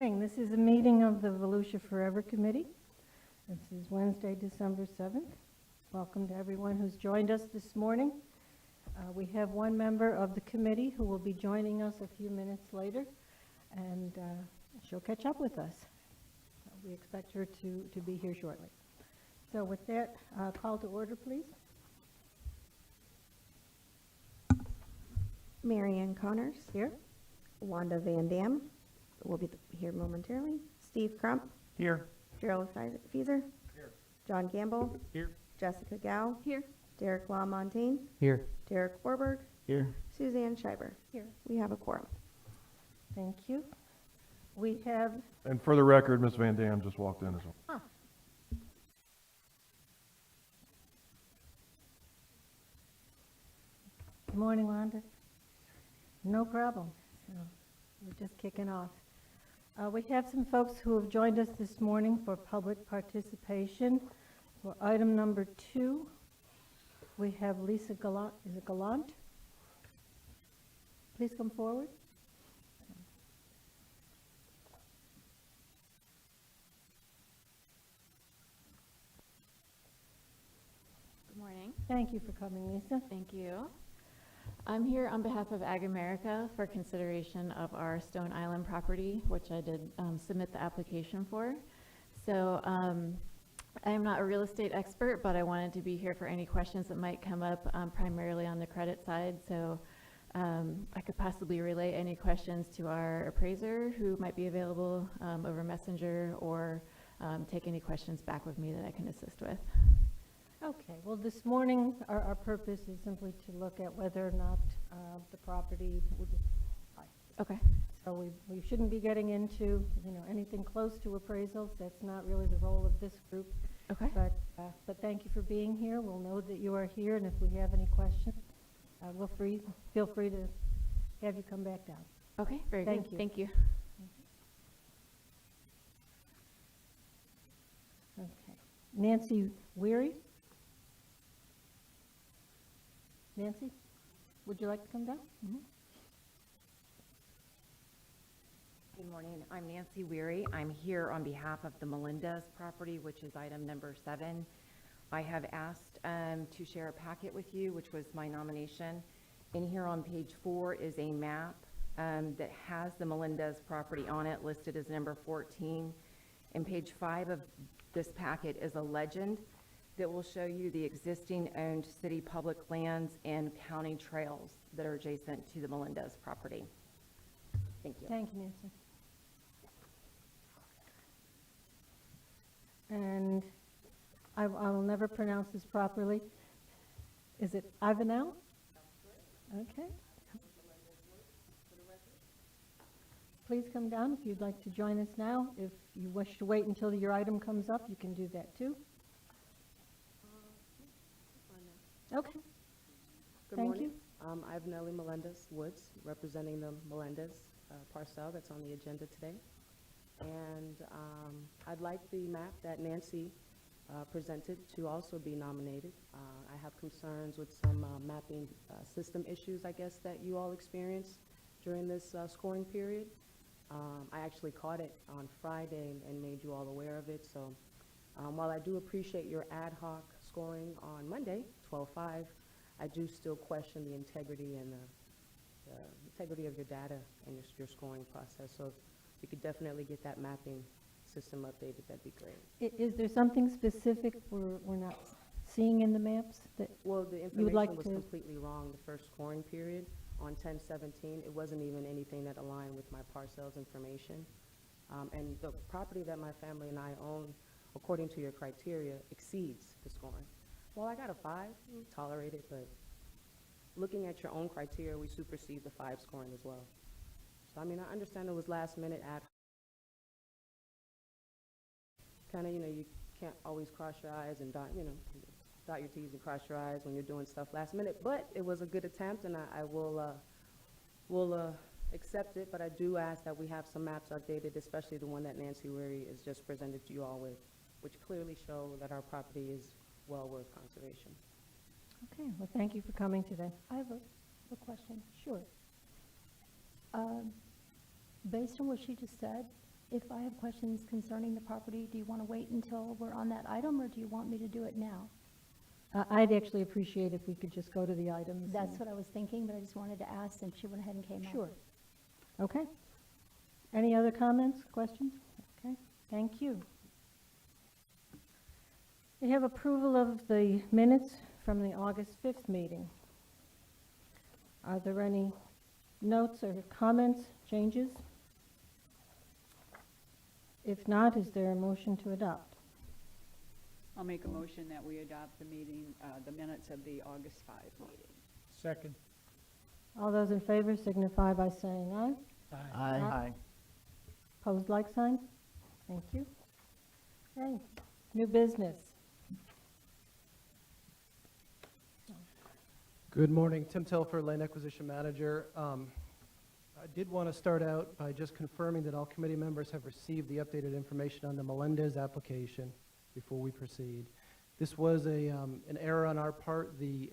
This is a meeting of the Volusia Forever Committee. This is Wednesday, December 7th. Welcome to everyone who's joined us this morning. We have one member of the committee who will be joining us a few minutes later, and she'll catch up with us. We expect her to be here shortly. So with that, call to order, please. Marianne Connors. Here. Wanda Van Dam will be here momentarily. Steve Crump. Here. Gerald Fieser. Here. John Gamble. Here. Jessica Gow. Here. Derek LaMontagne. Here. Derek Warburg. Here. Suzanne Schreiber. Here. We have a quorum. Thank you. We have, And for the record, Ms. Van Dam just walked in as well. good morning, Wanda. No problem. So we're just kicking off. We have some folks who have joined us this morning for public participation. For item number 2, we have Lisa Gallant. Is it Gallant? Please come forward. Good morning. Thank you for coming, Lisa. Thank you. I'm here on behalf of Ag America for consideration of our Stone Island property, which I did submit the application for. So I am not a real estate expert, but I wanted to be here for any questions that might come up, primarily on the credit side. So I could possibly relay any questions to our appraiser who might be available over Messenger, or take any questions back with me that I can assist with. Okay, well, this morning, our purpose is simply to look at whether or not the property would buy. Okay. So we shouldn't be getting into, anything close to appraisals. That's not really the role of this group. Okay. But thank you for being here. We'll know that you are here, and if we have any questions, feel free to have you come back down. Okay, very Thank good. you. Thank you. Okay. Nancy Weary? Nancy, would you like to come down? Good morning. I'm Nancy Weary. I'm here on behalf of the Melendez property, which is item number 7. I have asked to share a packet with you, which was my nomination. In here on page 4 is a map that has the Melendez property on it, listed as number 14. And page 5 of this packet is a legend that will show you the existing owned city public lands and county trails that are adjacent to the Melendez property. Thank you. Thank you, Nancy. And I will never pronounce this properly. Is it Ivanel? Okay. Please come down if you'd like to join us now. If you wish to wait until your item comes up, you can do that too. Okay. Good Thank morning. you. I'm Nellie Melendez Woods, representing the Melendez parcel that's on the agenda today. And I'd like the map that Nancy presented to also be nominated. I have concerns with some mapping system issues, I guess, that you all experienced during this scoring period. I actually caught it on Friday and made you all aware of it. So while I do appreciate your ad hoc scoring on Monday, 12/5, I do still question the integrity and the integrity of your data and your scoring process. So if you could definitely get that mapping system updated, that'd be great. Is there something specific we're not seeing in the maps that Well, the would like information was to- completely wrong the first scoring period on 10/17. It wasn't even anything that aligned with my parcel's information. And the property that my family and I own, according to your criteria, exceeds the scoring. Well, I got a 5, tolerate it, but looking at your own criteria, we supersede the 5 scoring as well. So, I mean, I understand it was last minute ad hoc. Kind of, you can't always cross your I's and dot your T's and cross your I's when you're doing stuff last minute, but it was a good attempt, and I will accept it, but I do ask that we have some maps updated, especially the one that Nancy Weary has just presented to you all with, which clearly show that our property is well worth conservation. Okay, well, thank you for coming today. I have a question. Sure. Based on what she just said, If I have questions concerning the property, do you want to wait until we're on that item, or do you want me to do it now? I'd actually appreciate if we could just go to the items. That's what I was thinking, but I just wanted to ask since she went ahead and came up. Sure. Okay. Any other comments, questions? Okay, thank you. We have approval of the minutes from the August 5th meeting. Are there any notes or comments, changes? If not, is there a motion to adopt? I'll make a motion that we adopt the meeting, the minutes of the August 5 meeting. Second. All those in favor signify by saying aye. Aye. Opposed, like sign? Thank you. Okay, new business. Good morning, Tim Telfer, Land Acquisition Manager. I did want to start out by just confirming that all committee members have received the updated information on the Melendez application before we proceed. This was an error on our part. The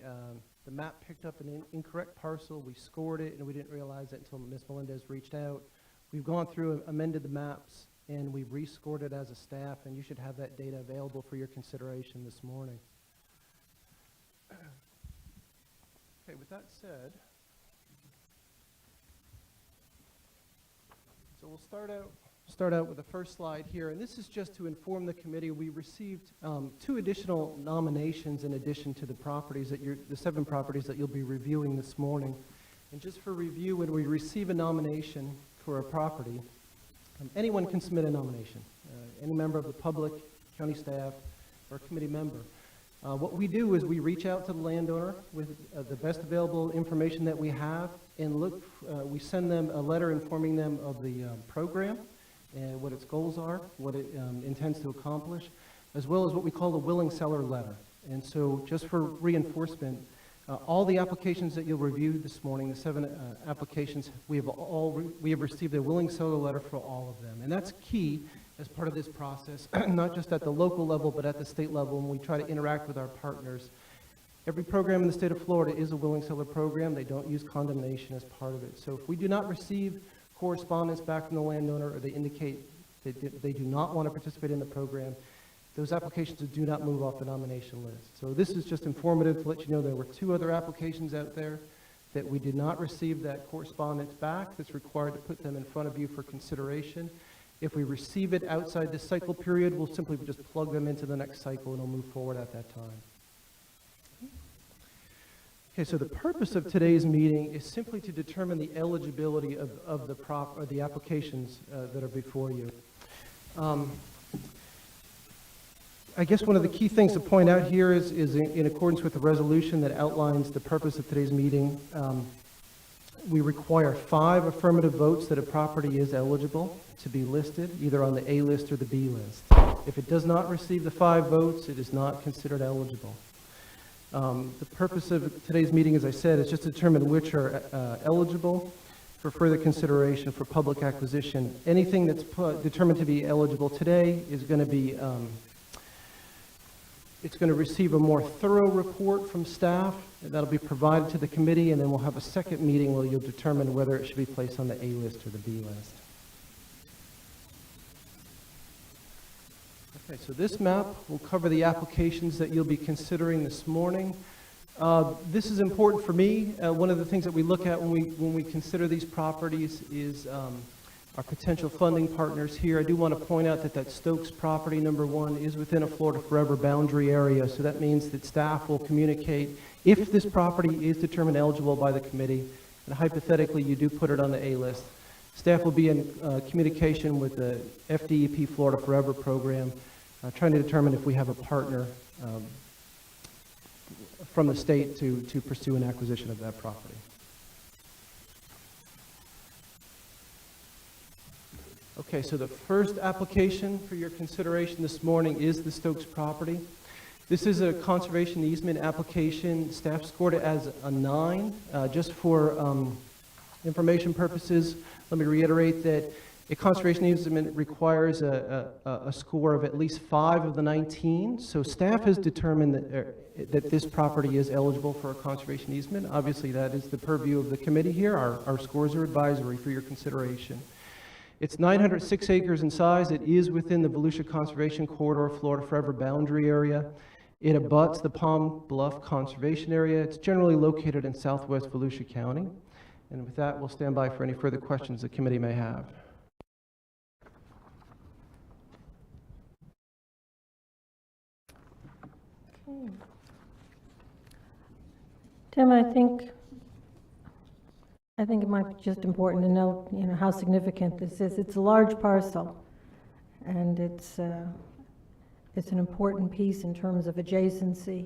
map picked up an incorrect parcel. We scored it, and we didn't realize it until Ms. Melendez reached out. We've gone through and amended the maps, and we've rescored it as a staff, and you should have that data available for your consideration this morning. Okay, with that said, so we'll start out with the first slide here, and this is just to inform the committee we received 2 additional nominations in addition to the properties that the 7 properties that you'll be reviewing this morning. And just for review, when we receive a nomination for a property, anyone can submit a nomination. Any member of the public, county staff, or committee member. What we do is we reach out to the landowner with the best available information that we have, and we send them a letter informing them of the program and what its goals are, what it intends to accomplish, as well as what we call the willing seller letter. And so just for reinforcement, all the applications that you'll review this morning, the 7 applications, we have received a willing seller letter for all of them. And that's key as part of this process, not just at the local level, but at the state level, when we try to interact with our partners. Every program in the state of Florida is a willing seller program. They don't use condemnation as part of it. So if we do not receive correspondence back from the landowner, or they indicate that they do not want to participate in the program, those applications do not move off the nomination list. So this is just informative to let you know there were 2 other applications out there that we did not receive that correspondence back. That's required to put them in front of you for consideration. If we receive it outside this cycle period, we'll simply just plug them into the next cycle and it'll move forward at that time. Okay, so the purpose of today's meeting is simply to determine the eligibility of the applications that are before you. I guess one of the key things to point out here is in accordance with the resolution that outlines the purpose of today's meeting, we require 5 affirmative votes that a property is eligible to be listed, either on the A list or the B list. If it does not receive the 5 votes, it is not considered eligible. The purpose of today's meeting, as I said, is just to determine which are eligible for further consideration for public acquisition. Anything that's determined to be eligible today is going to be it's going to receive a more thorough report from staff that'll be provided to the committee, and then we'll have a second meeting where you'll determine whether it should be placed on the A list or the B list. Okay, so this map will cover the applications that you'll be considering this morning. This is important for me. One of the things that we look at when we consider these properties is our potential funding partners here. I do want to point out that Stokes property, number 1, is within a Florida Forever boundary area, so that means that staff will communicate if this property is determined eligible by the committee, and hypothetically you do put it on the A list. Staff will be in communication with the FDEP Florida Forever program, trying to determine if we have a partner from the state to pursue an acquisition of that property. Okay, so the first application for your consideration this morning is the Stokes property. This is a conservation easement application. Staff scored it as a 9. Just for information purposes, let me reiterate that a conservation easement requires a score of at least 5 of the 19. So staff has determined that this property is eligible for a conservation easement. Obviously, that is the purview of the committee here. Our scores are advisory for your consideration. It's 906 acres in size. It is within the Volusia Conservation Corridor Florida Forever boundary area. It abuts the Palm Bluff Conservation Area. It's generally located in southwest Volusia County. And with that, we'll stand by for any further questions the committee may have. Okay. Tim, I think it might be just important to note, how significant this is. It's a large parcel, and it's an important piece in terms of adjacency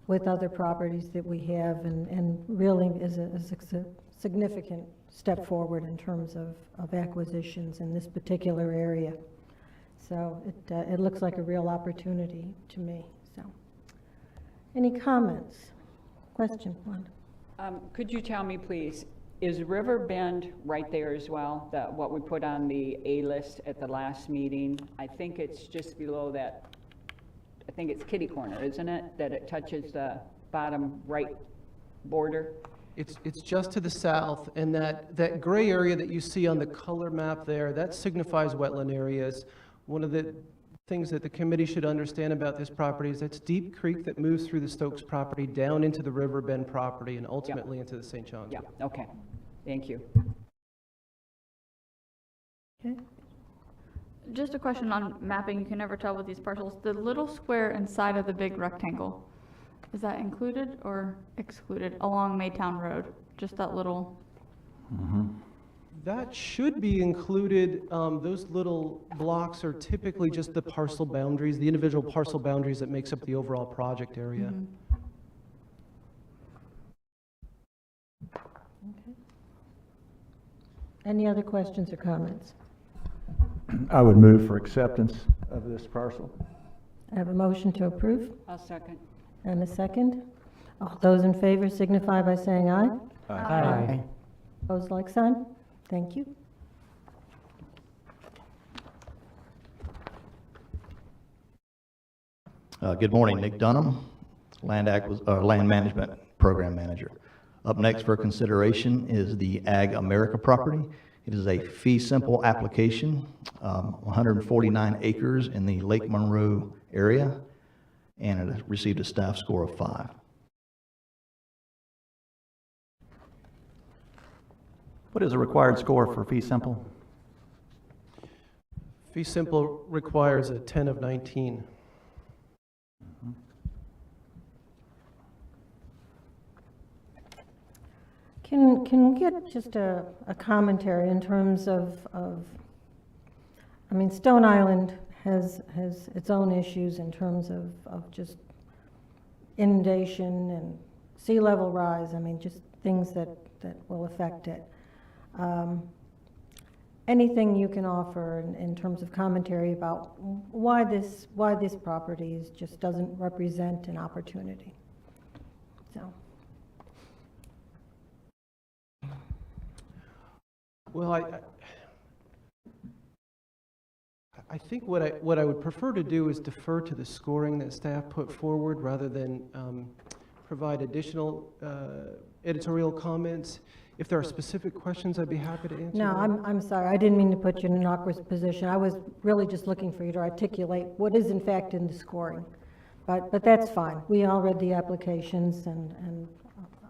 with other properties that we have, and really is a significant step forward in terms of acquisitions in this particular area. So it looks like a real opportunity to me. So, any comments? Question, Wanda? Could you tell me, please, is River Bend right there as well, what we put on the A list at the last meeting? I think it's just below that, I think it's kitty corner, isn't it? That it touches the bottom right border? It's just to the south, and that gray area that you see on the color map there, that signifies wetland areas. One of the things that the committee should understand about this property is it's Deep Creek that moves through the Stokes property down into the River Bend property and ultimately into the St. John's. Yeah, okay. Thank you. Okay. Just a question on mapping, you can never tell with these parcels. The little square inside of the big rectangle, is that included or excluded along Maytown Road? Just that little, That should be included. Those little blocks are typically just the parcel boundaries, the individual parcel boundaries that makes up the overall project area. Okay. Any other questions or comments? I would move for acceptance of this parcel. I have a motion to approve I'll second. and a second. All those in favor signify by saying aye. Aye. Opposed, like sign. Thank you. Good morning, Nick Dunham, Land Management Program Manager. Up next for consideration is the Ag America property. It is a fee simple application, 149 acres in the Lake Monroe area, and it has received a staff score of 5. What is a required score for fee simple? Fee simple requires a 10 of 19. Can we get just a commentary in terms of, I mean, Stone Island has its own issues in terms of just inundation and sea level rise, I mean, just things that will affect it. Anything you can offer in terms of commentary about why this property just doesn't represent an opportunity? So. Well, I think what I would prefer to do is defer to the scoring that staff put forward rather than provide additional editorial comments. If there are specific questions, I'd be happy to answer. No, I'm sorry. I didn't mean to put you in an awkward position. I was really just looking for you to articulate what is in fact in the scoring. But that's fine. We all read the applications, and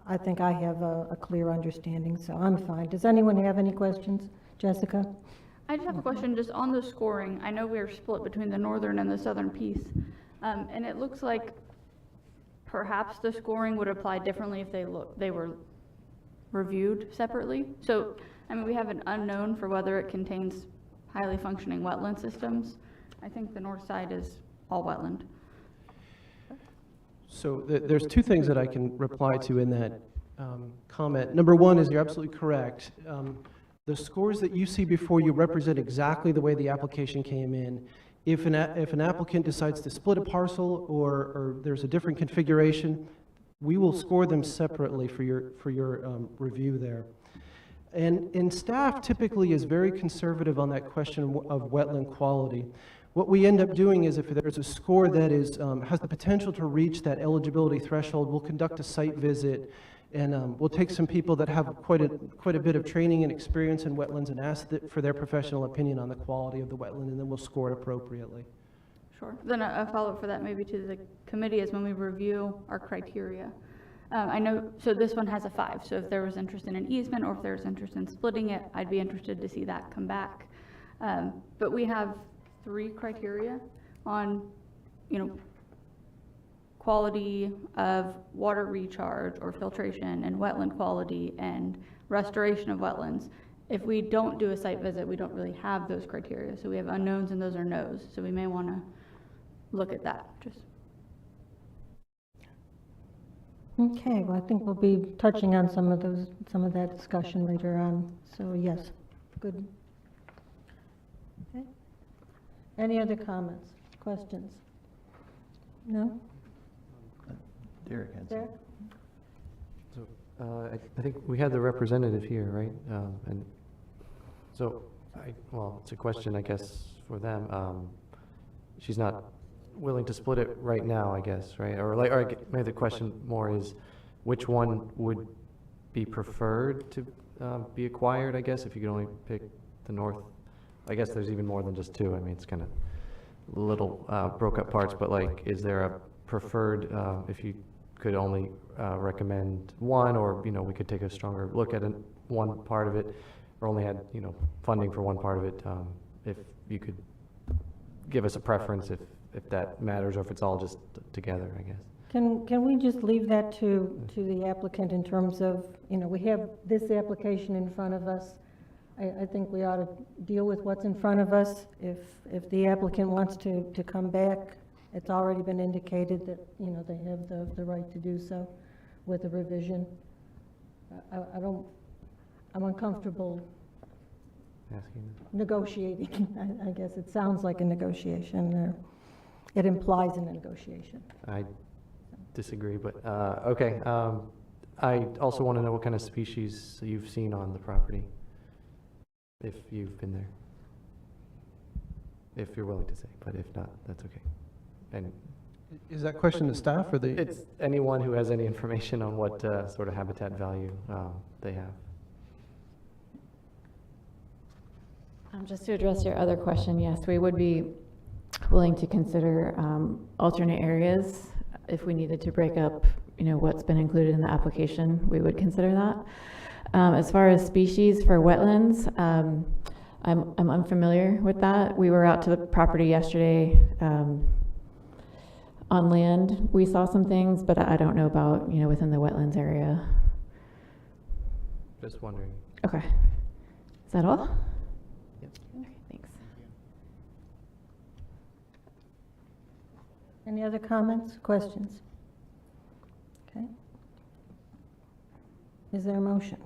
I think I have a clear understanding, so I'm fine. Does anyone have any questions? Jessica? I just have a question just on the scoring. I know we're split between the northern and the southern piece. And it looks like perhaps the scoring would apply differently if they were reviewed separately. So, I mean, we have an unknown for whether it contains highly functioning wetland systems. I think the north side is all wetland. So there's two things that I can reply to in that comment. Number one is you're absolutely correct. The scores that you see before you represent exactly the way the application came in. If an applicant decides to split a parcel or there's a different configuration, we will score them separately for your review there. And staff typically is very conservative on that question of wetland quality. What we end up doing is if there's a score that has the potential to reach that eligibility threshold, we'll conduct a site visit And we'll take some people that have quite a bit of training and experience in wetlands and ask for their professional opinion on the quality of the wetland, and then we'll score it appropriately. Sure. Then a follow-up for that maybe to the committee is when we review our criteria. I know, so this one has a 5, so if there was interest in an easement or if there was interest in splitting it, I'd be interested to see that come back. But we have 3 criteria on, quality of water recharge or filtration and wetland quality and restoration of wetlands. If we don't do a site visit, we don't really have those criteria. So we have unknowns and those are no's. So we may want to look at that. Just Okay, well, I think we'll be touching on some of that discussion later on. So yes, good. Okay. Any other comments, questions? No? Derek had Derek? So, I think we had the representative here, right? And so, well, it's a question, I guess, for them. She's not willing to split it right now, I guess, right? Or maybe the question more is, which one would be preferred to be acquired, I guess, if you could only pick the north? I guess there's even more than just 2. I mean, it's kind of little broke up parts, but like, is there a preferred, if you could only recommend one, or, we could take a stronger look at one part of it, or only had, funding for one part of it, if you could give us a preference, if that matters, or if it's all just together, I guess. Can we just leave that to the applicant in terms of, we have this application in front of us. I think we ought to deal with what's in front of us. If the applicant wants to come back, it's already been indicated that, they have the right to do so with a revision. I'm uncomfortable negotiating. I guess it sounds like a negotiation, or it implies a negotiation. I disagree, but, okay. I also want to know what kind of species you've seen on the property, if you've been there. If you're willing to say, but if not, that's okay. And Is that question to staff or the? it's anyone who has any information on what sort of habitat value they have. Just to address your other question, yes, we would be willing to consider alternate areas if we needed to break up, what's been included in the application. We would consider that. As far as species for wetlands, I'm unfamiliar with that. We were out to the property yesterday on land. We saw some things, but I don't know about, within the wetlands area. Just wondering. Okay. Is that all? Yep. Okay, thanks. Any other comments, questions? Okay. Is there a motion?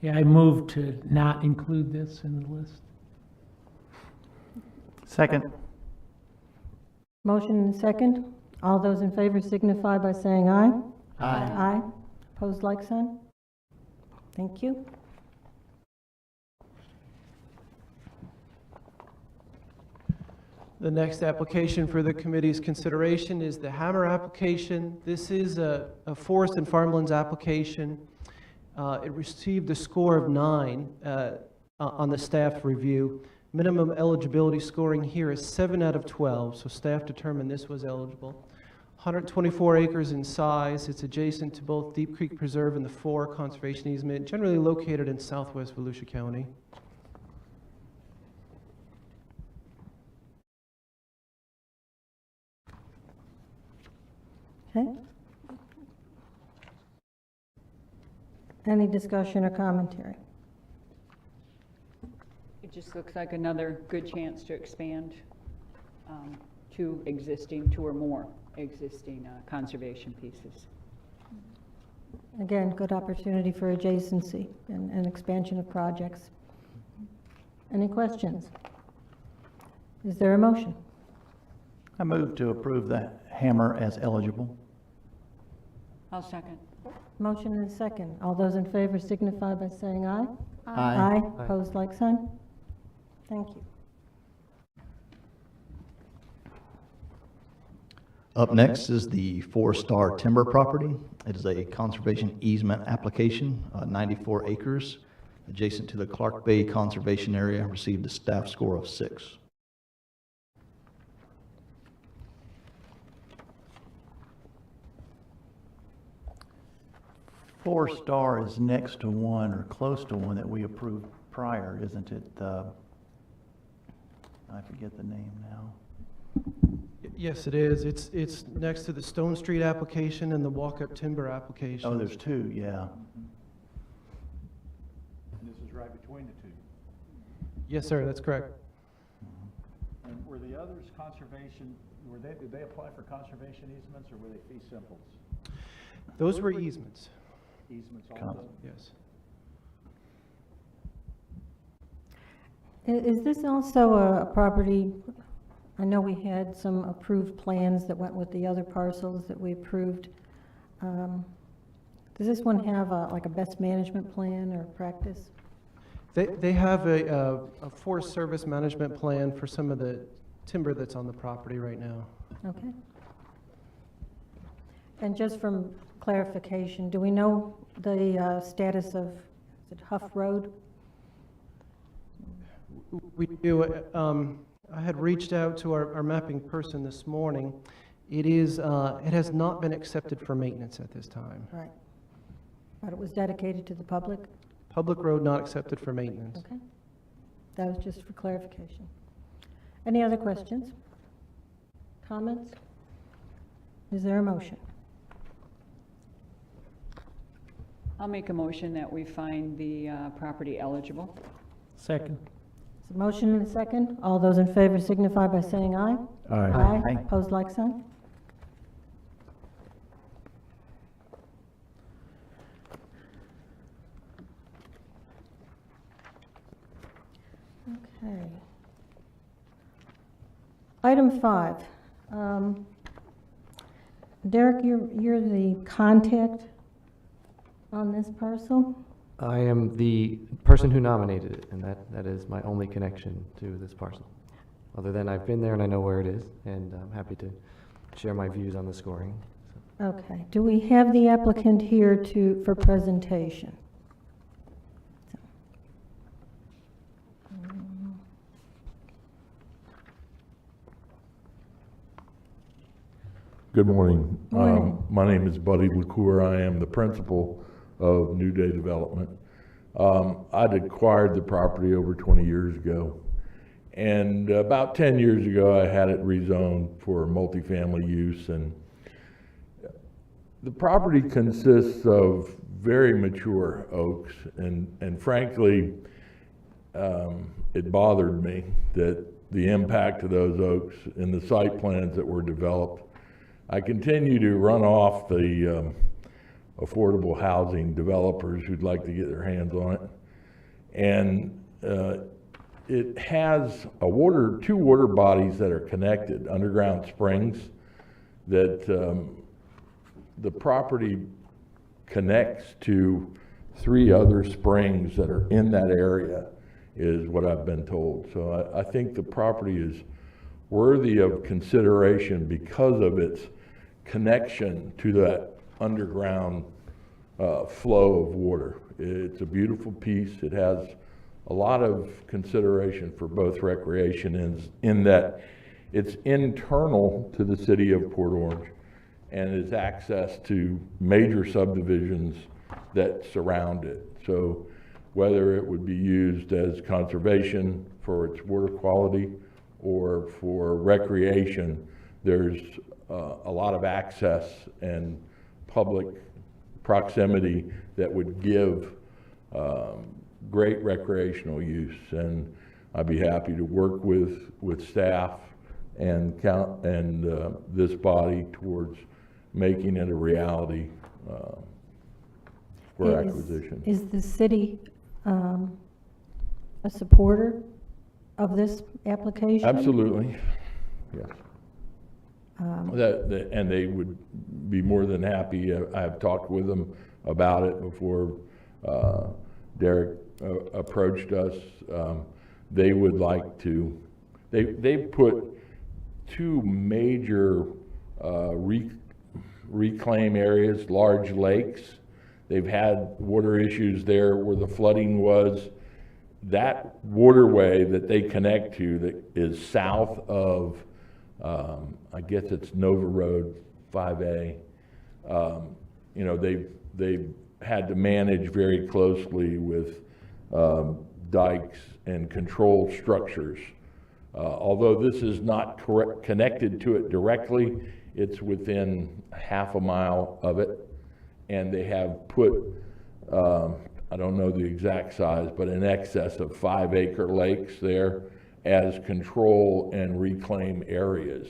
Yeah, I move to not include this in the list. Second. Motion and a second. All those in favor signify by saying aye. Aye. Aye. Opposed, like sign? Thank you. The next application for the committee's consideration is the Hammer application. This is a forest and farmlands application. It received a score of 9 on the staff review. Minimum eligibility scoring here is 7 out of 12, so staff determined this was eligible. 124 acres in size. It's adjacent to both Deep Creek Preserve and the 4 conservation easement, generally located in southwest Volusia County. Okay. Any discussion or commentary? It just looks like another good chance to expand 2 or more existing conservation pieces. Again, good opportunity for adjacency and expansion of projects. Any questions? Is there a motion? I move to approve the Hammer as eligible. I'll second. Motion and a second. All those in favor signify by saying aye. Aye. Aye. Opposed, like sign? Thank you. Up next is the 4-Star Timber property. It is a conservation easement application, 94 acres, adjacent to the Clark Bay Conservation Area, received a staff score of 6. Four Star is next to one or close to one that we approved prior, isn't it? I forget the name now. Yes, it is. It's next to the Stone Street application and the Walkup Timber application. Oh, there's two, yeah. This is right between the two. Yes, sir, that's correct. And were the others conservation, did they apply for conservation easements or were they fee simples? Those were easements. Easements also? Yes. Is this also a property, I know we had some approved plans that went with the other parcels that we approved. Does this one have like a best management plan or practice? They have a forest service management plan for some of the timber that's on the property right now. Okay. And just from clarification, do we know the status of, is it Huff Road? We do. I had reached out to our mapping person this morning. It has not been accepted for maintenance at this time. Right. But it was dedicated to the public? Public road not accepted for maintenance. Okay. That was just for clarification. Any other questions? Comments? Is there a motion? I'll make a motion that we find the property eligible. Second. There's a motion and a second. All those in favor signify by saying aye. Aye. Aye. Opposed, like sign. Okay. Item 5. Derek, you're the contact on this parcel? I am the person who nominated it, and that is my only connection to this parcel. Other than I've been there and I know where it is, and I'm happy to share my views on the scoring. Okay. Do we have the applicant here for presentation? Good morning. Morning. My name is Buddy LaCour. I am the principal of New Day Development. I'd acquired the property over 20 years ago. And about 10 years ago, I had it rezoned for multifamily use. And the property consists of very mature oaks. And frankly, it bothered me that the impact of those oaks in the site plans that were developed. I continue to run off the affordable housing developers who'd like to get their hands on it. And it has two water bodies that are connected, underground springs, that the property connects to 3 other springs that are in that area, is what I've been told. So I think the property is worthy of consideration because of its connection to that underground flow of water. It's a beautiful piece. It has a lot of consideration for both recreation in that it's internal to the city of Port Orange and is access to major subdivisions that surround it. So whether it would be used as conservation for its water quality or for recreation, there's a lot of access and public proximity that would give great recreational use. And I'd be happy to work with staff and this body towards making it a reality for acquisition. Is the city a supporter of this application? Absolutely, yes. And they would be more than happy. I've talked with them about it before Derek approached us. They would like to, they've put 2 major reclaim areas, large lakes. They've had water issues there where the flooding was. That waterway that they connect to that is south of, I guess it's Nova Road 5A, you know, they've had to manage very closely with dikes and control structures. Although this is not connected to it directly, it's within half a mile of it. And they have put, I don't know the exact size, but in excess of 5-acre lakes there as control and reclaim areas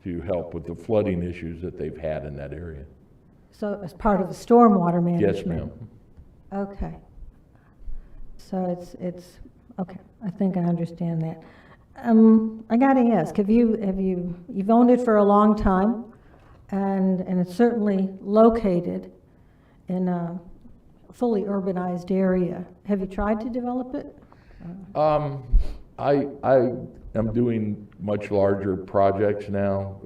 to help with the flooding issues that they've had in that area. So as part of the stormwater Yes, management? ma'am. Okay. So okay, I think I understand that. I gotta ask, you've owned it for a long time, and it's certainly located in a fully urbanized area. Have you tried to develop it? I am doing much larger projects now.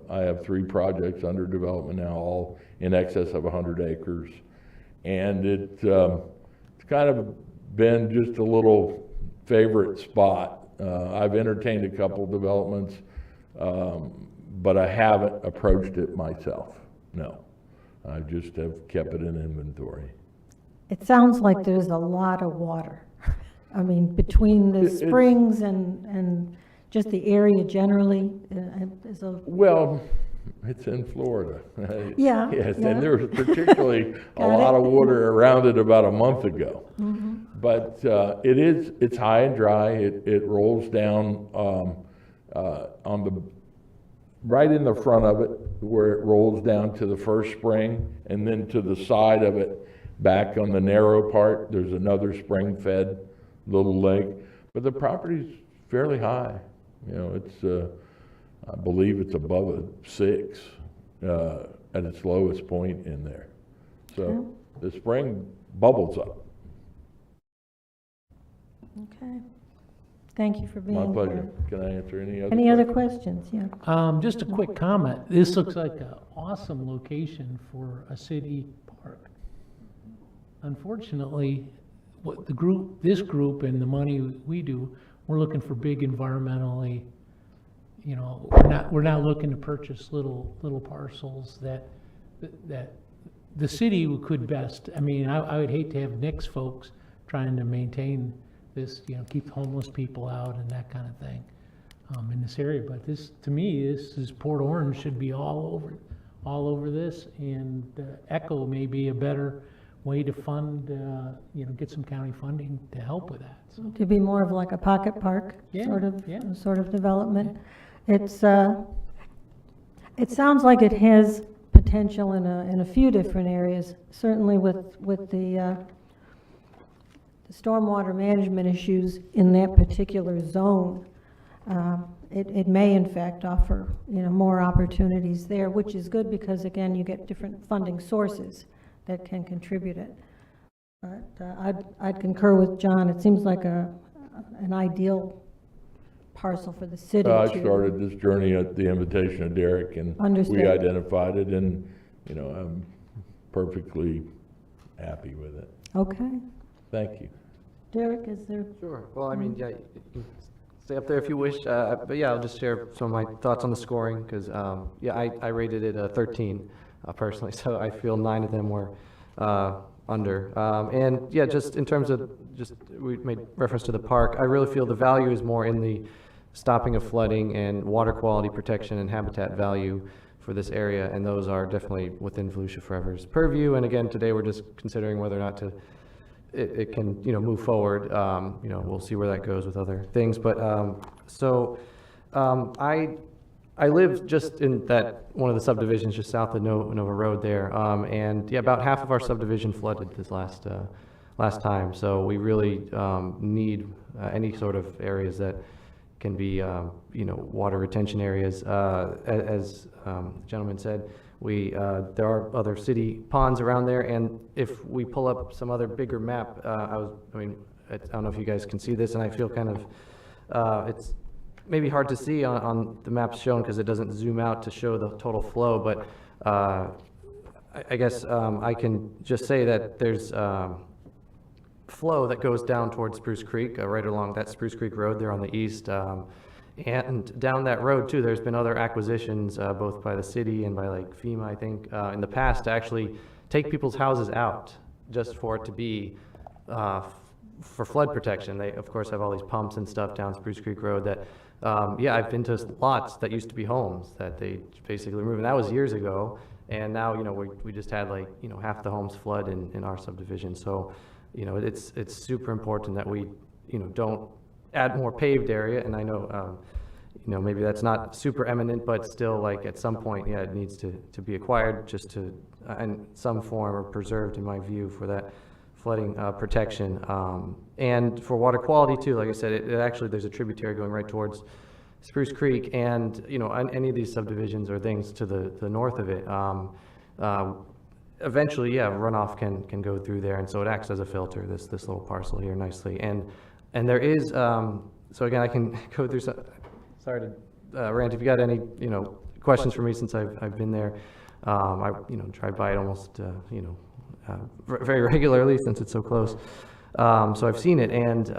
I have 3 projects under development now, all in excess of 100 acres. And it's kind of been just a little favorite spot. I've entertained a couple developments, but I haven't approached it myself, no. I just have kept it in inventory. It sounds like there's a lot of water. I mean, between the springs and just the area generally, is a... Well, it's in Florida. Yeah. Yes, yeah. and there was particularly a lot of water around it about a month ago. Mm-hmm. But it's high and dry. It rolls down on the, right in the front of it, where it rolls down to the first spring, and then to the side of it, back on the narrow part, there's another spring-fed little lake. But the property's fairly high. You know, it's, I believe it's above a 6 at its lowest point in there. So the spring bubbles up. Okay. Thank you for being here. My pleasure. Can I answer any other questions? Any other questions? Yeah. Just a quick comment. This looks like an awesome location for a city park. Unfortunately, this group and the money we do, we're looking for big environmentally, you know, we're not looking to purchase little parcels that the city could best. I mean, I would hate to have Nick's folks trying to maintain this, you know, keep homeless people out and that kind of thing in this area. But this, to me, this is Port Orange should be all over this, and Echo may be a better way to fund, you know, get some county funding to help with that. So. To be more of like a pocket park sort of development. It sounds like it has potential in a few different areas. Certainly with the stormwater management issues in that particular zone, it may in fact offer, you know, more opportunities there, which is good because again you get different funding sources that can contribute it. But I'd concur with John. It seems like an ideal parcel for the city. I started this journey at the invitation of Derek, and we identified it, and you know, I'm perfectly happy with it. Okay. Thank you. Derek, is there? Sure. Well, I mean, yeah, you can stay up there if you wish, but yeah, I'll just share some of my thoughts on the scoring, because, yeah, I rated it a 13 personally, so I feel 9 of them were under. And yeah, just in terms of, we made reference to the park, I really feel the value is more in the stopping of flooding and water quality protection and habitat value for this area, and those are definitely within Volusia Forever's purview. And again, today we're just considering whether or not to it can, you know, move forward. You know, we'll see where that goes with other things. But I live just in that one of the subdivisions just south of Nova Road there, and yeah, about half of our subdivision flooded this last time. So we really need any sort of areas that can be, you know, water retention areas. As the gentleman said, there are other city ponds around there, and if we pull up some other bigger map, I don't know if you guys can see this, and I feel kind of, it's maybe hard to see on the maps shown because it doesn't zoom out to show the total flow, but I guess I can just say that there's flow that goes down towards Spruce Creek, right along that Spruce Creek Road there on the east. And down that road too, there's been other acquisitions, both by the city and by like FEMA, I think, in the past to actually take people's houses out just for it to be for flood protection. They, of course, have all these pumps and stuff down Spruce Creek Road that, yeah, I've been to lots that used to be homes that they basically removed. And that was years ago. And now, you know, we just had like, you know, half the homes flood in our subdivision. So, you know, it's super important that we, you know, don't add more paved area. And I know, you know, maybe that's not super eminent, but still, like, at some point, yeah, it needs to be acquired just to, in some form, or preserved, in my view, for that flooding protection. And for water quality, too, like I said, it actually, there's a tributary going right towards Spruce Creek, and, you know, any of these subdivisions or things to the north of it, eventually, yeah, runoff can go through there, and so it acts as a filter, this little parcel here nicely. And there is, so again, I can go through some, sorry to rant, if you got any, you know, questions for me since I've been there. I, you know, drive by it almost, you know, very regularly since it's so close. So I've seen it, and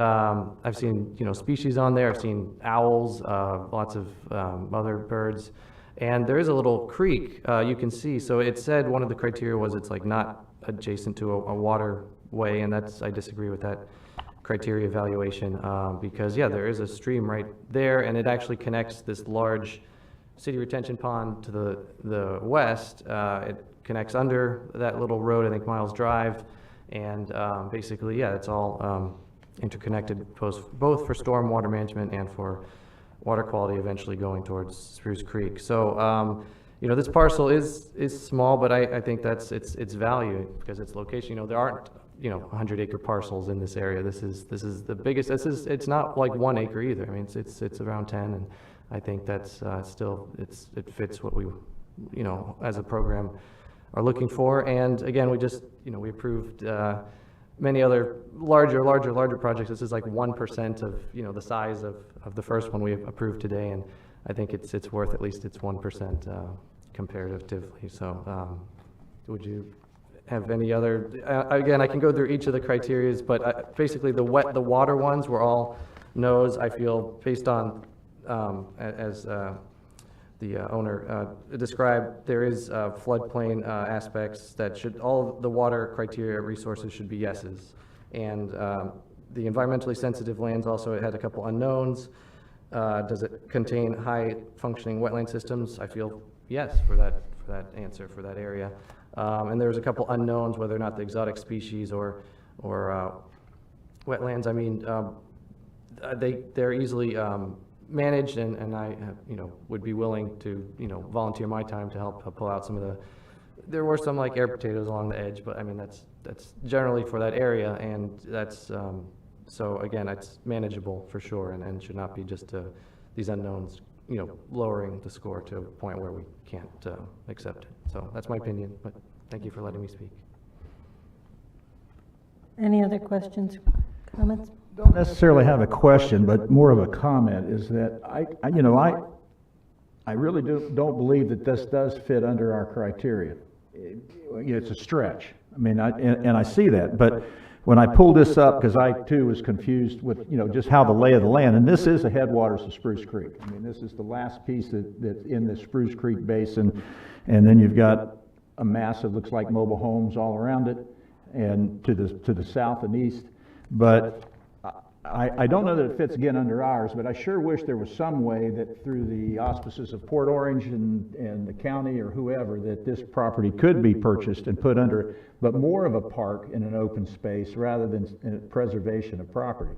I've seen, you know, species on there. I've seen owls, lots of other birds, and there is a little creek you can see. So it said one of the criteria was it's like not adjacent to a waterway, and that's, I disagree with that criteria evaluation, because yeah, there is a stream right there, and it actually connects this large city retention pond to the west. It connects under that little road, I think Miles Drive, and basically, yeah, it's all interconnected, both for stormwater management and for water quality eventually going towards Spruce Creek. So, you know, this parcel is small, but I think that's its value because its location. You know, there aren't, you know, 100-acre parcels in this area. This is the biggest. It's not like 1 acre either. I mean, it's around 10, and I think that's still it fits what we, you know, as a program are looking for. And again, we just, you know, we approved many other larger projects. This is like 1% of, you know, the size of the first one we approved today, and I think it's worth at least its 1% comparatively. So, would you have any other? Again, I can go through each of the criterias, but basically the water ones were all no's. I feel based on as the owner described, there is floodplain aspects that should, all the water criteria resources should be yeses. And the environmentally sensitive lands also, it had a couple unknowns. Does it contain high functioning wetland systems? I feel yes for that answer for that area. And there was a couple unknowns, whether or not the exotic species or wetlands. I mean, they're easily managed, and I, you know, would be willing to, you know, volunteer my time to help pull out some of the. There were some like air potatoes along the edge, but I mean that's generally for that area, and that's so again, it's manageable for sure, and should not be just these unknowns, you know, lowering the score to a point where we can't accept it. So that's my opinion, but thank you for letting me speak. Any other questions, comments? Don't necessarily have a question, but more of a comment, is that I really don't believe that this does fit under our criteria. It's a stretch. I mean, and I see that, but when I pulled this up, because I too was confused with, you know, just how the lay of the land, and this is the headwaters of Spruce Creek. I mean, this is the last piece that's in the Spruce Creek basin, and then you've got a mass that looks like mobile homes all around it, and to the south and east. But I don't know that it fits again under ours, but I sure wish there was some way that through the auspices of Port Orange and the county or whoever, that this property could be purchased and put under, but more of a park in an open space rather than preservation of property.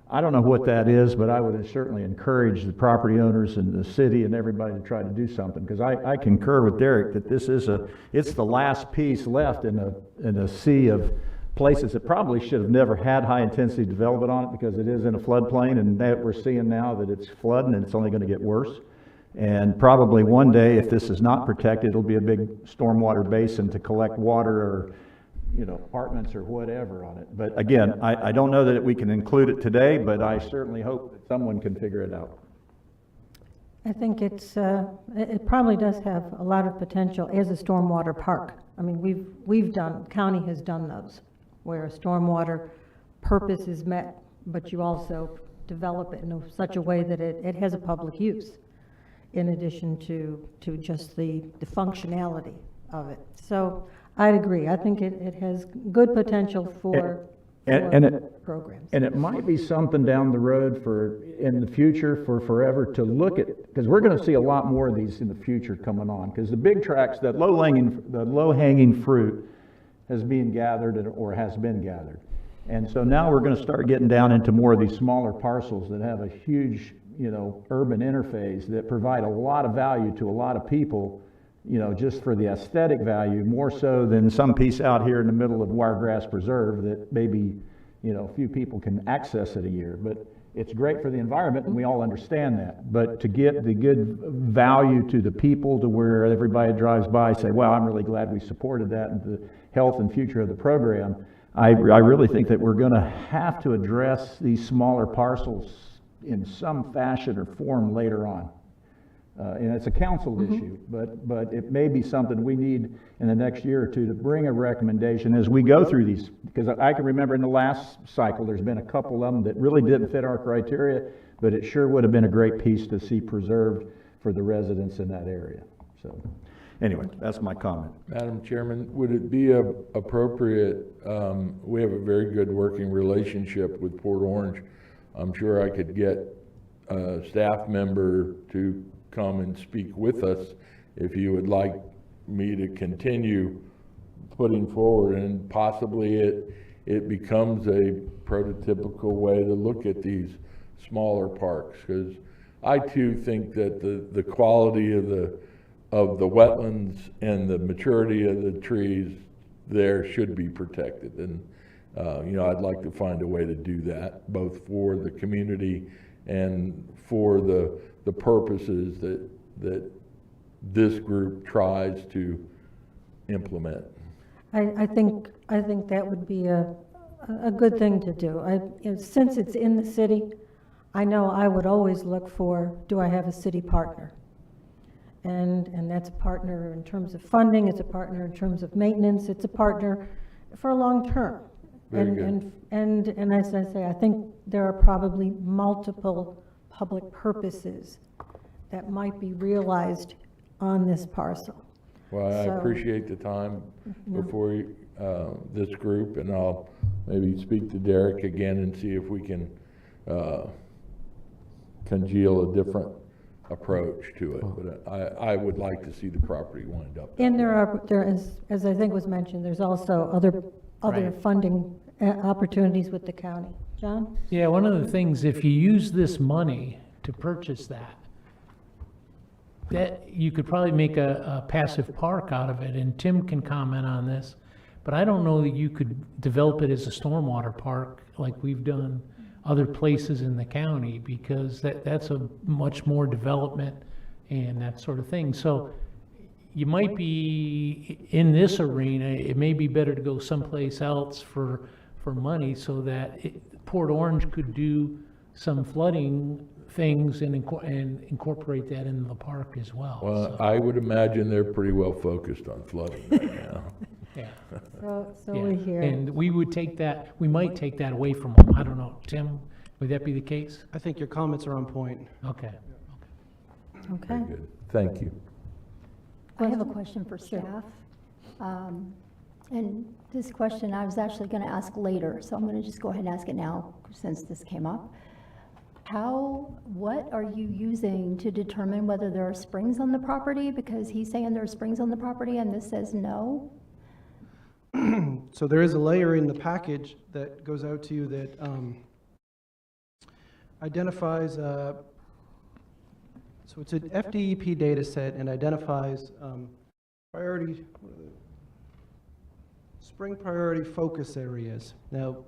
I don't know what that is, but I would certainly encourage the property owners and the city and everybody to try to do something, because I concur with Derek that this is it's the last piece left in a sea of places that probably should have never had high-intensity development on it, because it is in a floodplain, and that we're seeing now that it's flooding and it's only going to get worse. And probably one day, if this is not protected, it'll be a big stormwater basin to collect water or, you know, apartments or whatever on it. But again, I don't know that we can include it today, but I certainly hope that someone can figure it out. I think it probably does have a lot of potential as a stormwater park. I mean, county has done those, where a stormwater purpose is met, but you also develop it in such a way that it has a public use, in addition to just the functionality of it. So I'd agree. I think it has good potential for programs. And it might be something down the road in the future for forever to look at, because we're going to see a lot more of these in the future coming on, because the big tracks, the low-hanging fruit has been gathered or has been gathered. And so now we're going to start getting down into more of these smaller parcels that have a huge, urban interface that provide a lot of value to a lot of people, just for the aesthetic value, more so than some piece out here in the middle of Wiregrass Preserve that maybe, a few people can access it a year. But it's great for the environment, and we all understand that. But to get the good value to the people, to where everybody drives by say, wow, I'm really glad we supported that and the health and future of the program, I really think that we're going to have to address these smaller parcels in some fashion or form later on. And it's a council issue, but it may be something we need in the next year or two to bring a recommendation as we go through these. Because I can remember in the last cycle, there's been a couple of them that really didn't fit our criteria, but it sure would have been a great piece to see preserved for the residents in that area. So anyway, that's my comment. Madam Chairman, would it be appropriate, we have a very good working relationship with Port Orange. I'm sure I could get a staff member to come and speak with us if you would like me to continue putting forward, and possibly it becomes a prototypical way to look at these smaller parks, because I too think that the quality of the wetlands and the maturity of the trees there should be protected. And I'd like to find a way to do that, both for the community and for the purposes that this group tries to implement. I think that would be a good thing to do. Since it's in the city, I know I would always look for, do I have a city partner? And that's a partner in terms of funding, it's a partner in terms of maintenance, it's a partner for a long term. Very good. And as I say, I think there are probably multiple public purposes that might be realized on this parcel. Well, I So- appreciate the time before this group, and I'll maybe speak to Derek again and see if we can congeal a different approach to it. But I would like to see the property wind up. And there is, as I think was mentioned, there's also other Right. funding opportunities with the county. John? Yeah, one of the things, if you use this money to purchase that you could probably make a passive park out of it, and Tim can comment on this, but I don't know that you could develop it as a stormwater park like we've done other places in the county, because that's a much more development and that sort of thing. So you might be in this arena, it may be better to go someplace else for money, so that Port Orange could do some flooding things and incorporate that into the park as well. Well, So, I would imagine they're pretty well focused on flooding right now. yeah. So Yeah. we hear. And we might take that away from them. I don't know. Tim, would that be the case? I think your comments are on point. Okay. Okay. Very good. Thank you. I have a question for staff. And this question I was actually going to ask later, so I'm going to just go ahead and ask it now since this came up. What are you using to determine whether there are springs on the property? Because he's saying there are springs on the property and this says no. So there is a layer in the package that goes out to you that identifies, so it's an FDEP data set and identifies spring priority focus areas. Now,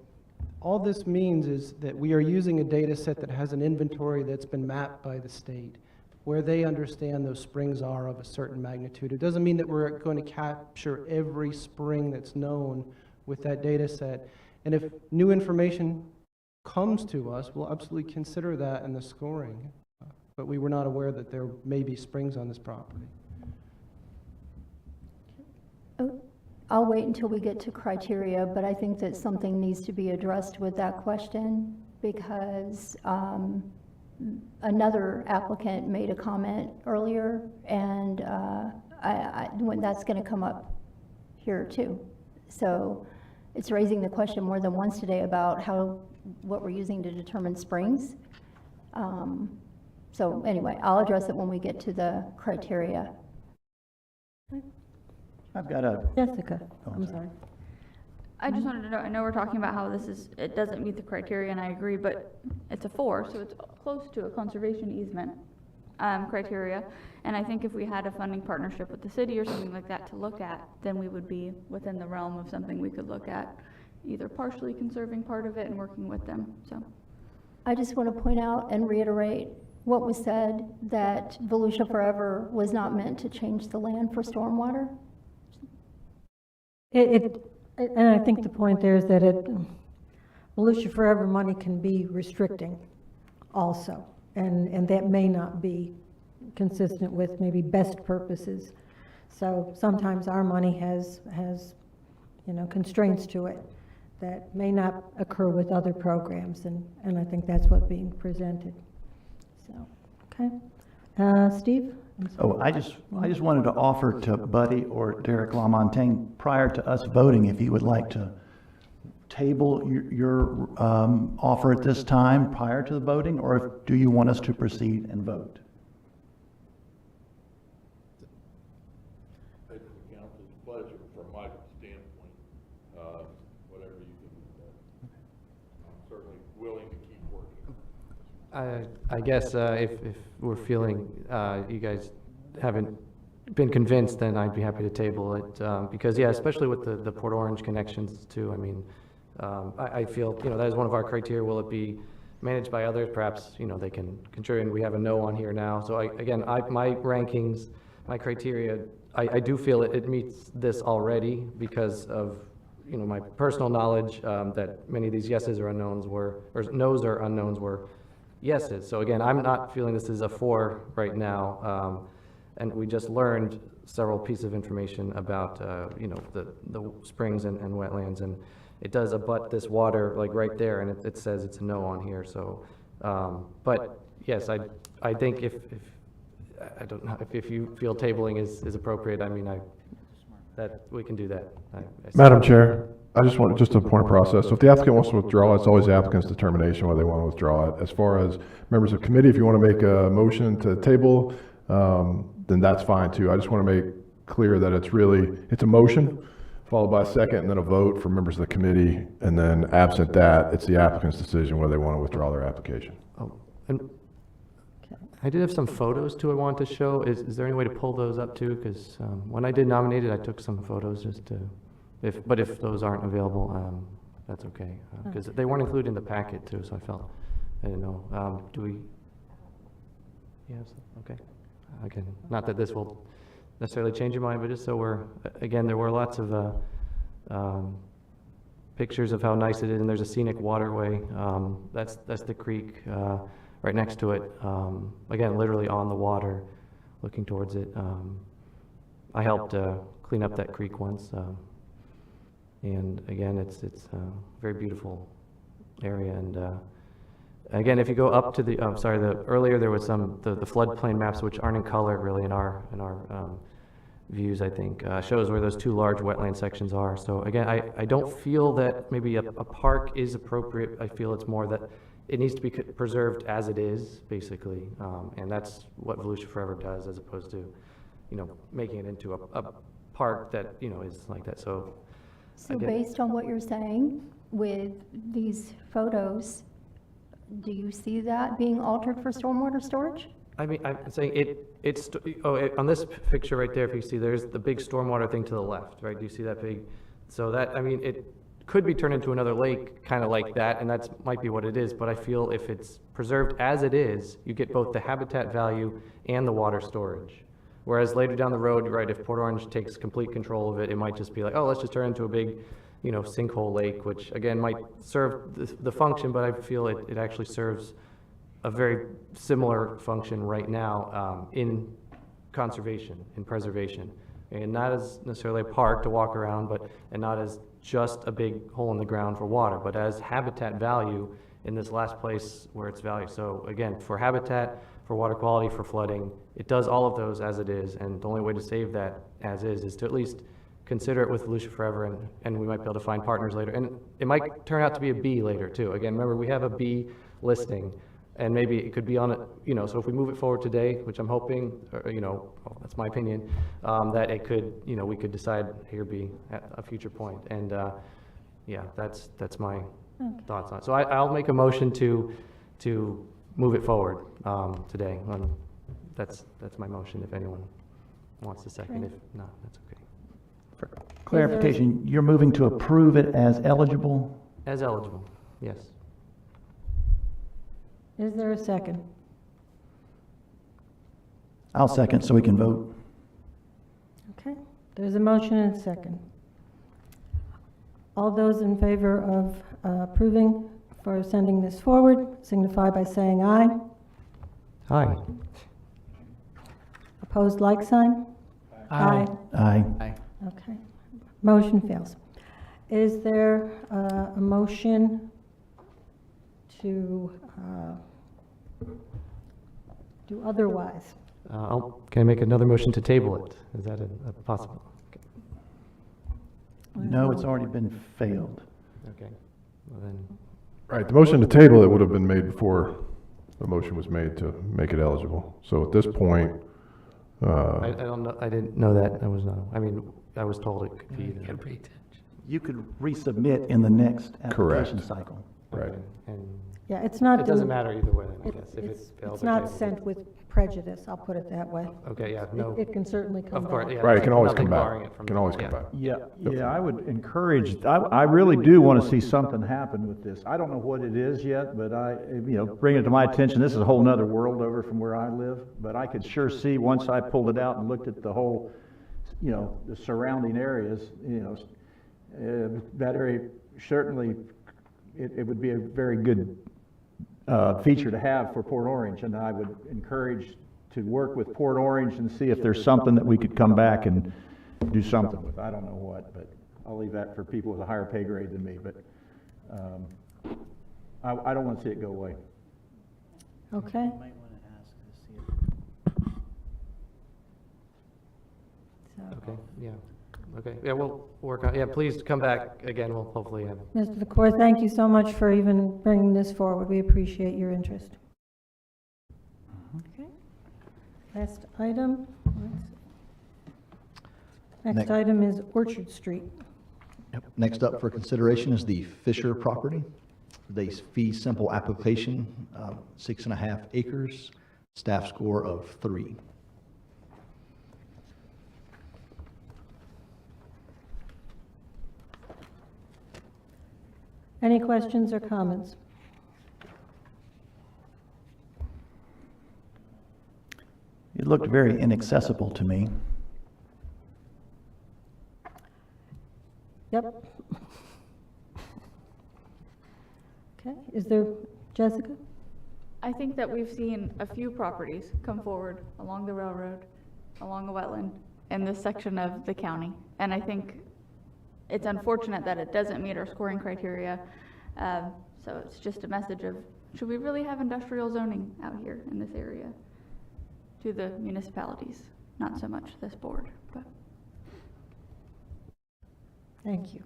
all this means is that we are using a data set that has an inventory that's been mapped by the state, where they understand those springs are of a certain magnitude. It doesn't mean that we're going to capture every spring that's known with that data set. And if new information comes to us, we'll absolutely consider that in the scoring. but we were not aware that there may be springs on this property. I'll wait until we get to criteria, but I think that something needs to be addressed with that question because another applicant made a comment earlier, and when that's going to come up here too. So it's raising the question more than once today about what we're using to determine springs. So anyway, I'll address it when we get to the criteria. I've got a, Jessica, Oh, I'm sorry. sorry. I just wanted to know, I know we're talking about how it doesn't meet the criteria, and I agree, but it's a 4, so it's close to a conservation easement criteria. And I think if we had a funding partnership with the city or something like that to look at, then we would be within the realm of something we could look at, either partially conserving part of it and working with them, so. I just want to point out and reiterate what was said, that Volusia Forever was not meant to change the land for stormwater. And I think the point there is that Volusia Forever money can be restricting also, and that may not be consistent with maybe best purposes. So sometimes our money has constraints to it that may not occur with other programs, and I think that's what's being presented. So, okay. Steve? I'm sorry. Oh, I just wanted to offer to Buddy or Derek LaMontagne, prior to us voting, if you would like to table your offer at this time prior to the voting, or do you want us to proceed and vote? It's the council's pleasure from my standpoint, whatever you can, I'm certainly willing to keep working. I guess if we're feeling you guys haven't been convinced, then I'd be happy to table it. Because, yeah, especially with the Port Orange connections too, I mean, I feel, that is one of our criteria. Will it be managed by others? Perhaps, they can contribute. We have a no on here now. So my rankings, my criteria, I do feel it meets this already because of, my personal knowledge that many of these yeses or unknowns were, or no's or unknowns were yeses. So again, I'm not feeling this is a 4 right now. And we just learned several pieces of information about, the springs and wetlands, and it does abut this water like right there, and it says it's a no on here. So, but yes, I think if I don't know if you feel tabling is appropriate. I mean, that we can do that. Madam Chair, I just want, just a point of process. So if the applicant wants to withdraw, it's always the applicant's determination whether they want to withdraw it. As far as members of committee, if you want to make a motion to table, then that's fine too. I just want to make clear that it's a motion followed by a second and then a vote for members of the committee. And then absent that, it's the applicant's decision whether they want to withdraw their application. Oh, and I did have some photos too I wanted to show. Is there any way to pull those up too? Because when I did nominate it, I took some photos just to, but if those aren't available, that's okay. Because they weren't included in the packet too, so I didn't know. Do we? Yes, okay. Again, not that this will necessarily change your mind, but just so again, there were lots of pictures of how nice it is, and there's a scenic waterway. That's the creek right next to it. Again, literally on the water, looking towards it. I helped clean up that creek once, and again, it's a very beautiful area. And again, if you go up to the, earlier there was the floodplain maps, which aren't in color really in our views, I think, shows where those 2 large wetland sections are. So again, I don't feel that maybe a park is appropriate. I feel it's more that it needs to be preserved as it is, basically. And that's what Volusia Forever does, as opposed to, making it into a park that, is like that. So again, based on what you're saying with these photos, do you see that being altered for stormwater storage? I mean, I'm saying on this picture right there, if you see, there's the big stormwater thing to the left, right? Do you see that big? So that, I mean, it could be turned into another lake, kind of like that, and that might be what it is, but I feel if it's preserved as it is, you get both the habitat value and the water storage. Whereas later down the road, right, if Port Orange takes complete control of it, it might just be like, oh, let's just turn it into a big, sinkhole lake, which again might serve the function, but I feel it actually serves a very similar function right now in conservation, in preservation. And not as necessarily a park to walk around, and not as just a big hole in the ground for water, but as habitat value in this last place where it's valued. So again, for habitat, for water quality, for flooding, it does all of those as it is, and the only way to save that as is to at least consider it with Volusia Forever, and we might be able to find partners later. And it might turn out to be a B later too. Again, remember, we have a B listing, and maybe it could be on it, so if we move it forward today, which I'm hoping, well, that's my opinion, that it could, we could decide here be at a future point. And yeah, that's my thoughts on it. So I'll make a motion to move it forward today. That's my motion, if anyone wants to second. If not, that's okay. For clarification, you're moving to approve it as eligible? As eligible, yes. Is there a second? I'll second so we can vote. Okay, there's a motion and a second. All those in favor of approving for sending this forward signify by saying aye. Aye. Opposed, like sign? Aye. Aye. Okay, motion fails. Is there a motion to do otherwise? Can I make another motion to table it? Is that a possible? No, it's already been failed. Okay, well then, Right, the motion to table it would have been made before the motion was made to make it eligible. So at this point, I don't know, I didn't know that. I was told it could be. You gotta pay attention. You could resubmit in the next Correct. application cycle. right. Okay, and Yeah, it's not. it doesn't matter either way, then, I guess, if it It's fails it's or not tables. sent with prejudice, I'll put it that way. Okay, yeah, no, It can certainly come of back. course, yeah. Right, it can always nothing come barring back. it from- Can always come yeah. back. Yeah, I would encourage, I really do want to see something happen with this. I don't know what it is yet, but bring it to my attention, this is a whole nother world over from where I live, but I could sure see, once I pulled it out and looked at the whole, the surrounding areas, that area, certainly, it would be a very good feature to have for Port Orange, and I would encourage to work with Port Orange and see if there's something that we could come back and do something with. I don't know what, but I'll leave that for people with a higher pay grade than me, but I don't want to see it go away. Okay. So, Okay, yeah, okay, yeah, we'll work on, yeah, please come back again, we'll hopefully have. Mr. DeCour, thank you so much for even bringing this forward. We appreciate your interest. Okay. Last item. Let's see. Next Next. item is Orchard Street. Next up for consideration is the Fisher property. The fee simple application, 6.5 acres, staff score of 3. Any questions or comments? It looked very inaccessible to me. Yep. Okay, is there, Jessica? I think that we've seen a few properties come forward along the railroad, along a wetland, in this section of the county. And I think it's unfortunate that it doesn't meet our scoring criteria. So it's just a message of, should we really have industrial zoning out here in this area? To the municipalities, not so much this board, but. Thank you.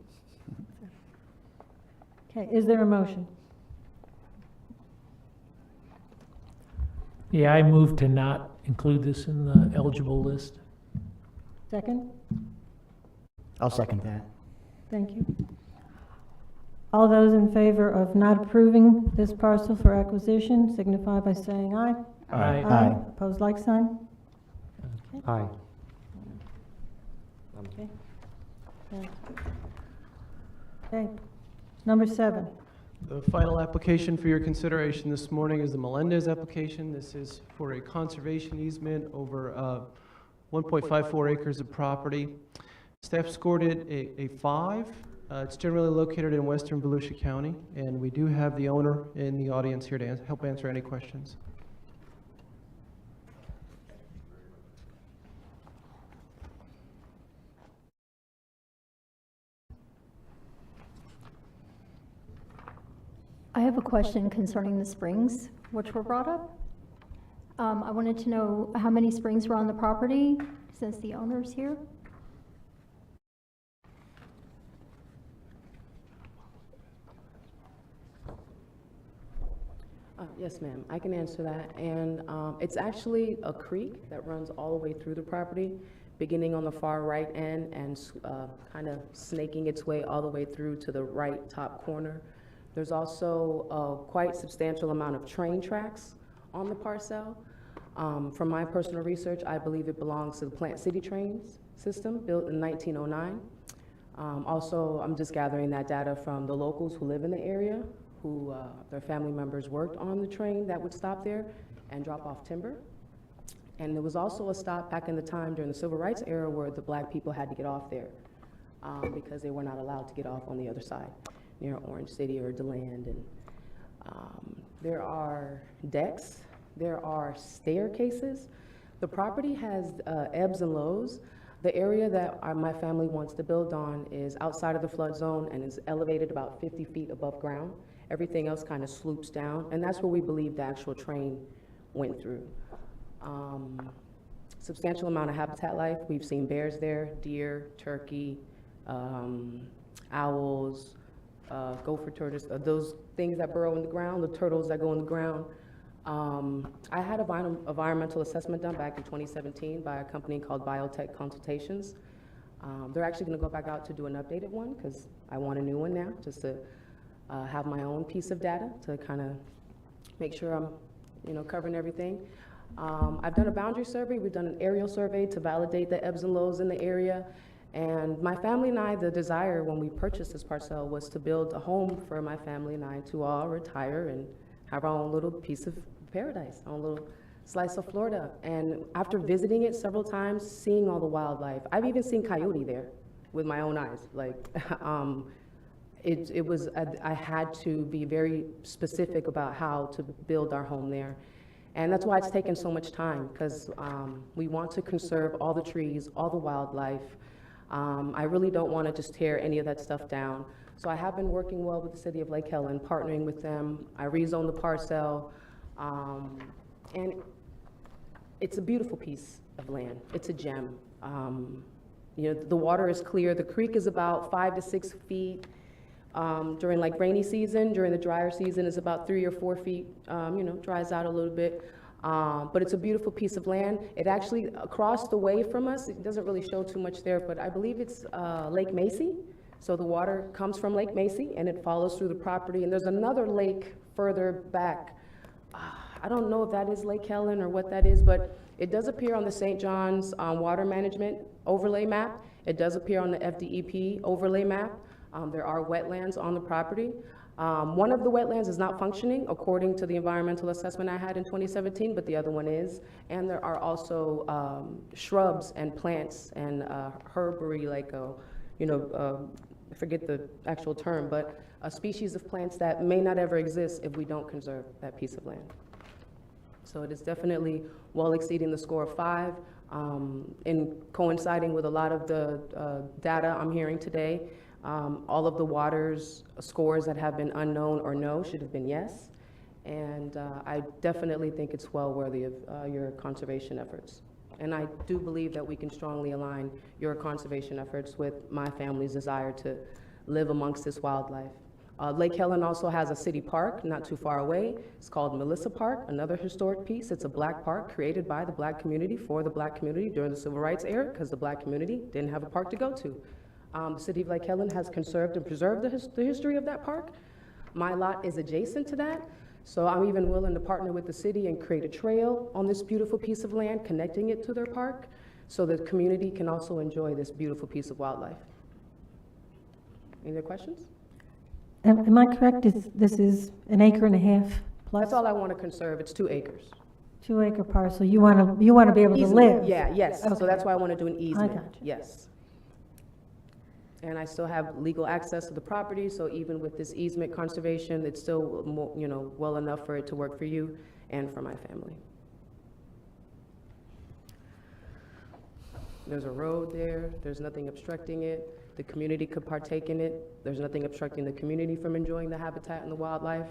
Okay, is there a motion? Yeah, I move to not include this in the eligible list. Second? I'll second that. Thank you. All those in favor of not approving this parcel for acquisition signify by saying aye. Aye. Aye. Opposed, like sign? Aye. Okay. Okay. Number 7. The final application for your consideration this morning is the Melendez application. This is for a conservation easement over 1.54 acres of property. Staff scored it a 5. It's generally located in western Volusia County, and we do have the owner in the audience here to help answer any questions. I have a question concerning the springs, which were brought up. I wanted to know how many springs were on the property since the owner's here? Yes, ma'am, I can answer that. And it's actually a creek that runs all the way through the property, beginning on the far right end and kind of snaking its way all the way through to the right top corner. There's also a quite substantial amount of train tracks on the parcel. From my personal research, I believe it belongs to the Plant City Trains system, built in 1909. Also, I'm just gathering that data from the locals who live in the area, who their family members worked on the train that would stop there and drop off timber. And there was also a stop back in the time during the Civil Rights era where the black people had to get off there because they were not allowed to get off on the other side, near Orange City or DeLand. And there are decks, there are staircases. The property has ebbs and lows. The area that my family wants to build on is outside of the flood zone and is elevated about 50 feet above ground. Everything else kind of sloops down, and that's where we believe the actual train went through. Substantial amount of habitat life. We've seen bears there, deer, turkey, owls, gopher tortoise, those things that burrow in the ground, the turtles that go in the ground. I had an environmental assessment done back in 2017 by a company called Biotech Consultations. They're actually going to go back out to do an updated one because I want a new one now, just to have my own piece of data to kind of make sure I'm, covering everything. I've done a boundary survey. We've done an aerial survey to validate the ebbs and lows in the area. And my family and I, the desire when we purchased this parcel was to build a home for my family and I to all retire and have our own little piece of paradise, our own little slice of Florida. And after visiting it several times, seeing all the wildlife, I've even seen coyote there with my own eyes. Like, I had to be very specific about how to build our home there. And that's why it's taken so much time, because we want to conserve all the trees, all the wildlife. I really don't want to just tear any of that stuff down. So I have been working well with the city of Lake Helen, partnering with them. I rezoned the parcel, and it's a beautiful piece of land. It's a gem. The water is clear. The creek is about 5 to 6 feet. During like rainy season, during the drier season is about 3 or 4 feet, dries out a little bit. But it's a beautiful piece of land. It actually, across the way from us, it doesn't really show too much there, but I believe it's Lake Macy. So the water comes from Lake Macy and it follows through the property. And there's another lake further back. I don't know if that is Lake Helen or what that is, but it does appear on the St. John's water management overlay map. It does appear on the FDEP overlay map. There are wetlands on the property. One of the wetlands is not functioning according to the environmental assessment I had in 2017, but the other one is. And there are also shrubs and plants and herbery, like, I forget the actual term, but a species of plants that may not ever exist if we don't conserve that piece of land. So it is definitely well exceeding the score of 5. In coinciding with a lot of the data I'm hearing today, all of the water's scores that have been unknown or no should have been yes. And I definitely think it's well worthy of your conservation efforts. And I do believe that we can strongly align your conservation efforts with my family's desire to live amongst this wildlife. Lake Helen also has a city park not too far away. It's called Melissa Park, another historic piece. It's a black park created by the black community for the black community during the Civil Rights era because the black community didn't have a park to go to. The city of Lake Helen has conserved and preserved the history of that park. My lot is adjacent to that, so I'm even willing to partner with the city and create a trail on this beautiful piece of land, connecting it to their park, so the community can also enjoy this beautiful piece of wildlife. Any other questions? Am I correct? This is an acre and a half plus? That's all I want to conserve. It's 2 acres. 2 acre parcel. You want to be able to Easement. live? Yeah, yes. Okay. So that's why I want to do an easement. I got you. Yes. And I still have legal access to the property, so even with this easement conservation, it's still, well enough for it to work for you and for my family. There's a road there, there's nothing obstructing it, the community could partake in it, there's nothing obstructing the community from enjoying the habitat and the wildlife.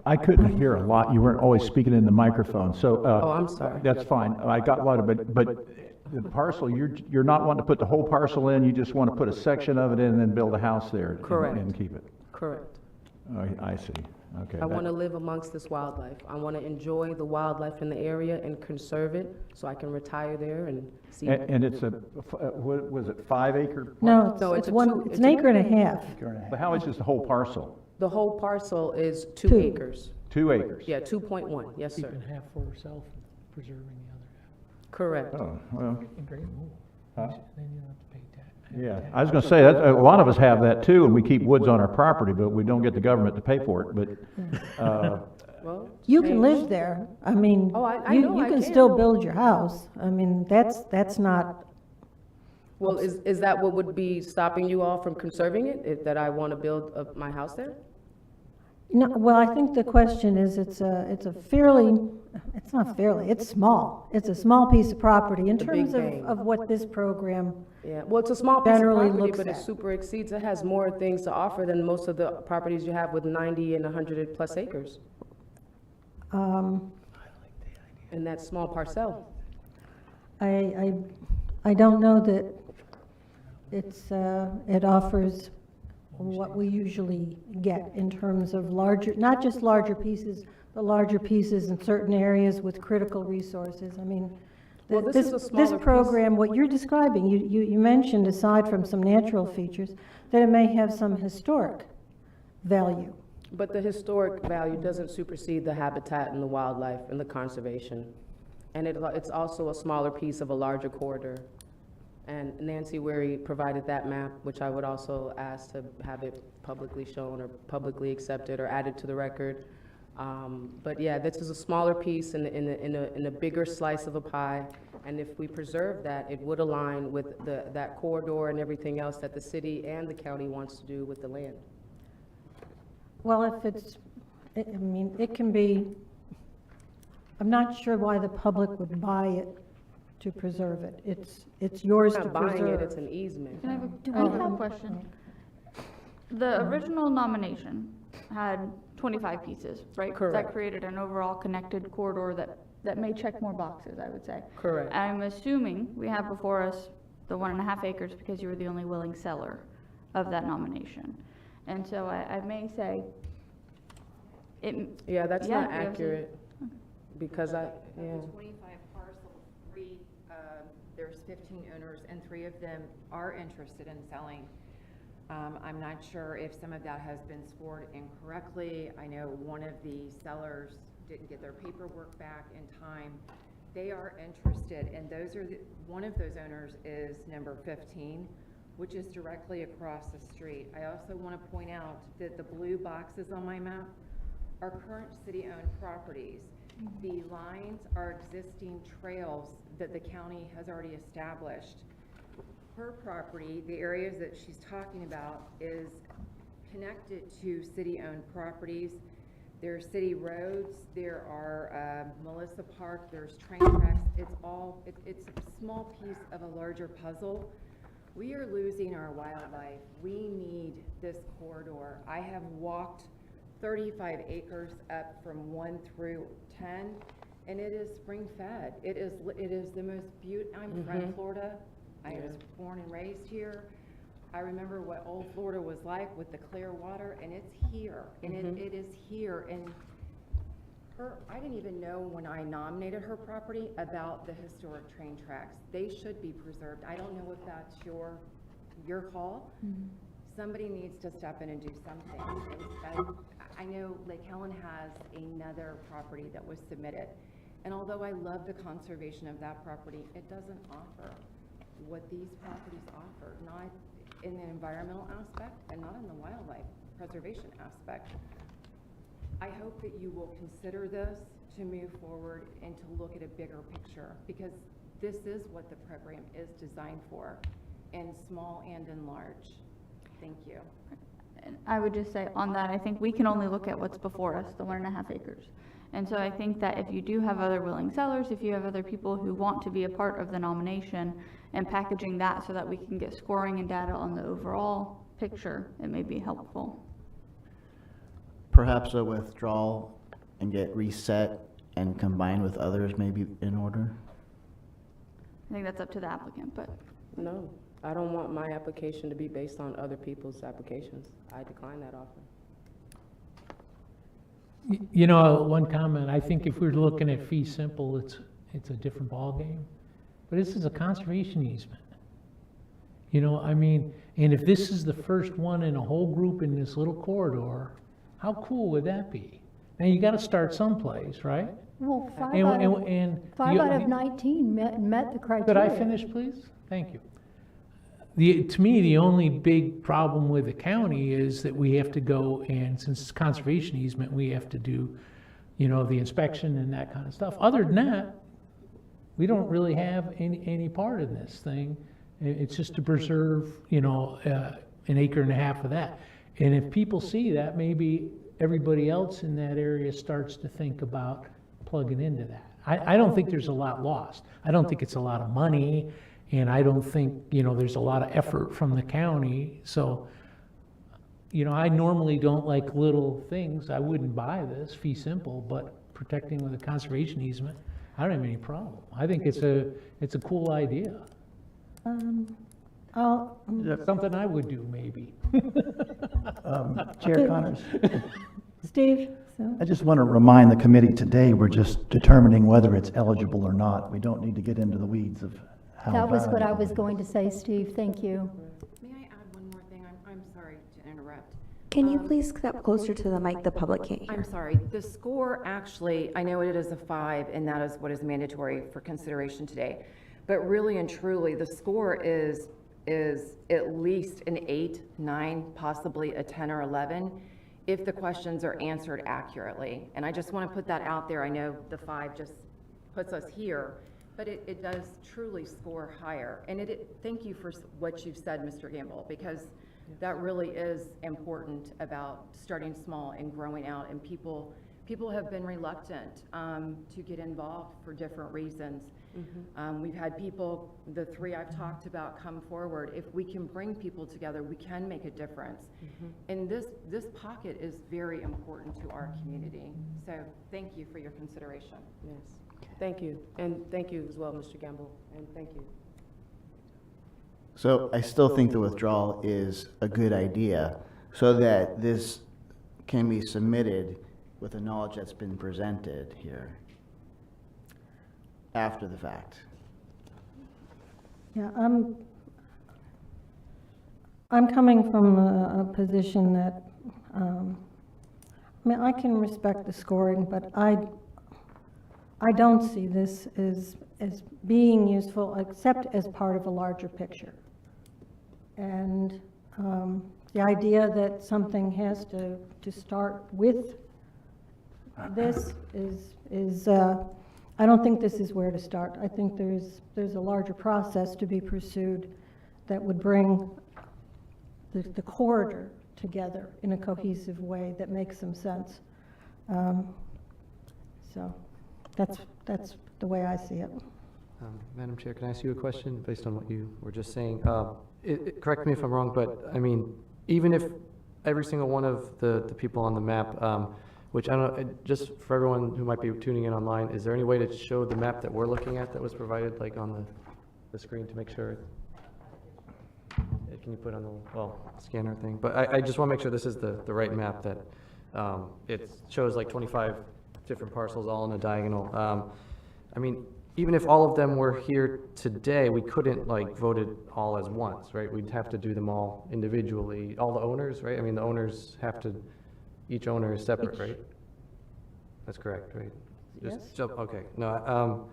I couldn't hear a lot. You weren't always speaking in the microphone, so. Oh, I'm sorry. That's fine. I got a lot of it, but the parcel, you're not wanting to put the whole parcel in, you just want to put a section of it in and then build a house there. Correct. And keep it. Correct. I see. Okay. I want to live amongst this wildlife. I want to enjoy the wildlife in the area and conserve it, so I can retire there and see. And it's what was it, 5 acre? No, No, it's it's a one, two- it's it's an a- acre and a half. But how much is the whole parcel? The whole parcel is 2 Two. acres. 2 acres? Yeah, 2.1, yes, sir. Keeping half for herself and preserving the other Correct. Oh, well, half. Great move. Huh? Then you don't have to pay tax. yeah. I was going to say, that, a lot of us have that too, and we keep woods on our property, but we don't get the government to pay for it, but, Well, You can change. live there. I mean, Oh, I you, know you I can can. still build your house. I mean, that's not, Well, is that what would be stopping you all from conserving it, that I want to build my house there? no, well, I think the question is, it's a fairly, it's not fairly, it's small. It's a small piece of property in The terms big bang. of what this program, Yeah, well, it's a small piece of Generally property, looks but it at. super exceeds, it has more things to offer than most of the properties you have with 90 and 100 plus acres in that small parcel. I don't know that it offers what we usually get in terms of larger, not just larger pieces, but larger pieces in certain areas with critical resources. I mean, Well, this is a smaller this piece. program, what you're describing, you mentioned, aside from some natural features, that it may have some historic value. But the historic value doesn't supersede the habitat and the wildlife and the conservation. And it's also a smaller piece of a larger corridor. And Nancy Weary provided that map, which I would also ask to have it publicly shown or publicly accepted or added to the record. But yeah, this is a smaller piece in a bigger slice of a pie. And if we preserve that, it would align with that corridor and everything else that the city and the county wants to do with the land. Well, I mean, it can be, I'm not sure why the public would buy it to preserve it. It's yours It's to not buying it, it's preserve. an easement. Can I have Oh. I have a question? The original nomination had 25 pieces, right? Correct. That created an overall connected corridor that may check more boxes, I would say. Correct. I'm assuming we have before us the 1.5 acres because you were the only willing seller of that nomination. And so I may say, Yeah, that's not Yeah, accurate, because Of the 25 parcels, there's 15 owners, and 3 of them are interested in selling. I'm not sure if some of that has been scored incorrectly. I know one of the sellers didn't get their paperwork back in time. They are interested, and one of those owners is number 15, which is directly across the street. I also want to point out that the blue boxes on my map are current city-owned properties. The lines are existing trails that the county has already established. Her property, the areas that she's talking about, is connected to city-owned properties. There are city roads, there are Melissa Park, there's train tracks. It's a small piece of a larger puzzle. We are losing our wildlife. We need this corridor. I have walked 35 acres up from 1 through 10, and it is spring-fed. It is the most beautiful. I'm from Florida. I was born and raised here. I remember what old Florida was like with the clear water, and it's here, and it is here. And I didn't even know when I nominated her property about the historic train tracks. They should be preserved. I don't know if that's your call. Somebody needs to step in and do something. And I know Lake Helen has another property that was submitted. And although I love the conservation of that property, it doesn't offer what these properties offer, not in the environmental aspect and not in the wildlife preservation aspect. I hope that you will consider this to move forward and to look at a bigger picture, because this is what the program is designed for, in small and in large. Thank you. And I would just say on that, I think we can only look at what's before us, the 1.5 acres. And so I think that if you do have other willing sellers, if you have other people who want to be a part of the nomination and packaging that so that we can get scoring and data on the overall picture, it may be helpful. Perhaps a withdrawal and get reset and combined with others maybe in order? I think that's up to the applicant, but No, I don't want my application to be based on other people's applications. I decline that offer. You know, one comment, I think if we're looking at fee simple, it's a different ballgame. But this is a conservation easement. You know, I mean, and if this is the first one in a whole group in this little corridor, how cool would that be? Now, you gotta start someplace, right? Well, five And- out of, and five you- out of 19 met the criteria. Could I finish, please? Thank you. To me, the only big problem with the county is that we have to go, and since it's conservation easement, we have to do, you know, the inspection and that kind of stuff. Other than that, we don't really have any part in this thing. It's just to preserve, you know, 1.5 acres of that. And if people see that, maybe everybody else in that area starts to think about plugging into that. I don't think there's a lot lost. I don't think it's a lot of money. And I don't think, you know, there's a lot of effort from the county. So, you know, I normally don't like little things. I wouldn't buy this, fee simple, but protecting with a conservation easement, I don't have any problem. I think it's a cool idea. Something I would do, maybe. Chair Connors, Steve, so, I just want to remind the committee today, we're just determining whether it's eligible or not. We don't need to get into the weeds of how that was what I valuable was it going to is. say, Steve, thank you. May I add one more thing? I'm sorry to interrupt. Can you please step closer to the mic? The public can't hear. I'm sorry. The score actually, I know it is a 5, and that is what is mandatory for consideration today. But really and truly, the score is at least an 8, 9, possibly a 10 or 11, if the questions are answered accurately. And I just want to put that out there. I know the 5 just puts us here, but it does truly score higher. And thank you for what you've said, Mr. Gamble, because that really is important about starting small and growing out. And people have been reluctant to get involved for different reasons. We've had people, the 3 I've talked about, come forward. If we can bring people together, we can make a difference. And this pocket is very important to our community. So thank you for your consideration. Yes, thank you. And thank you as well, Mr. Gamble, and thank you. So I still think the withdrawal is a good idea so that this can be submitted with the knowledge that's been presented here after the fact. Yeah, I'm coming from a position that, I mean, I can respect the scoring, but I don't see this as being useful except as part of a larger picture. And the idea that something has to start with this is I don't think this is where to start. I think there's a larger process to be pursued that would bring the corridor together in a cohesive way that makes some sense. So that's the way I see it. Madam Chair, can I ask you a question based on what you were just saying? Correct me if I'm wrong, but I mean, even if every single one of the people on the map, which I don't know, just for everyone who might be tuning in online, is there any way to show the map that we're looking at that was provided, like on the screen, to make sure? Can you put on the scanner thing? But I just want to make sure this is the right map, that it shows like 25 different parcels all in a diagonal. I mean, even if all of them were here today, we couldn't like vote it all as once, right? We'd have to do them all individually, all the owners, right? I mean, the owners have to, each owner is separate, right? That's correct, right? Yes. Okay, no,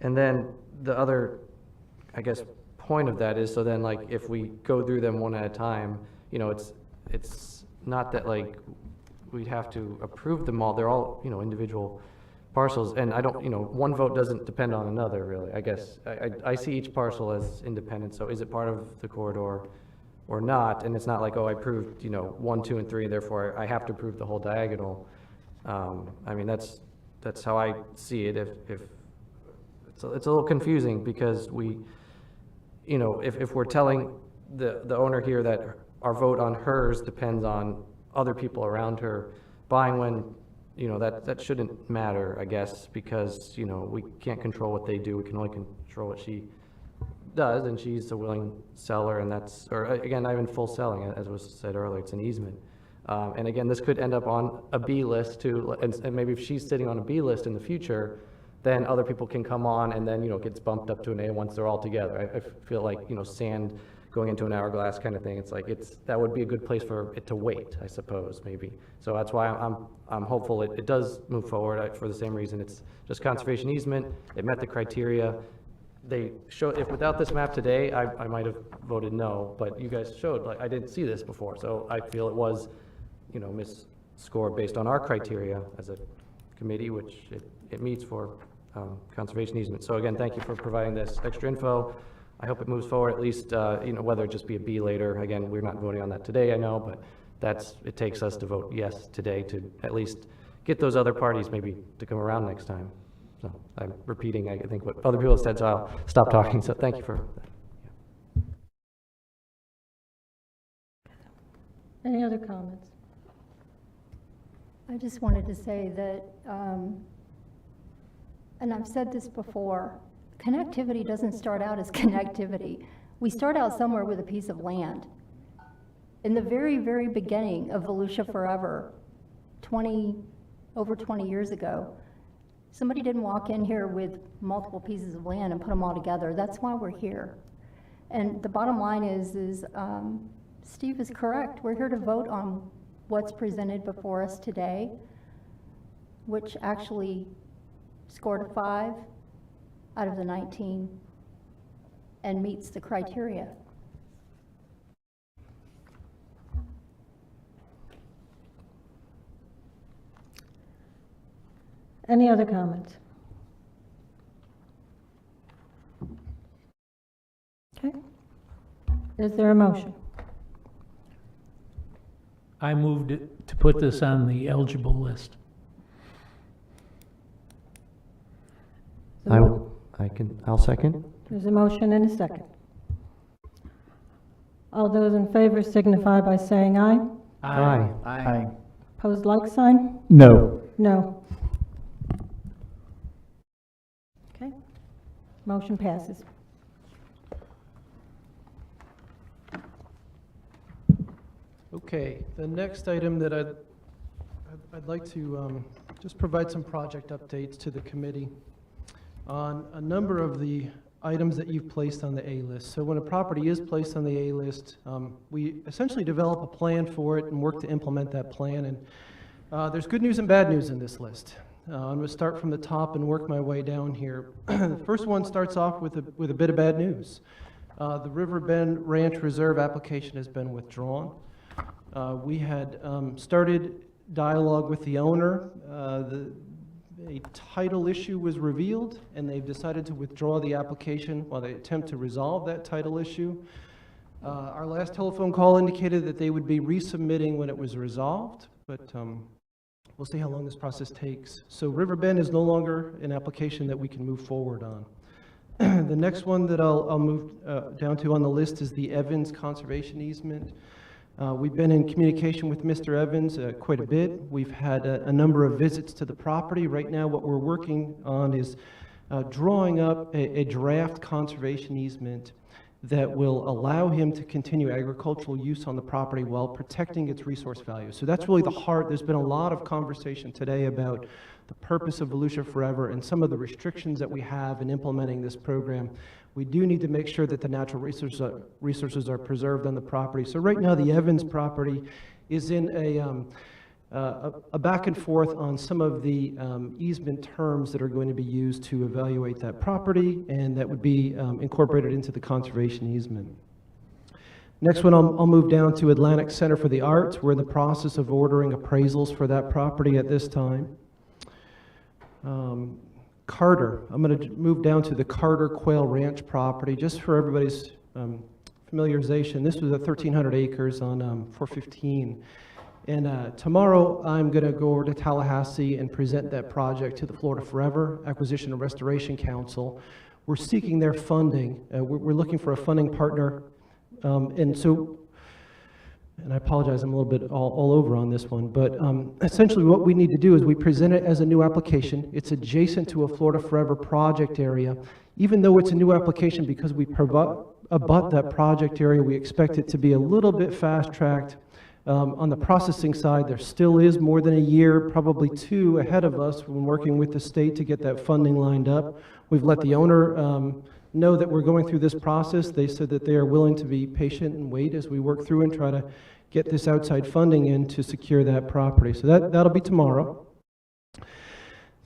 and then the other, I guess, point of that is, so then like, if we go through them one at a time, you know, it's not that like, we'd have to approve them all, they're all, you know, individual parcels, and I don't, one vote doesn't depend on another, really, I guess. I see each parcel as independent, so is it part of the corridor or not? And it's not like, oh, I approved, 1, 2, and 3, therefore I have to approve the whole diagonal. I mean, that's how I see it. If it's a little confusing, because we, if we're telling the owner here that our vote on hers depends on other people around her buying, when, that shouldn't matter, I guess, because, we can't control what they do. We can only control what she does, and she's a willing seller, and that's, or again, not even full selling, as was said earlier, it's an easement. And again, this could end up on a B list too, and maybe if she's sitting on a B list in the future, then other people can come on, and then, it gets bumped up to an A once they're all together. I feel like, sand going into an hourglass kind of thing. It's like, that would be a good place for it to wait, I suppose, maybe. So that's why I'm hopeful it does move forward, for the same reason. It's just conservation easement. It met the criteria. They showed, if without this map today, I might have voted no, but you guys showed, like, I didn't see this before, so I feel it was, misscored based on our criteria as a committee, which it meets for conservation easement. So again, thank you for providing this extra info. I hope it moves forward, at least, whether it just be a B later. Again, we're not voting on that today, I know, but it takes us to vote yes today to at least get those other parties maybe to come around next time. So I'm repeating, I think, what other people have said, so I'll stop talking. So thank you for that. Any other comments? I just wanted to say that, and I've said this before, connectivity doesn't start out as connectivity. We start out somewhere with a piece of land. In the very, very beginning of Volusia Forever, over 20 years ago, somebody didn't walk in here with multiple pieces of land and put them all together. That's why we're here. And the bottom line is Steve is correct. We're here to vote on what's presented before us today, which actually scored a 5 out of the 19 and meets the criteria. Any other comments? Okay. Is there a motion? I moved it to put this on the eligible list. I'll second. There's a motion and a second. All those in favor signify by saying aye. Aye. Aye. Opposed, like sign? No. No. Okay. Motion passes. Okay, the next item that I'd like to just provide some project updates to the committee on a number of the items that you've placed on the A list. So when a property is placed on the A list, we essentially develop a plan for it and work to implement that plan. And there's good news and bad news in this list. I'm going to start from the top and work my way down here. The first one starts off with a bit of bad news. The River Bend Ranch Reserve application has been withdrawn. We had started dialogue with the owner. A title issue was revealed, and they've decided to withdraw the application while they attempt to resolve that title issue. Our last telephone call indicated that they would be resubmitting when it was resolved, but we'll see how long this process takes. So River Bend is no longer an application that we can move forward on. The next one that I'll move down to on the list is the Evans Conservation Easement. We've been in communication with Mr. Evans quite a bit. We've had a number of visits to the property. Right now what we're working on is drawing up a draft conservation easement that will allow him to continue agricultural use on the property while protecting its resource value. So that's really the heart. There's been a lot of conversation today about the purpose of Volusia Forever and some of the restrictions that we have in implementing this program. We do need to make sure that the natural resources are preserved on the property. So right now the Evans property is in a back and forth on some of the easement terms that are going to be used to evaluate that property, and that would be incorporated into the conservation easement. Next one, I'll move down to Atlantic Center for the Arts. We're in the process of ordering appraisals for that property at this time. Carter, I'm going to move down to the Carter Quail Ranch property, just for everybody's familiarization. This was 1,300 acres on 415. And tomorrow, I'm going to go over to Tallahassee and present that project to the Florida Forever Acquisition and Restoration Council. We're seeking their funding. We're looking for a funding partner. And I apologize, I'm a little bit all over on this one, but essentially what we need to do is we present it as a new application. It's adjacent to a Florida Forever project area. Even though it's a new application, because we abut that project area, we expect it to be a little bit fast-tracked. On the processing side, there still is more than a year, probably 2 ahead of us when working with the state to get that funding lined up. We've let the owner know that we're going through this process. They said that they are willing to be patient and wait as we work through and try to get this outside funding in to secure that property. So that'll be tomorrow.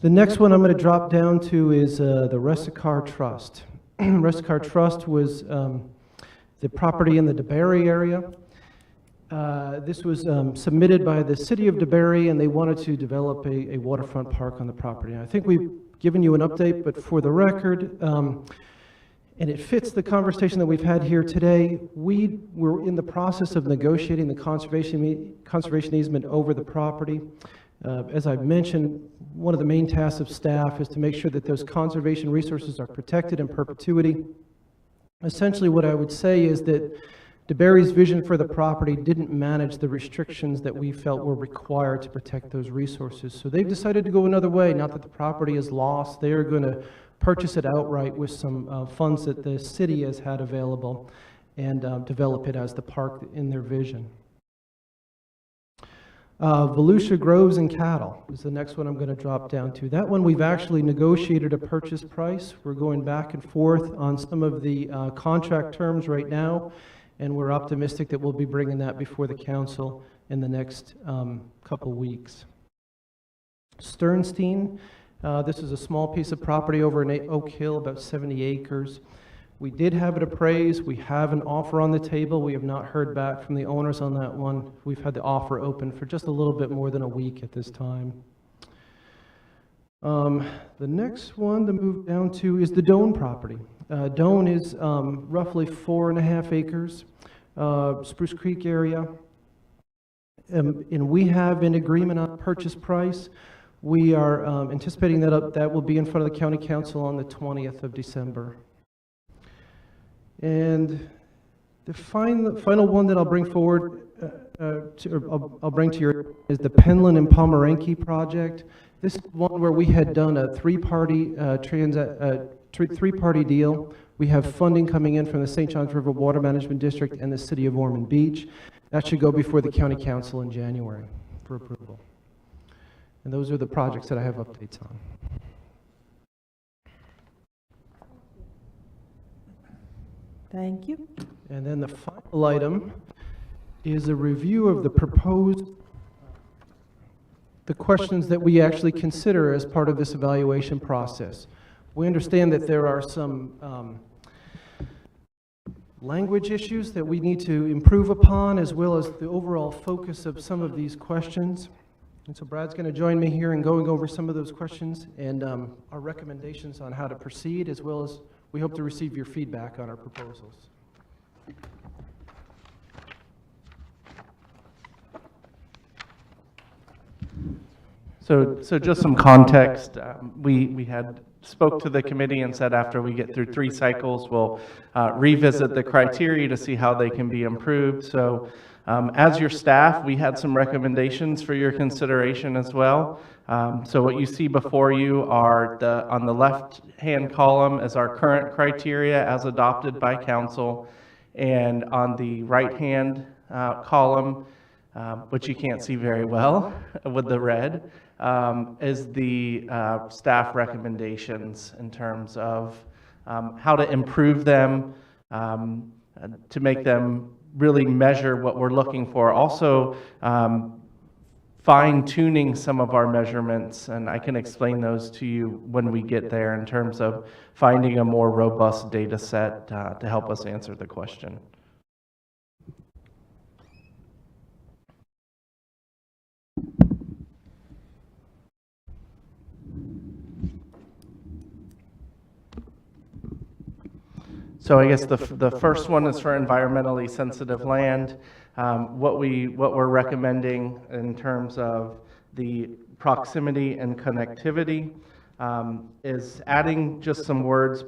The next one I'm going to drop down to is the Resicar Trust. Resicar Trust was the property in the DeBerry area. This was submitted by the city of DeBerry, and they wanted to develop a waterfront park on the property. I think we've given you an update, but for the record, and it fits the conversation that we've had here today, we were in the process of negotiating the conservation easement over the property. As I've mentioned, one of the main tasks of staff is to make sure that those conservation resources are protected in perpetuity. Essentially, what I would say is that DeBerry's vision for the property didn't manage the restrictions that we felt were required to protect those resources. So they've decided to go another way. Not that the property is lost. They are going to purchase it outright with some funds that the city has had available and develop it as the park in their vision. Volusia Groves and Cattle is the next one I'm going to drop down to. That one we've actually negotiated a purchase price. We're going back and forth on some of the contract terms right now, and we're optimistic that we'll be bringing that before the council in the next couple weeks. Sternstein, this is a small piece of property over in Oak Hill, about 70 acres. We did have it appraised. We have an offer on the table. We have not heard back from the owners on that one. We've had the offer open for just a little bit more than a week at this time. The next one to move down to is the Doan property. Doan is roughly 4.5 acres, Spruce Creek area. And we have an agreement on purchase price. We are anticipating that will be in front of the county council on the 20th of December. And the final one that I'll bring forward, I'll bring to your, is the Penland and Pomeranke project. This is one where we had done a three-party deal. We have funding coming in from the St. Johns River Water Management District and the City of Ormond Beach. That should go before the county council in January for approval. And those are the projects that I have updates on. Thank you. And then the final item is a review of the questions that we actually consider as part of this evaluation process. We understand that there are some language issues that we need to improve upon, as well as the overall focus of some of these questions. And so Brad's going to join me here in going over some of those questions and our recommendations on how to proceed, as well as we hope to receive your feedback on our proposals. So just some context. We had spoke to the committee and said after we get through 3 cycles, we'll revisit the criteria to see how they can be improved. So as your staff, we had some recommendations for your consideration as well. So what you see before you are on the left-hand column is our current criteria as adopted by council, and on the right-hand column, which you can't see very well with the red, is the staff recommendations in terms of how to improve them, to make them really measure what we're looking for. Also, fine-tuning some of our measurements, and I can explain those to you when we get there in terms of finding a more robust data set to help us answer the question. So I guess the first one is for environmentally sensitive land. What we're recommending in terms of the proximity and connectivity is adding just some words,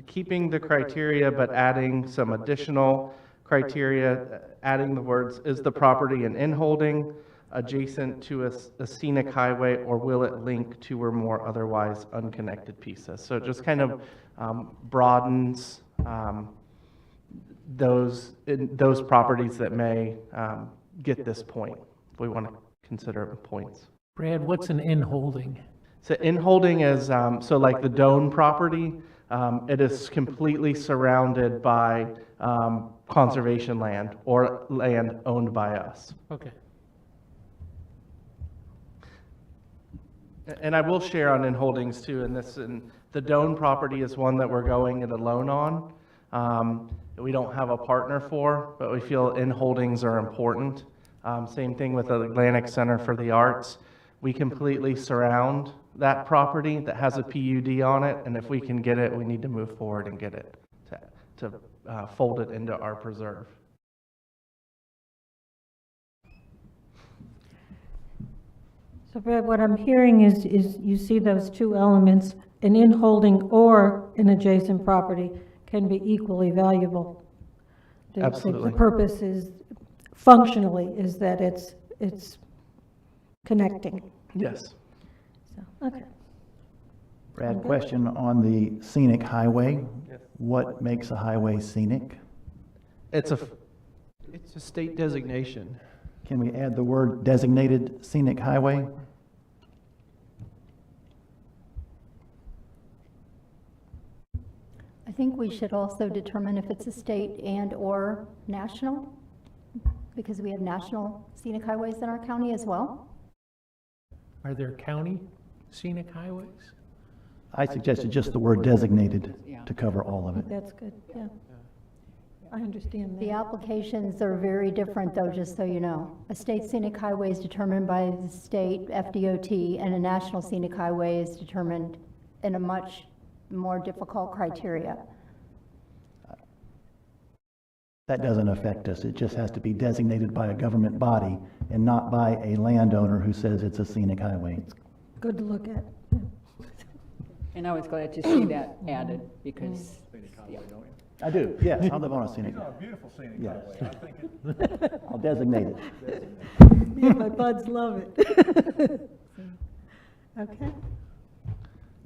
keeping the criteria, but adding some additional criteria, adding the words, is the property an in-holding, adjacent to a scenic highway, or will it link two or more otherwise unconnected pieces? So it just kind of broadens those properties that may get this point, if we want to consider points. Brad, what's an in-holding? So in-holding is, so like the Doan property, it is completely surrounded by conservation land or land owned by us. Okay. And I will share on in-holdings too, and the Doan property is one that we're going it alone on. We don't have a partner for, but we feel in-holdings are important. Same thing with the Atlantic Center for the Arts. We completely surround that property that has a PUD on it, and if we can get it, we need to move forward and get it to fold it into our preserve. So Brad, what I'm hearing is you see those two elements, an in-holding or an adjacent property can be equally valuable. Absolutely. The purpose is, functionally, is that it's connecting. Yes. So, okay. Brad, question on the scenic highway. What makes a highway scenic? It's a state designation. Can we add the word designated scenic highway? I think we should also determine if it's a state and/or national, because we have national scenic highways in our county as well. Are there county scenic highways? I suggested just the word designated to cover all of it. That's good, yeah. I understand that. The applications are very different, though, just so you know. A state scenic highway is determined by the state FDOT, and a national scenic highway is determined in a much more difficult criteria. That doesn't affect us. It just has to be designated by a government body and not by a landowner who says it's a scenic highway. Good to look at. And I was glad to see that added because. I do, yes, I live on a scenic. It's a beautiful scenic Yes. highway. I think it. I'll designate it. Me and my buds love it. Okay.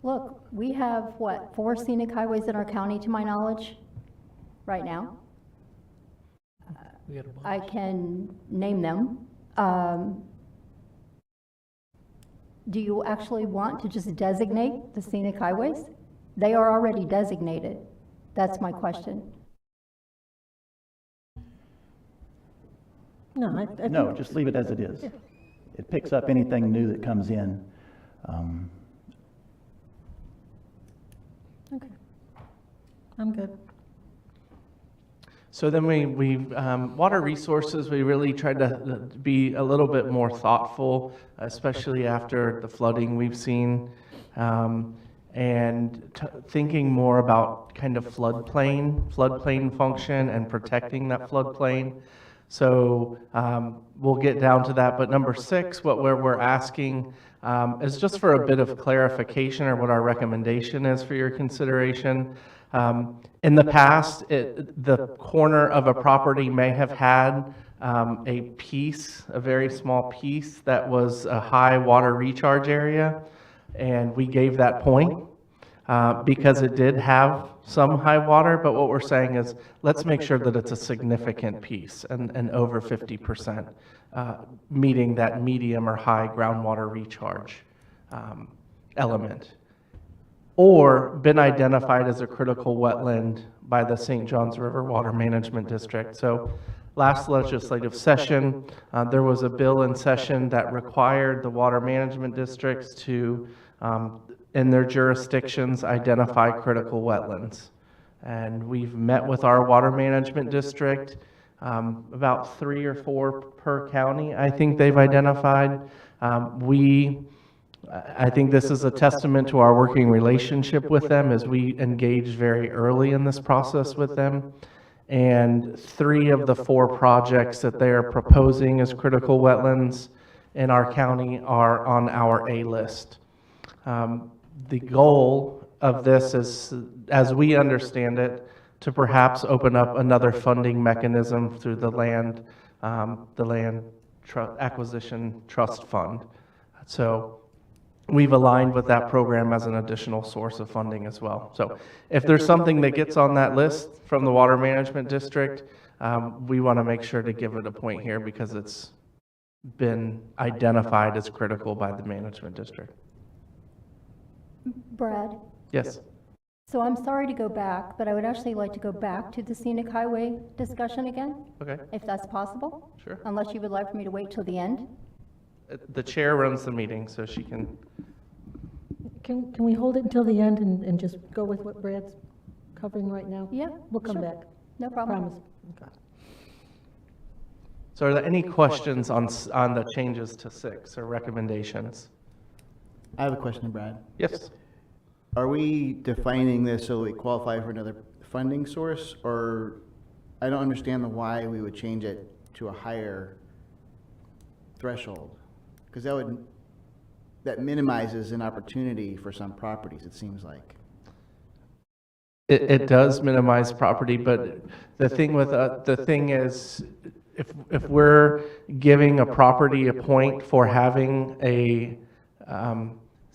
Look, we have, what, 4 scenic highways in our county, to my knowledge, right now? We got a bunch. I can name them. Do you actually want to just designate the scenic highways? They are already designated. That's my question. No, I No, think, just leave it as it is. It picks up anything new that comes in. okay. I'm good. So then we water resources, we really tried to be a little bit more thoughtful, especially after the flooding we've seen, and thinking more about kind of floodplain function and protecting that floodplain. So we'll get down to that, but number 6, what we're asking is just for a bit of clarification or what our recommendation is for your consideration. In the past, the corner of a property may have had a piece, a very small piece that was a high water recharge area, and we gave that point because it did have some high water, but what we're saying is, let's make sure that it's a significant piece and over 50%, meeting that medium or high groundwater recharge element, or been identified as a critical wetland by the St. Johns River Water Management District. So last legislative session, there was a bill in session that required the water management districts to, in their jurisdictions, identify critical wetlands. And we've met with our water management district, about 3 or 4 per county, I think they've identified. We I think this is a testament to our working relationship with them as we engage very early in this process with them. And 3 of the 4 projects that they are proposing as critical wetlands in our county are on our A list. The goal of this is, as we understand it, to perhaps open up another funding mechanism through the land acquisition trust fund. So we've aligned with that program as an additional source of funding as well. So if there's something that gets on that list from the Water Management District, we want to make sure to give it a point here because it's been identified as critical by the Management District. Brad? Yes. So I'm sorry to go back, but I would actually like to go back to the scenic highway discussion again. Okay. If that's possible? Sure. Unless you would like for me to wait till the end? The chair runs the meeting, so she can. Can we hold it until the end and just go with what Brad's covering right now? Yeah. We'll come sure. back. No problem. Promise. Okay. So are there any questions on the changes to 6 or recommendations? I have a question, Brad. Yes. Are we defining this so we qualify for another funding source, or I don't understand the why we would change it to a higher threshold? Because that minimizes an opportunity for some properties, it seems like. It does minimize property, but the thing is, if we're giving a property a point for having a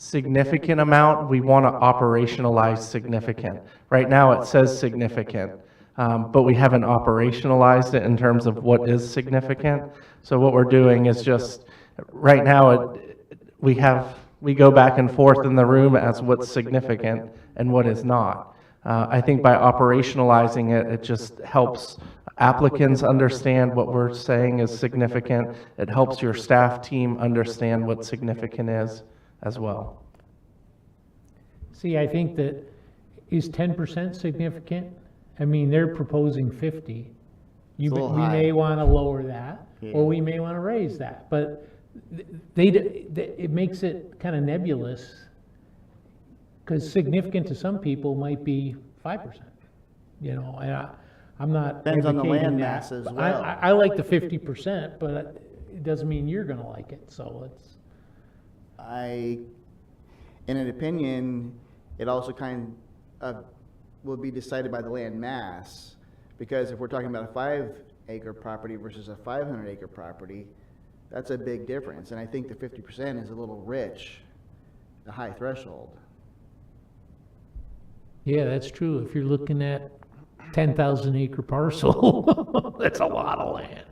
significant amount, we want to operationalize significant. Right now it says significant, but we haven't operationalized it in terms of what is significant. So what we're doing is just, right now we go back and forth in the room as what's significant and what is not. I think by operationalizing it, it just helps applicants understand what we're saying is significant. It helps your staff team understand what significant is as well. See, I think that, is 10% significant? I mean, they're proposing 50. We may want to lower that, or we may want to raise that, but it makes it kind of nebulous, because significant to some people might be 5%, you know, and I'm not Depends on the advocating land that. mass as well. I like the 50%, but it doesn't mean you're going to like it, so it's. In an opinion, it also kind of will be decided by the land mass, because if we're talking about a 5-acre property versus a 500-acre property, that's a big difference. And I think the 50% is a little rich, the high threshold. Yeah, that's true. If you're looking at 10,000 acre parcel, that's a lot of land.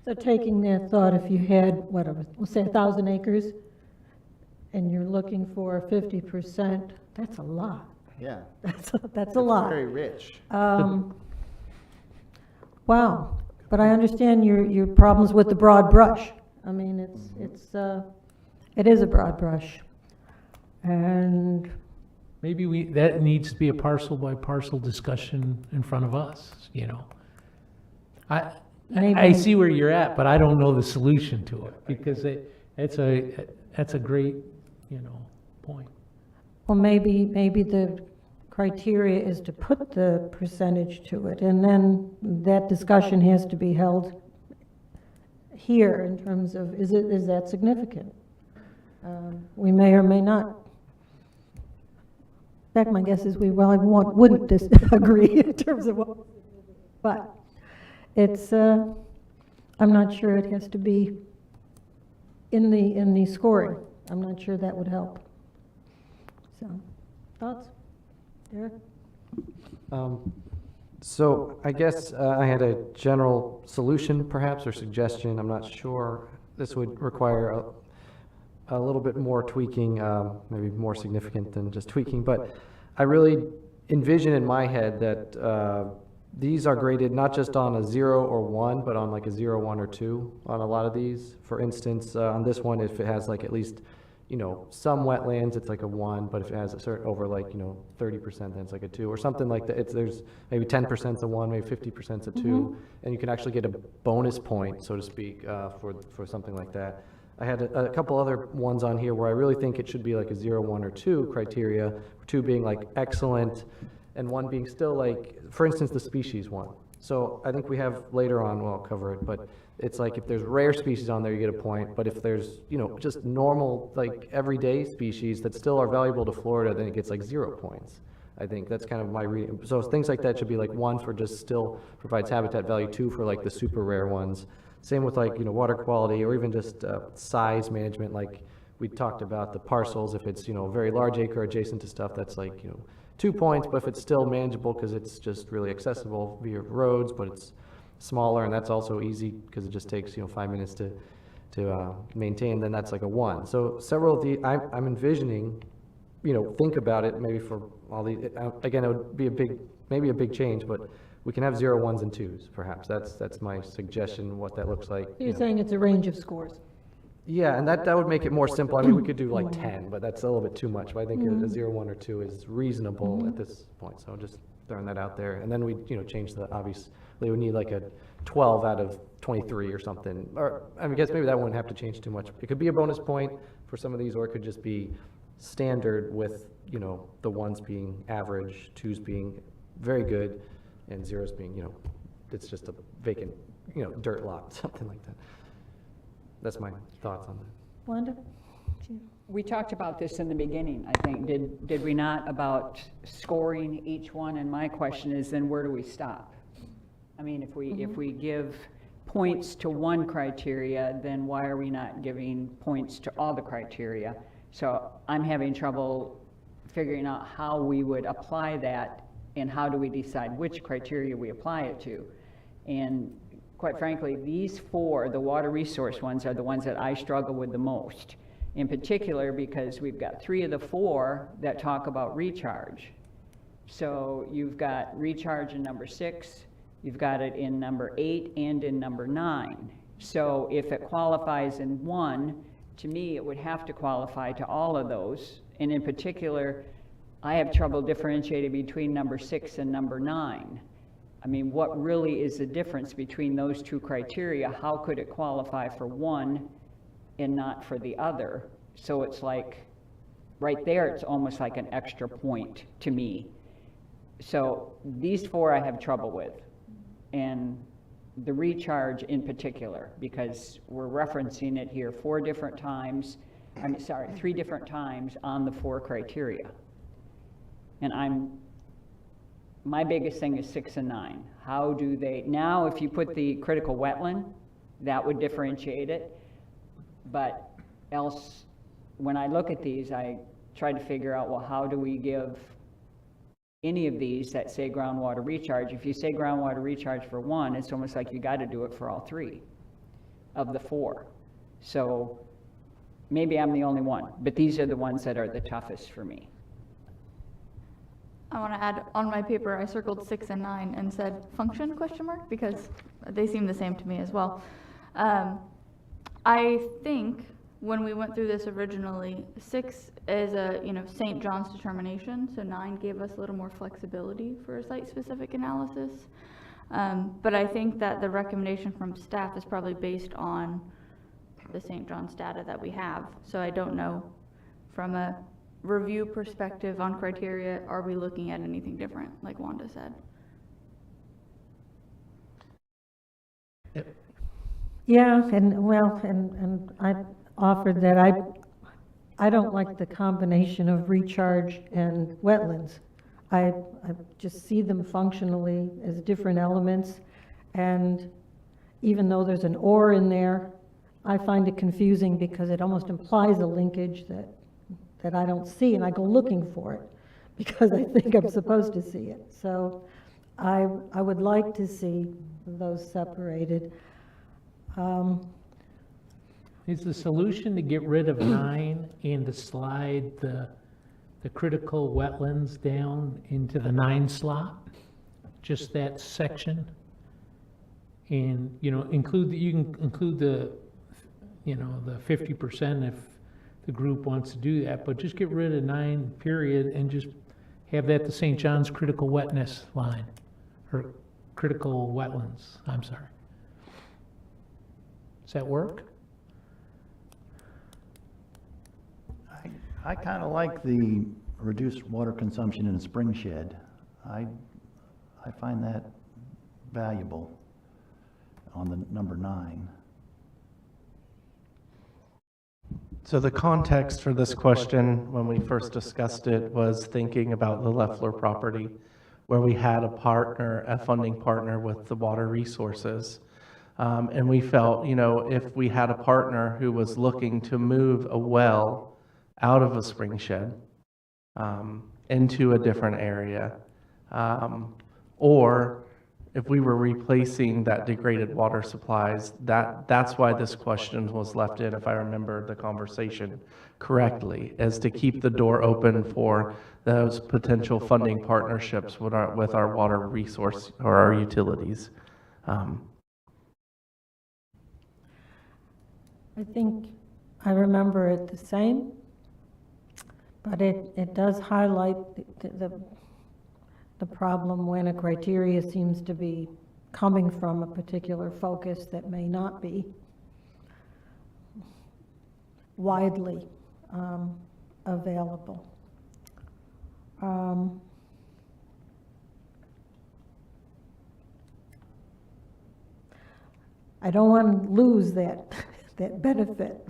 So taking that thought, if you had, whatever, we'll say 1,000 acres, and you're looking for 50%, that's a lot. Yeah. That's a lot. Very rich. Wow. But I understand your problems with the broad brush. I mean, it is a broad brush. And Maybe that needs to be a parcel by parcel discussion in front of us, you know. I see where you're at, but I don't know the solution to it, because that's a great, you know, point. well, maybe the criteria is to put the percentage to it, and then that discussion has to be held here in terms of, is that significant? We may or may not. In fact, my guess is we wouldn't disagree in terms of what, but it's, I'm not sure it has to be in the scoring. I'm not sure that would help. So, thoughts? Derek? So I guess I had a general solution perhaps, or suggestion. I'm not sure. This would require a little bit more tweaking, maybe more significant than just tweaking, but I really envision in my head that these are graded not just on a 0 or 1, but on like a 0, 1, or 2 on a lot of these. For instance, on this one, if it has like at least, you know, some wetlands, it's like a 1, but if it has a certain over like, you know, 30%, then it's like a 2 or something like that. There's maybe 10% is a 1, maybe 50% is a 2, and you can actually get a bonus point, so to speak, for something like that. I had a couple other ones on here where I really think it should be like a 0, 1, or 2 criteria, 2 being like excellent, and 1 being still like, for instance, the species one. So I think we have later on, well, I'll cover it, but it's like if there's rare species on there, you get a point, but if there's, you know, just normal, like everyday species that still are valuable to Florida, then it gets like 0 points. I think that's kind of my reading. So things like that should be like 1 for just still provides habitat value, 2 for like the super rare ones. Same with like, you know, water quality or even just size management, like we talked about the parcels. If it's, you know, a very large acre adjacent to stuff, that's like, you know, 2 points, but if it's still manageable because it's just really accessible via roads, but it's smaller and that's also easy because it just takes, you know, 5 minutes to maintain, then that's like a 1. So several of the, I'm envisioning, you know, think about it maybe for all the, again, it would be a big, maybe a big change, but we can have 0, 1s, and 2s, perhaps. That's my suggestion, what that looks like. You're saying it's a range of scores? Yeah, and that would make it more simple. I mean, we could do like 10, but that's a little bit too much. But I think a 0, 1, or 2 is reasonable at this point. So just throwing that out there. And then we, you know, change the obvious, we would need like a 12 out of 23 or something. Or I mean, I guess maybe that wouldn't have to change too much. It could be a bonus point for some of these, or it could just be standard with, you know, the 1s being average, 2s being very good, and 0s being, you know, it's just a vacant, you know, dirt lot, something like that. That's my thoughts on that. Wanda? We talked about this in the beginning, I think, did we not, about scoring each one? And my question is, then where do we stop? I mean, if we give points to one criteria, then why are we not giving points to all the criteria? So I'm having trouble figuring out how we would apply that, and how do we decide which criteria we apply it to. And quite frankly, these 4, the water resource ones, are the ones that I struggle with the most. In particular, because we've got 3 of the 4 that talk about recharge. So you've got recharge in number 6, you've got it in number 8 and in number 9. So if it qualifies in 1, to me, it would have to qualify to all of those. And in particular, I have trouble differentiating between number 6 and number 9. I mean, what really is the difference between those 2 criteria? How could it qualify for one and not for the other? So it's like, right there, it's almost like an extra point to me. So these 4 I have trouble with, and the recharge in particular, because we're referencing it here 3 different times on the 4 criteria. And my biggest thing is 6 and 9. How do they, now if you put the critical wetland, that would differentiate it. But else, when I look at these, I try to figure out, well, how do we give any of these that say groundwater recharge? If you say groundwater recharge for 1, it's almost like you got to do it for all 3 of the 4. So maybe I'm the only one, but these are the ones that are the toughest for me. I want to add, on my paper, I circled 6 and 9 and said function, ? Because they seem the same to me as well. I think when we went through this originally, 6 is a, you know, St. John's determination, so 9 gave us a little more flexibility for a site-specific analysis. But I think that the recommendation from staff is probably based on the St. John's data that we have. So I don't know, from a review perspective on criteria, are we looking at anything different, like Wanda said? Yeah, and I offered that I don't like the combination of recharge and wetlands. I just see them functionally as different elements, and even though there's an or in there, I find it confusing because it almost implies a linkage that I don't see, and I go looking for it because I think I'm supposed to see it. So I would like to see those separated. Is the solution to get rid of 9 and to slide the critical wetlands down into the 9 slot? Just that section? And, you know, you can include the, you know, the 50% if the group wants to do that, but just get rid of 9 period and just have that the St. John's critical wetness line, or critical wetlands, I'm sorry. Does that work? I kind of like the reduced water consumption in a spring shed. I find that valuable on the number 9. So the context for this question, when we first discussed it, was thinking about the Leffler property, where we had a partner, a funding partner with the water resources. And we felt, you know, if we had a partner who was looking to move a well out of a spring shed into a different area, or if we were replacing that degraded water supplies, that's why this question was left in, if I remember the conversation correctly, is to keep the door open for those potential funding partnerships with our water resource or our utilities. I think I remember it the same, but it does highlight the problem when a criteria seems to be coming from a particular focus that may not be widely available. I don't want to lose that benefit.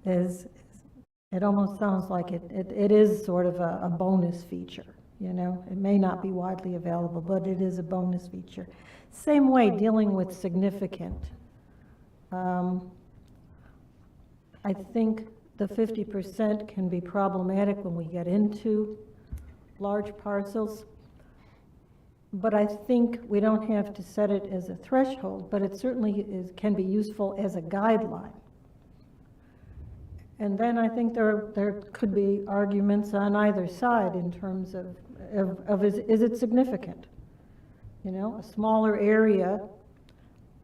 It almost sounds like it is sort of a bonus feature, you know? It may not be widely available, but it is a bonus feature. Same way dealing with significant. I think the 50% can be problematic when we get into large parcels, but I think we don't have to set it as a threshold, but it certainly can be useful as a guideline. And then I think there could be arguments on either side in terms of is it significant? You know, a smaller area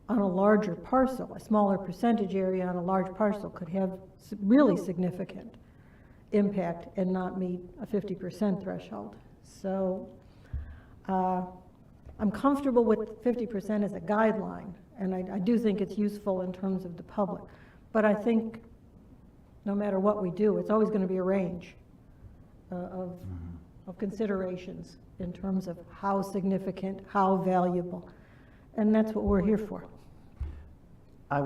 on a larger parcel, a smaller percentage area on a large parcel could have really significant impact and not meet a 50% threshold. So I'm comfortable with 50% as a guideline, and I do think it's useful in terms of the public. But I think no matter what we do, it's always going to be a range of considerations in terms of how significant, how valuable, and that's what we're here for. I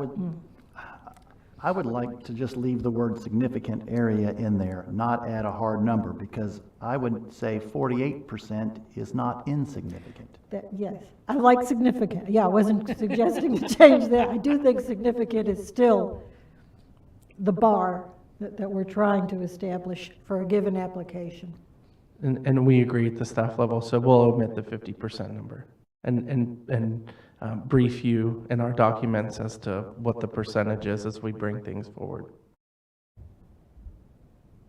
would like to just leave the word significant area in there, not add a hard number, because I would say 48% is not insignificant. Yes, I like significant. Yeah, I wasn't suggesting to change that. I do think significant is still the bar that we're trying to establish for a given application. And we agree at the staff level, so we'll omit the 50% number and brief you in our documents as to what the percentage is as we bring things forward.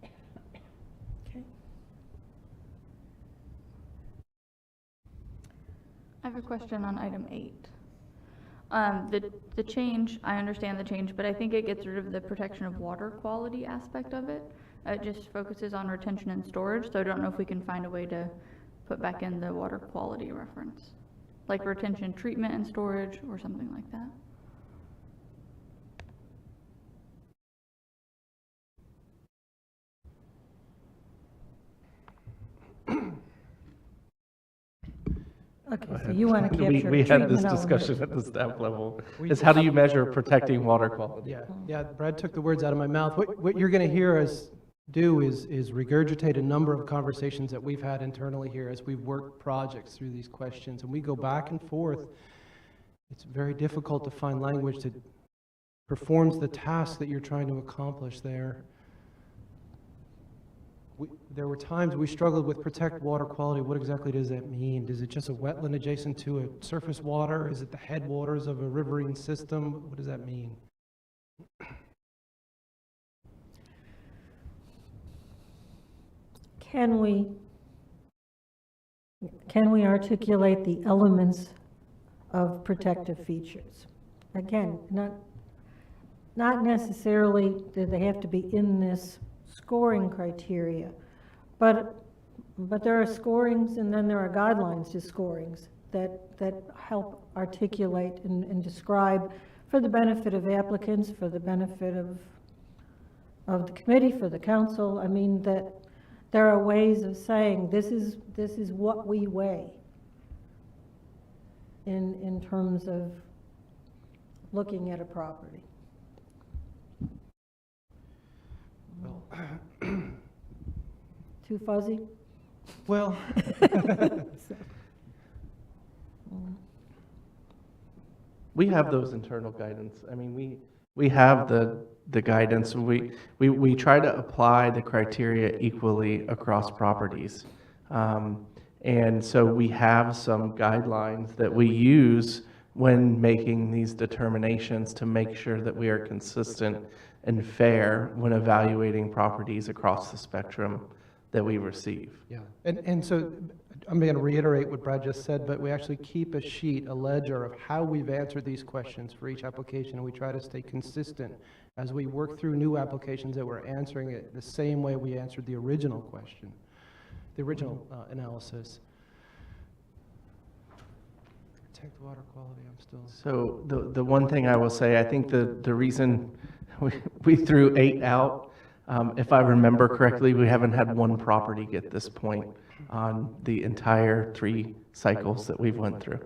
Okay. I have a question on item 8. The change, I understand the change, but I think it gets rid of the protection of water quality aspect of it. It just focuses on retention and storage, so I don't know if we can find a way to put back in the water quality reference, like retention, treatment, and storage, or something like that. Okay, so you want to capture We had this treatment discussion element. at the staff level, is how do you measure protecting water quality? Yeah, Brad took the words out of my mouth. What you're going to hear us do is regurgitate a number of conversations that we've had internally here as we've worked projects through these questions, and we go back and forth. It's very difficult to find language that performs the task that you're trying to accomplish there. There were times we struggled with protect water quality. What exactly does that mean? Is it just a wetland adjacent to a surface water? Is it the headwaters of a riverine system? What does that mean? Can we articulate the elements of protective features? Again, not necessarily do they have to be in this scoring criteria, but there are scorings and then there are guidelines to scorings that help articulate and describe for the benefit of applicants, for the benefit of of the committee, for the council. I mean, that there are ways of saying this is what we weigh in terms of looking at a property. Well, Too fuzzy? well, We have those internal guidance. I mean, we have the guidance. We try to apply the criteria equally across properties. And so we have some guidelines that we use when making these determinations to make sure that we are consistent and fair when evaluating properties across the spectrum that we receive. yeah, and so I'm going to reiterate what Brad just said, but we actually keep a sheet, a ledger of how we've answered these questions for each application, and we try to stay consistent as we work through new applications that we're answering it the same way we answered the original question, the original analysis. Protect water quality, I'm still... So the one thing I will say, I think the reason we threw 8 out, if I remember correctly, we haven't had one property get this point on the entire 3 cycles that we've went through.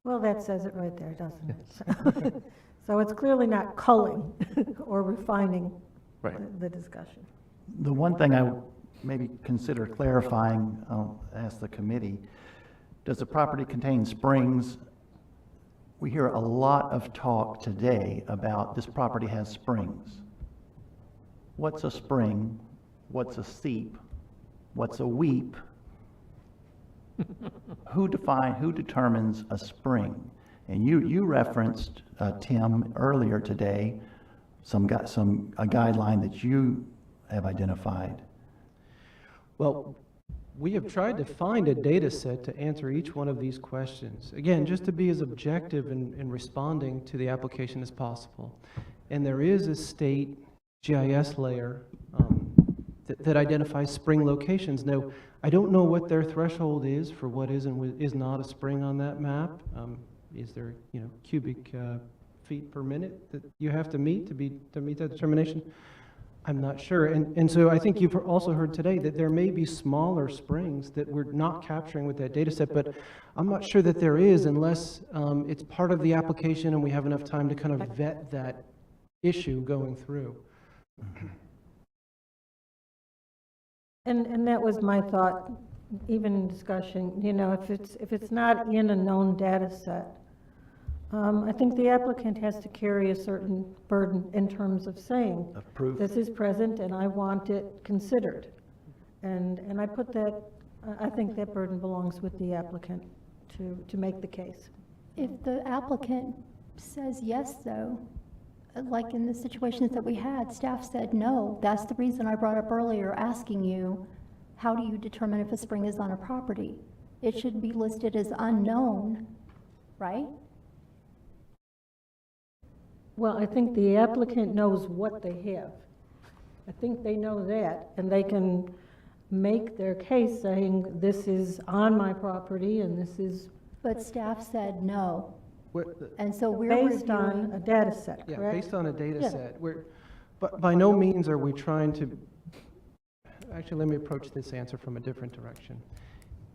Well, that says it right there, doesn't it? So, so it's clearly not culling or refining the discussion. The one thing I would maybe consider clarifying, I'll ask the committee, does the property contain springs? We hear a lot of talk today about this property has springs. What's a spring? What's a seep? What's a weep? Who determines a spring? And you referenced, Tim, earlier today, a guideline that you have identified. Well, we have tried to find a data set to answer each one of these questions. Again, just to be as objective in responding to the application as possible. And there is a state GIS layer that identifies spring locations. Now, I don't know what their threshold is for what is and is not a spring on that map. Is there, cubic feet per minute that you have to meet that determination? I'm not sure. And so I think you've also heard today that there may be smaller springs that we're not capturing with that data set, but I'm not sure that there is unless it's part of the application and we have enough time to kind of vet that issue going through. And that was my thought, even in discussion, if it's not in a known data set, I think the applicant has to carry a certain burden in terms of saying, this is present and I want it considered. And I put that, I think that burden belongs with the applicant to make the case. If the applicant says yes, though, like in the situations that we had, staff said no. That's the reason I brought up earlier, asking you, how do you determine if a spring is on a property? It should be listed as unknown, right? Well, I think the applicant knows what they have. I think they know that, and they can make their case saying, this is on my property and this is... But staff said no. And so we're based on a data set, correct? Yeah, based on a data set. But by no means are we trying to, actually let me approach this answer from a different direction.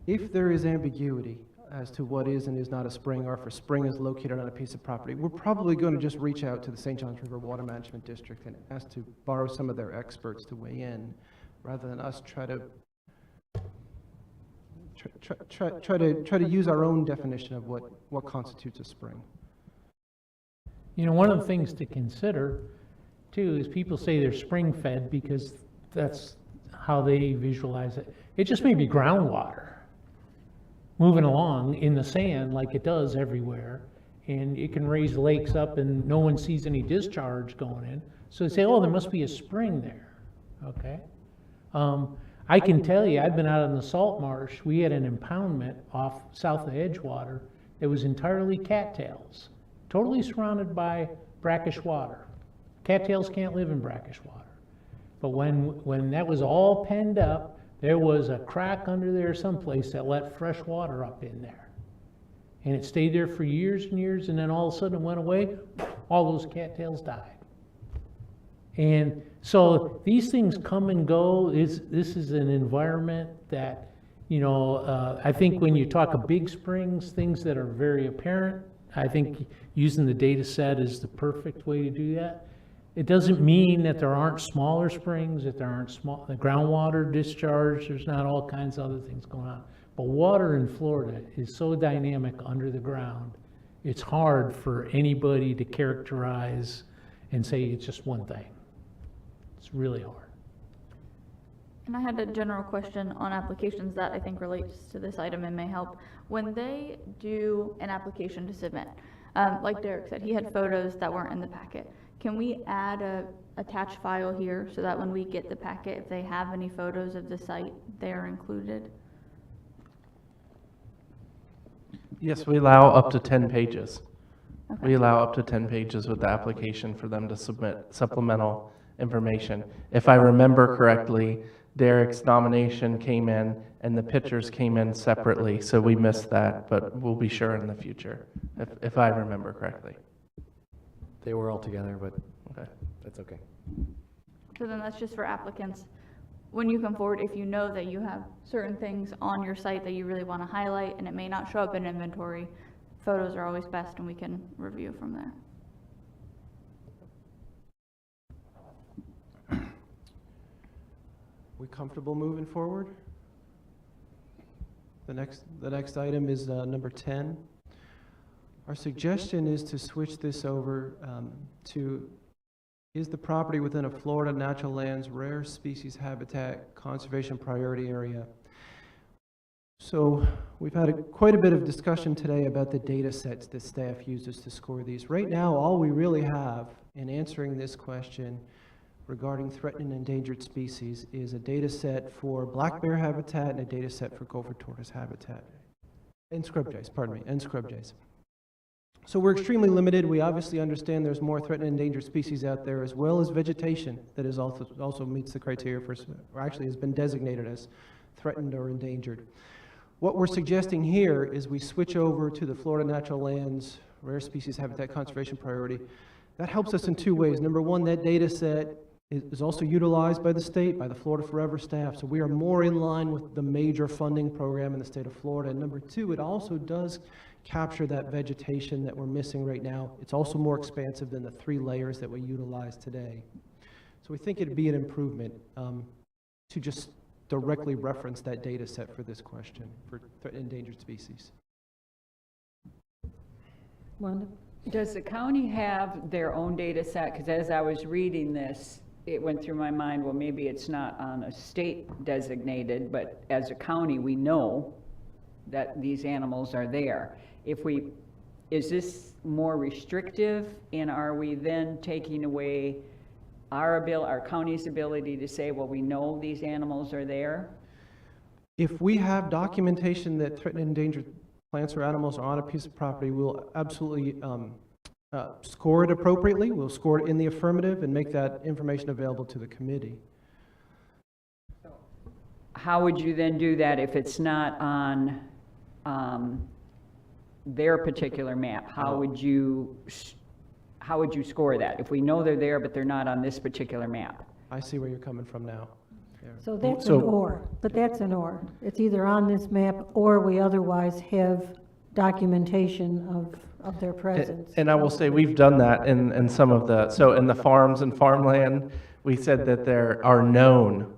If there is ambiguity as to what is and is not a spring, or if a spring is located on a piece of property, we're probably going to just reach out to the St. Johns River Water Management District and ask to borrow some of their experts to weigh in, rather than us try to use our own definition of what constitutes a spring. One of the things to consider, too, is people say they're spring-fed because that's how they visualize it. It just may be groundwater moving along in the sand like it does everywhere, and it can raise lakes up and no one sees any discharge going in. So they say, oh, there must be a spring there, okay? I can tell you, I've been out in the salt marsh. We had an impoundment off south of Edgewater that was entirely cattails, totally surrounded by brackish water. Cattails can't live in brackish water. But when that was all penned up, there was a crack under there someplace that let fresh water up in there. And it stayed there for years and years, and then all of a sudden it went away, all those cattails died. And so these things come and go. This is an environment that, you know, I think when you talk of big springs, things that are very apparent, I think using the data set is the perfect way to do that. It doesn't mean that there aren't smaller springs, that there aren't the groundwater discharge, there's not all kinds of other things going on. But water in Florida is so dynamic under the ground, it's hard for anybody to characterize and say it's just one thing. It's really hard. And I had a general question on applications that I think relates to this item and may help. When they do an application to submit, like Derek said, he had photos that weren't in the packet. Can we add a attached file here so that when we get the packet, if they have any photos of the site, they are included? Yes, we allow up to 10 pages. Okay. We allow up to 10 pages with the application for them to submit supplemental information. If I remember correctly, Derek's nomination came in and the pictures came in separately, so we missed that, but we'll be sure in the future, if I remember correctly. They were all together, but Okay. that's okay. So then that's just for applicants. When you come forward, if you know that you have certain things on your site that you really want to highlight and it may not show up in inventory, photos are always best and we can review from there. We comfortable moving forward? The next item is number 10. Our suggestion is to switch this over to, is the property within a Florida Natural Lands Rare Species Habitat Conservation Priority Area? So we've had quite a bit of discussion today about the data sets that staff uses to score these. Right now, all we really have in answering this question regarding threatened and endangered species is a data set for black bear habitat and a data set for gopher tortoise habitat. And scrub jays, pardon me, and scrub jays. So we're extremely limited. We obviously understand there's more threatened and endangered species out there, as well as vegetation that is also meets the criteria for, or actually has been designated as threatened or endangered. What we're suggesting here is we switch over to the Florida Natural Lands Rare Species Habitat Conservation Priority. That helps us in two ways. Number one, that data set is also utilized by the state, by the Florida Forever staff, so we are more in line with the major funding program in the state of Florida. And number two, it also does capture that vegetation that we're missing right now. It's also more expansive than the 3 layers that we utilize today. So we think it'd be an improvement to just directly reference that data set for this question for threatened and endangered species. Wanda? Does the county have their own data set? Because as I was reading this, it went through my mind, well, maybe it's not on a state designated, but as a county, we know that these animals are there. Is this more restrictive, and are we then taking away our county's ability to say, well, we know these animals are there? If we have documentation that threatened and endangered plants or animals are on a piece of property, we'll absolutely score it appropriately. We'll score it in the affirmative and make that information available to the committee. How would you then do that if it's not on their particular map? How would you score that? If we know they're there, but they're not on this particular map? I see where you're coming from now. So that's an or, but that's an or. It's either on this map or we otherwise have documentation of their presence. And I will say, we've done that in some of the, so in the farms and farmland, we said that there are known.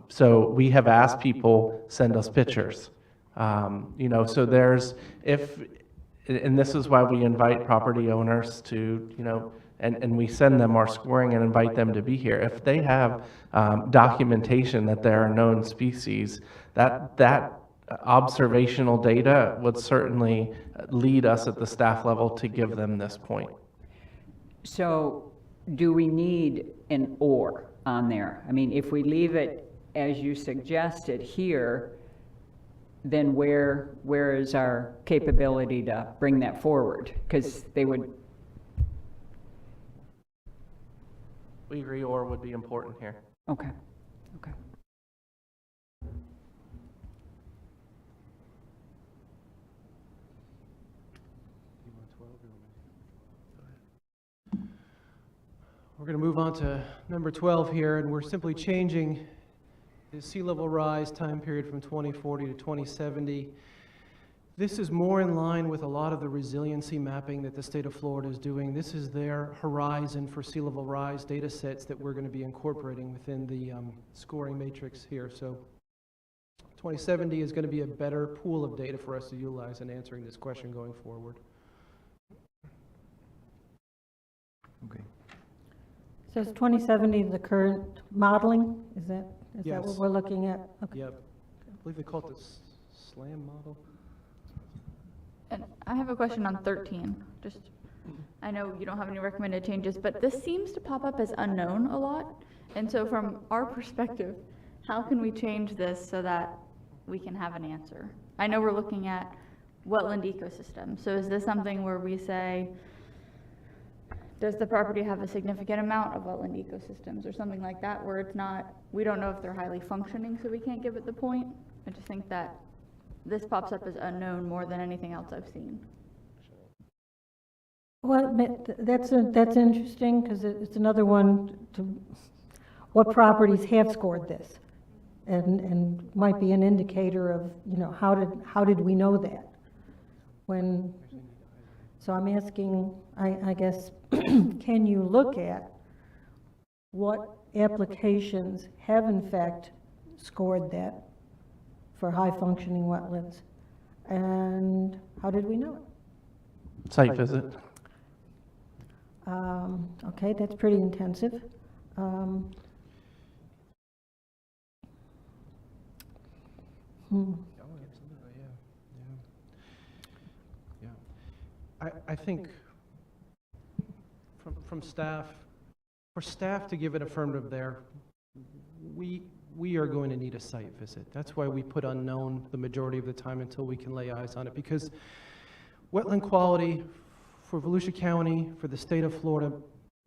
So we have asked people, send us pictures. You know, so there's, and this is why we invite property owners to, you know, and we send them our scoring and invite them to be here. If they have documentation that there are known species, that observational data would certainly lead us at the staff level to give them this point. So do we need an or on there? I mean, if we leave it as you suggested here, then where is our capability to bring that forward? Because they would... We agree or would be important here. Okay, okay. We're We're going to move on to number 12 here, and we're simply changing the sea level rise time period from 2040 to 2070. This is more in line with a lot of the resiliency mapping that the state of Florida is doing. This is their horizon for sea level rise data sets that we're going to be incorporating within the scoring matrix here. So 2070 is going to be a better pool of data for us to utilize in answering this question going forward. Okay. So is 2070 the current modeling? Is that Yes. what we're looking at? Okay. Yep. I believe they call it the SLAM model. And I have a question on 13. Just, I know you don't have any recommended changes, but this seems to pop up as unknown a lot. And so from our perspective, how can we change this so that we can have an answer? I know we're looking at wetland ecosystem. So is this something where we say, does the property have a significant amount of wetland ecosystems or something like that, where it's not, we don't know if they're highly functioning, so we can't give it the point? I just think that this pops up as unknown more than anything else I've seen. Well, that's interesting, because it's another one to, what properties have scored this? And might be an indicator of, you know, how did we know that? When, so I'm asking, I guess, can you look at what applications have in fact scored that for high-functioning wetlands? And how did we know it? Site visit. Okay, that's pretty intensive. I think from staff, for staff to give an affirmative there, we are going to need a site visit. That's why we put unknown the majority of the time until we can lay eyes on it, because wetland quality for Volusia County, for the state of Florida,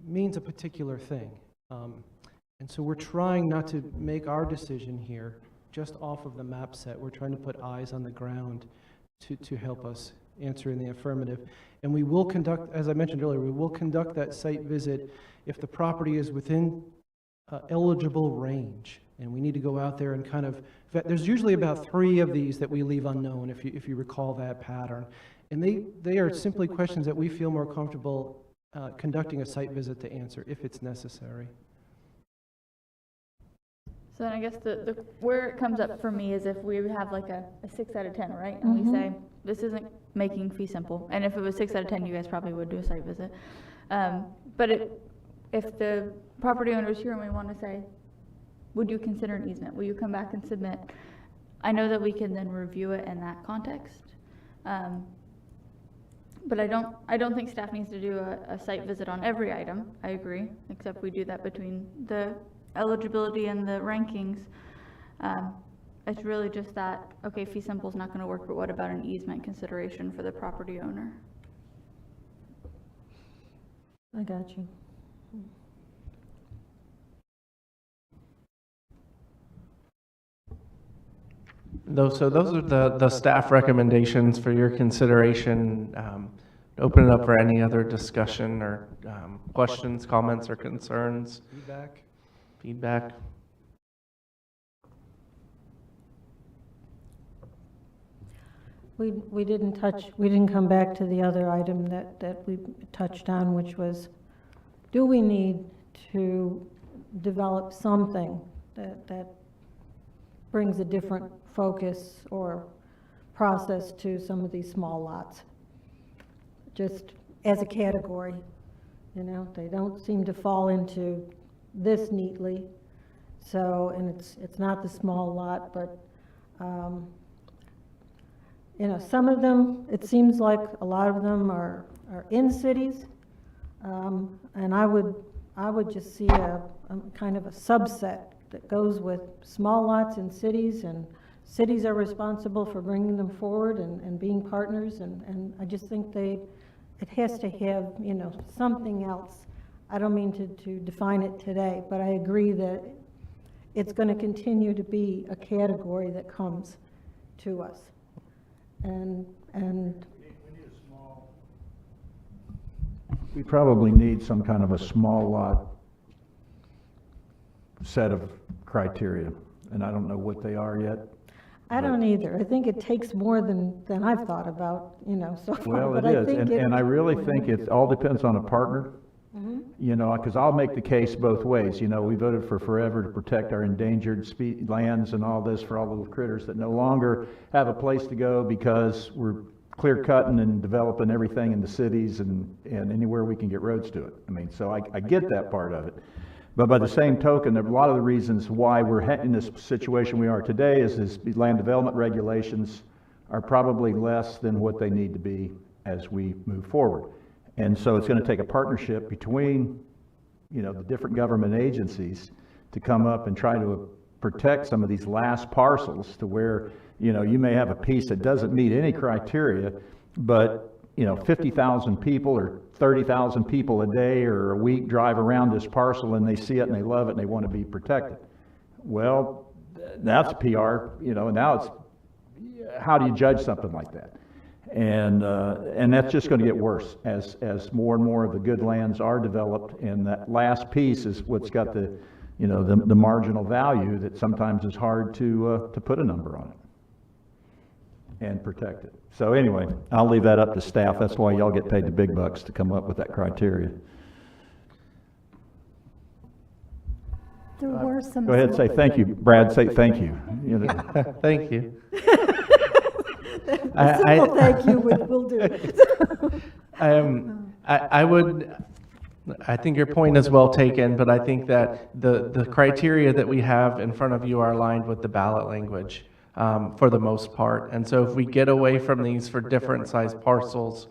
means a particular thing. And so we're trying not to make our decision here just off of the map set. We're trying to put eyes on the ground to help us answer in the affirmative. And we will conduct, as I mentioned earlier, we will conduct that site visit if the property is within eligible range. And we need to go out there and kind of vet. There's usually about 3 of these that we leave unknown, if you recall that pattern. And they are simply questions that we feel more comfortable conducting a site visit to answer if it's necessary. So then I guess the where it comes up for me is if we have like a 6 out of 10, right? And we say, this isn't making fee simple. And if it was 6 out of 10, you guys probably would do a site visit. But if the property owner is here and we want to say, would you consider an easement? Will you come back and submit? I know that we can then review it in that context. But I don't think staff needs to do a site visit on every item. I agree, except we do that between the eligibility and the rankings. It's really just that, okay, fee simple is not going to work, but what about an easement consideration for the property owner? I got you. So those are the staff recommendations for your consideration. Open it up for any other discussion or questions, comments, or concerns. Feedback. We didn't come back to the other item that we touched on, which was, do we need to develop something that brings a different focus or process to some of these small lots? Just as a category, you know, they don't seem to fall into this neatly. So, and it's not the small lot, but you know, some of them, it seems like a lot of them are in cities, and I would just see a kind of a subset that goes with small lots in cities, and cities are responsible for bringing them forward and being partners, and I just think it has to have, you know, something else. I don't mean to define it today, but I agree that it's going to continue to be a category that comes to us. We probably need some kind of a small lot set of criteria, and I don't know what they are yet. I don't either. I think it takes more than I've thought about, so far. Well, it but I is, think and I really think it all depends on a partner. Mhm. Because I'll make the case both ways. We voted for forever to protect our endangered lands and all this for all the little critters that no longer have a place to go because we're clear cutting and developing everything in the cities and anywhere we can get roads to it. So I get that part of it. But by the same token, a lot of the reasons why we're in this situation we are today is land development regulations are probably less than what they need to be as we move forward. And so it's going to take a partnership between, the different government agencies to come up and try to protect some of these last parcels to where, you may have a piece that doesn't meet any criteria, but 50,000 people or 30,000 people a day or a week drive around this parcel and they see it and they love it and they want to be protected. Well, that's PR, and now it's, how do you judge something like that? And that's just going to get worse as more and more of the good lands are developed, and that last piece is what's got the marginal value that sometimes is hard to put a number on it and protect it. So anyway, I'll leave that up to staff. That's why y'all get paid the big bucks to come up with that criteria. There were some. Go ahead and say thank you, Brad. Say thank you. Thank you. A simple thank you will do it. I think your point is well taken, but I think that the criteria that we have in front of you are aligned with the ballot language for the most part. And so if we get away from these for different size parcels,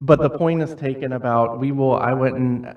but the point is taken about, I went and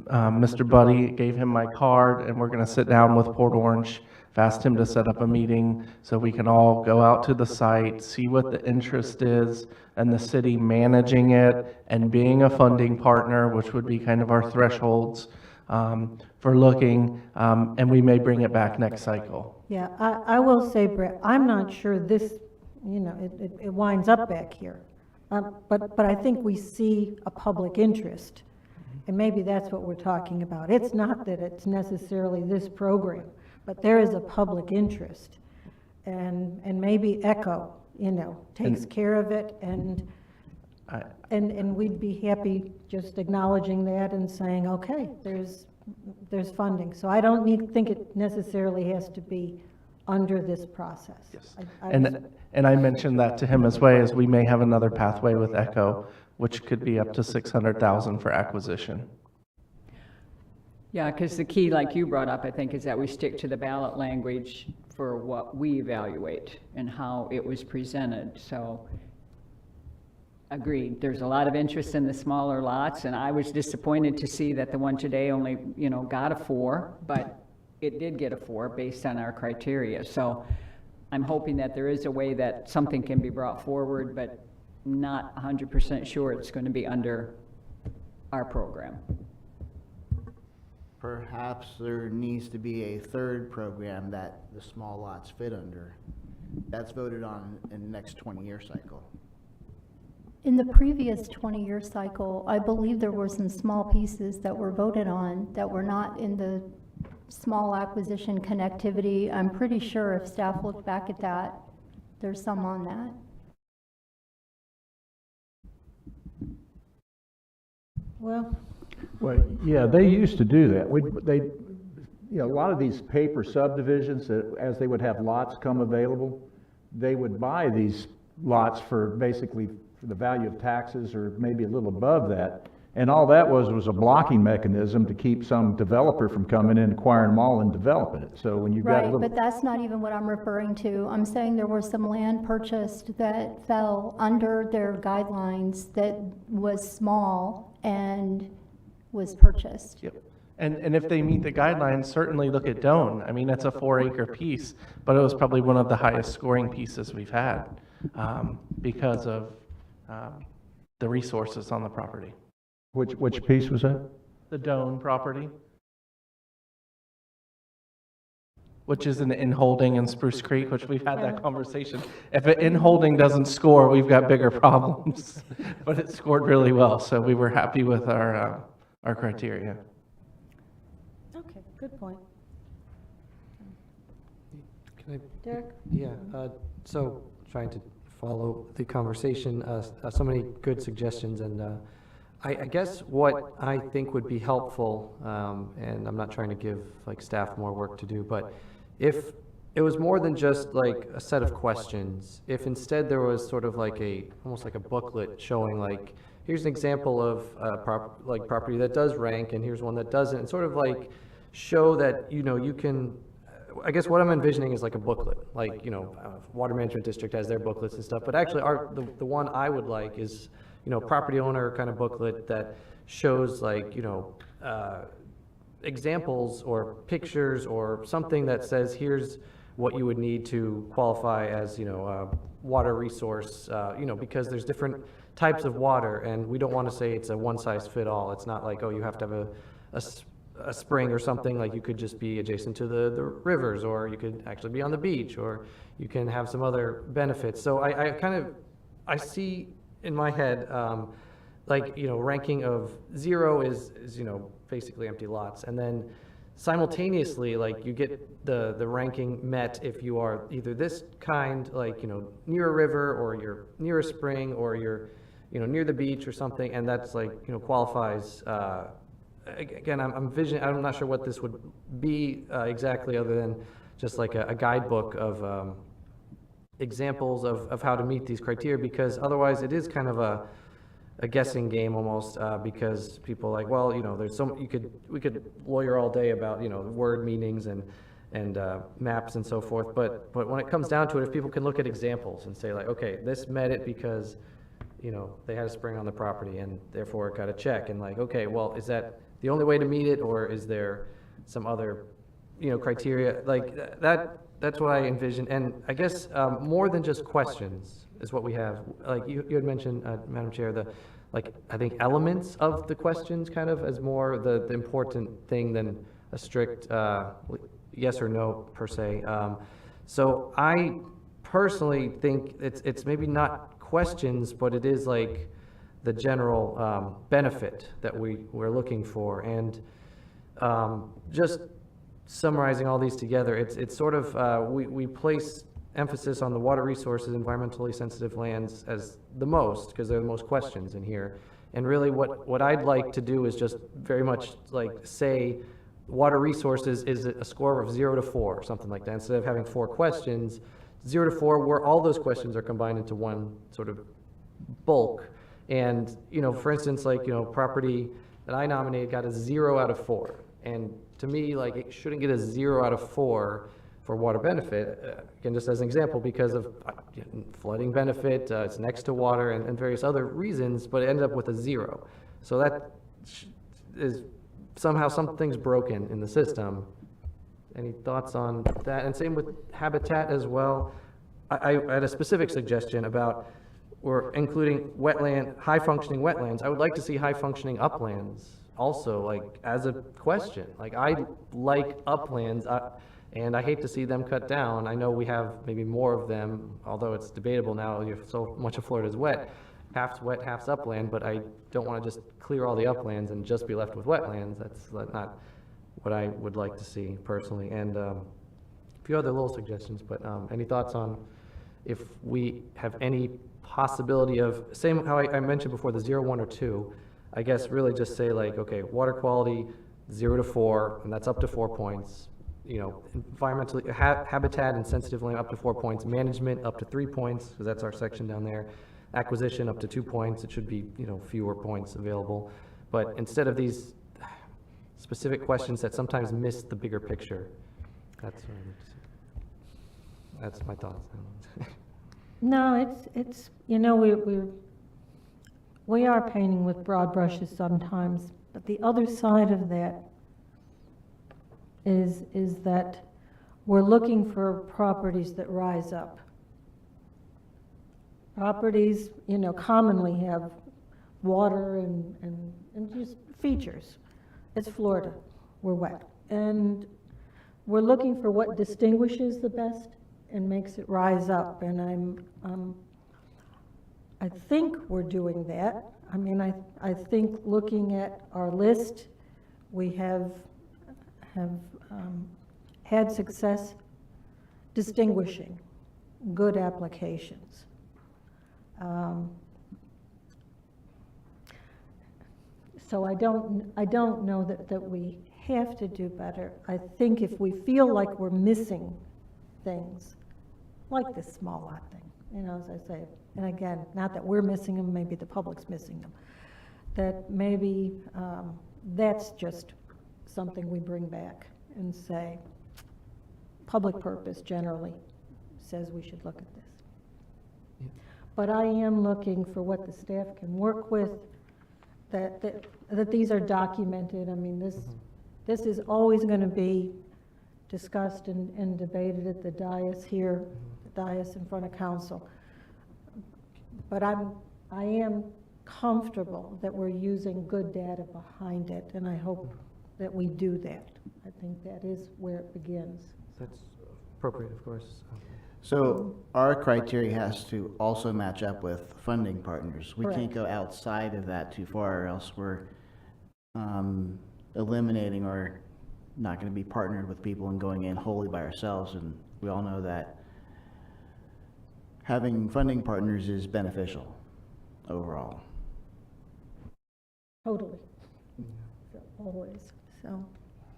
Mr. Buddy gave him my card, and we're going to sit down with Port Orange. I've asked him to set up a meeting so we can all go out to the site, see what the interest is, and the city managing it and being a funding partner, which would be kind of our thresholds for looking, and we may bring it back next cycle. Yeah, I will say, Brett, I'm not sure this, it winds up back here. But I think we see a public interest, and maybe that's what we're talking about. It's not that it's necessarily this program, but there is a public interest. And maybe ECHO, takes care of it, and we'd be happy just acknowledging that and saying, okay, there's funding. So I don't think it necessarily has to be under this process. Yes. And I mentioned that to him as well, as we may have another pathway with ECHO, which could be up to 600,000 for acquisition. Yeah, because the key, like you brought up, I think, is that we stick to the ballot language for what we evaluate and how it was presented. So, agreed. There's a lot of interest in the smaller lots, and I was disappointed to see that the one today only, got a 4, but it did get a 4 based on our criteria. So, I'm hoping that there is a way that something can be brought forward, but not 100% sure it's going to be under our program. Perhaps there needs to be a third program that the small lots fit under. That's voted on in the next 20-year cycle. In the previous 20-year cycle, I believe there were some small pieces that were voted on that were not in the small acquisition connectivity. I'm pretty sure if staff looked back at that, there's some on that. Well, yeah, they used to do that. A lot of these paper subdivisions, as they would have lots come available, they would buy these lots for basically the value of taxes or maybe a little above that. And all that was a blocking mechanism to keep some developer from coming in, acquiring them all and developing it. So when you've got a Right, little... but that's not even what I'm referring to. I'm saying there was some land purchased that fell under their guidelines that was small and was purchased. Yep. And if they meet the guidelines, certainly look at Doan. I mean, it's a 4-acre piece, but it was probably one of the highest scoring pieces we've had because of the resources on the property. Which piece was that? The Doan property, which is an in-holding in Spruce Creek, which we've had that conversation. If an in-holding doesn't score, we've got bigger problems. But it scored really well, so we were happy with our criteria. okay, good point. Can I? Derek? Yeah, so trying to follow the conversation, so many good suggestions, and I guess what I think would be helpful, and I'm not trying to give like staff more work to do, but if it was more than just like a set of questions, if instead there was sort of like almost like a booklet showing like, here's an example of property that does rank, and here's one that doesn't, and sort of like show that, you can, I guess what I'm envisioning is like a booklet, like, Water Management District has their booklets and stuff, but actually the one I would like is, property owner kind of booklet that shows like, examples or pictures or something that says, here's what you would need to qualify as, a water resource, because there's different types of water, and we don't want to say it's a one-size-fit-all. It's not like, oh, you have to have a spring or something, like you could just be adjacent to the rivers, or you could actually be on the beach, or you can have some other benefits. So I see in my head, ranking of 0 is basically empty lots, and then simultaneously, like, you get the ranking met if you are either this kind, like, near a river, or you're near a spring, or you're, near the beach or something, and that's like, qualifies. Again, I'm not sure what this would be exactly, other than just like a guidebook of examples of how to meet these criteria, because otherwise it is kind of a guessing game almost, because people are like, well, there's we could lawyer all day about, word meanings and maps and so forth, but when it comes down to it, if people can look at examples and say like, okay, this met it because, they had a spring on the property and therefore it got a check, and like, okay, well, is that the only way to meet it, or is there some other, criteria? Like that's what I envision. And I guess more than just questions is what we have. Like you had mentioned, Madam Chair, I think elements of the questions kind of as more the important thing than a strict yes or no per se. So I personally think it's maybe not questions, but it is like the general benefit that we're looking for. And just summarizing all these together, it's sort of, we place emphasis on the water resources, environmentally sensitive lands as the most, because they're the most questions in here. And really what I'd like to do is just very much like say water resources is a score of 0 to 4, or something like that. Instead of having 4 questions, 0 to 4, where all those questions are combined into one sort of bulk. And, for instance, like, property that I nominated got a 0 out of 4. And to me, like, it shouldn't get a 0 out of 4 for water benefit, again, just as an example, because of flooding benefit, it's next to water, and various other reasons, but it ended up with a 0. So that is somehow something's broken in the system. Any thoughts on that? And same with habitat as well. I had a specific suggestion about, or including high-functioning wetlands. I would like to see high-functioning uplands also, like, as a question. Like, I like uplands, and I hate to see them cut down. I know we have maybe more of them, although it's debatable now, so much of Florida is wet. Half's wet, half's upland, but I don't want to just clear all the uplands and just be left with wetlands. That's not what I would like to see personally. And a few other little suggestions, but any thoughts on if we have any possibility of, same how I mentioned before, the 0, 1, or 2, I guess really just say like, okay, water quality 0 to 4, and that's up to 4 points. Environmentally, habitat and sensitive land up to 4 points, management up to 3 points, because that's our section down there. Acquisition up to 2 points. It should be, fewer points available. But instead of these specific questions that sometimes miss the bigger picture, that's my thoughts. No, it's we are painting with broad brushes sometimes, but the other side of that is that we're looking for properties that rise up. Properties, commonly have water and just features. It's Florida, we're wet. And we're looking for what distinguishes the best and makes it rise up. And I think we're doing that. I mean, I think looking at our list, we have had success distinguishing good applications. So I don't know that we have to do better. I think if we feel like we're missing things, like this small lot thing, you know, as I say, and again, not that we're missing them, maybe the public's missing them, that maybe that's just something we bring back and say, public purpose generally says we should look at this. But I am looking for what the staff can work with, that these are documented. I mean, this is always going to be discussed and debated at the dais here, the dais in front of council. But I am comfortable that we're using good data behind it, and I hope that we do that. I think that is where it begins. That's appropriate, of course. So our criteria has to also match up with funding partners. We Correct. can't go outside of that too far, or else we're eliminating or not going to be partnered with people and going in wholly by ourselves. And we all know that having funding partners is beneficial overall. Totally. So, always. So.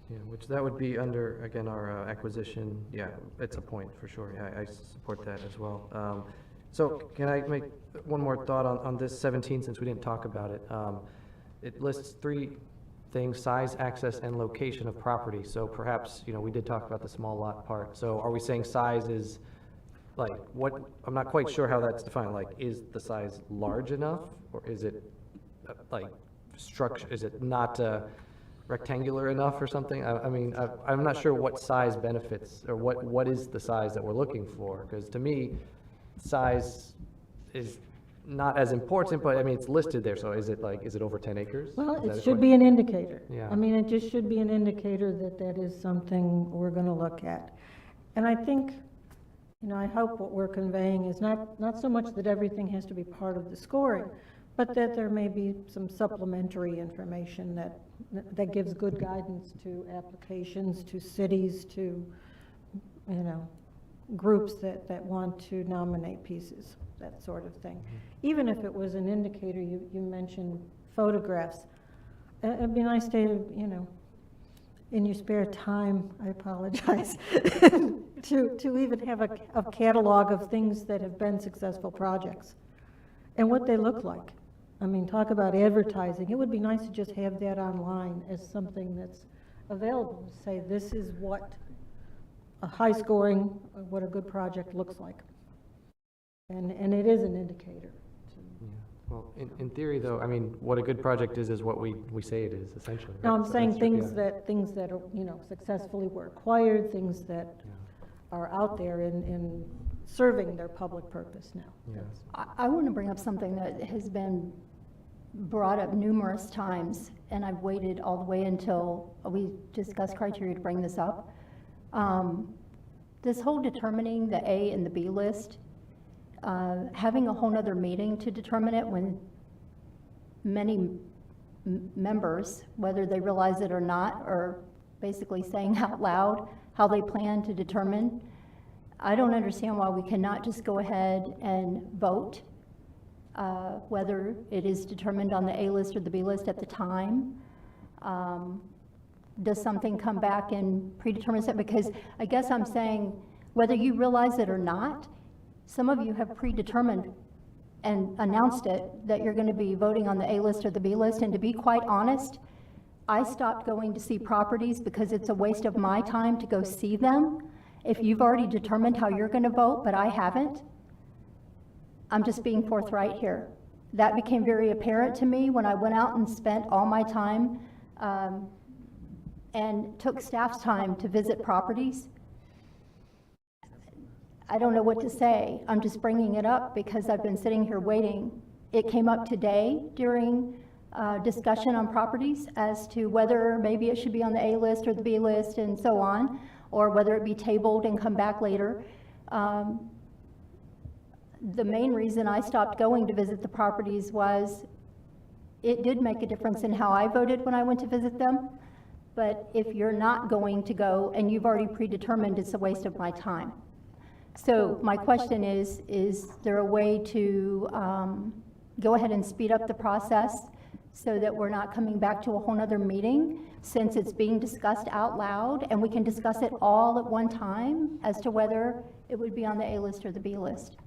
Yeah, which that would be under, again, our acquisition. Yeah, it's a point for sure. Yeah, I support that as well. So can I make one more thought on this 17, since we didn't talk about it? It lists 3 things: size, access, and location of property. So perhaps, you know, we did talk about the small lot part. So are we saying size is like what? I'm not quite sure how that's defined. Like, is the size large enough, or is it like structure? Is it not rectangular enough or something? I mean, I'm not sure what size benefits, or what is the size that we're looking for, because to me, size is not as important, but I mean, it's listed there, so is it over 10 acres? Well, Is that it a should be an indicator. Yeah. I mean, it just should be an indicator that that is something we're going to look at. And I think, you know, I hope what we're conveying is not so much that everything has to be part of the scoring, but that there may be some supplementary information that gives good guidance to applications, to cities, to, you know, groups that want to nominate pieces, that sort of thing. Even if it was an indicator, you mentioned photographs. It'd be nice to, you know, in your spare time, I apologize, to even have a catalog of things that have been successful projects and what they look like. I mean, talk about advertising. It would be nice to just have that online as something that's available. Say, this is what a high scoring, what a good project looks like. And it is an indicator. Yeah. Well, in theory, though, I mean, what a good project is what we say it is, essentially. No, right? I'm So saying that's true, things that are, you know, successfully were acquired, things that are out there in serving their public purpose now. Yeah. I want to bring up something that has been brought up numerous times, and I've waited all the way until we discussed criteria to bring this up. This whole determining the A and the B list, having a whole nother meeting to determine it when many members, whether they realize it or not, are basically saying out loud how they plan to determine. I don't understand why we cannot just go ahead and vote whether it is determined on the A list or the B list at the time. Does something come back and predetermines it? Because I guess I'm saying, whether you realize it or not, some of you have predetermined and announced it that you're going to be voting on the A list or the B list. And to be quite honest, I stopped going to see properties because it's a waste of my time to go see them. If you've already determined how you're going to vote, but I haven't, I'm just being forthright here. That became very apparent to me when I went out and spent all my time and took staff's time to visit properties. I don't know what to say. I'm just bringing it up because I've been sitting here waiting. It came up today during discussion on properties as to whether maybe it should be on the A list or the B list and so on, or whether it be tabled and come back later. The main reason I stopped going to visit the properties was it did make a difference in how I voted when I went to visit them. But if you're not going to go and you've already predetermined, it's a waste of my time. So my question is there a way to go ahead and speed up the process so that we're not coming back to a whole nother meeting, since it's being discussed out loud, and we can discuss it all at one time as to whether it would be on the A list or the B list?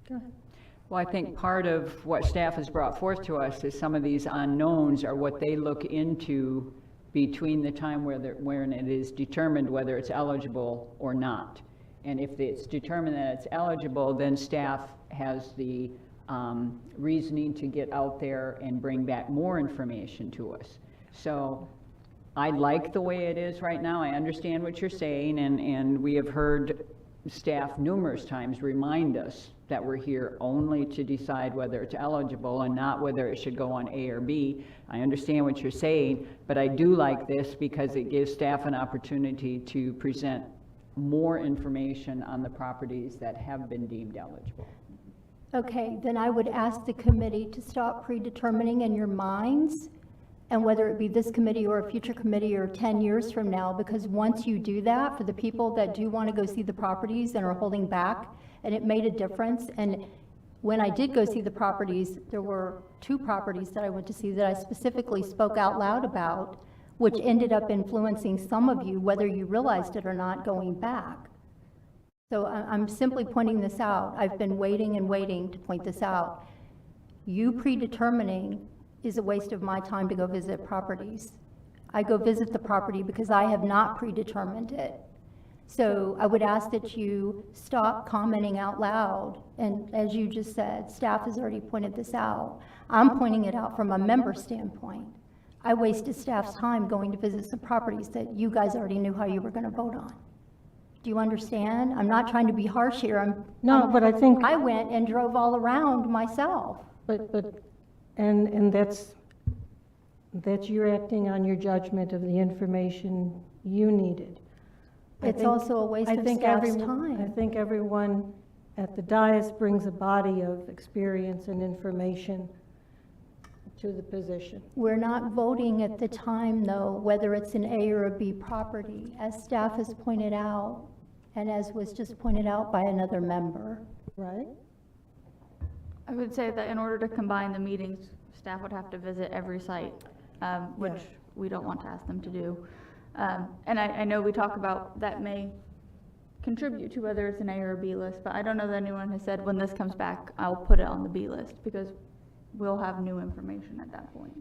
Go ahead. Well, I think part of what staff has brought forth to us is some of these unknowns are what they look into between the time when it is determined whether it's eligible or not. And if it's determined that it's eligible, then staff has the reasoning to get out there and bring back more information to us. So I like the way it is right now. I understand what you're saying, and we have heard staff numerous times remind us that we're here only to decide whether it's eligible and not whether it should go on A or B. I understand what you're saying, but I do like this because it gives staff an opportunity to present more information on the properties that have been deemed eligible. Okay, then I would ask the committee to stop predetermining in your minds, and whether it be this committee or a future committee or 10 years from now, because once you do that, for the people that do want to go see the properties and are holding back, and it made a difference. And when I did go see the properties, there were 2 properties that I went to see that I specifically spoke out loud about, which ended up influencing some of you, whether you realized it or not, going back. So I'm simply pointing this out. I've been waiting and waiting to point this out. You predetermining is a waste of my time to go visit properties. I go visit the property because I have not predetermined it. So I would ask that you stop commenting out loud. And as you just said, staff has already pointed this out. I'm pointing it out from a member standpoint. I wasted staff's time going to visit some properties that you guys already knew how you were going to vote on. Do you understand? I'm not trying to be harsh here. But I think... I went and drove all around myself. And that's you're acting on your judgment of the information you needed. It's also a waste of staff's time. I think everyone at the dais brings a body of experience and information to the position. We're not voting at the time, though, whether it's an A or a B property, as staff has pointed out, and as was just pointed out by another member. Right? I would say that in order to combine the meetings, staff would have to visit every site, which we don't want to ask them to do. And I know we talk about that may contribute to whether it's an A or a B list, but I don't know that anyone has said when this comes back, I'll put it on the B list, because we'll have new information at that point.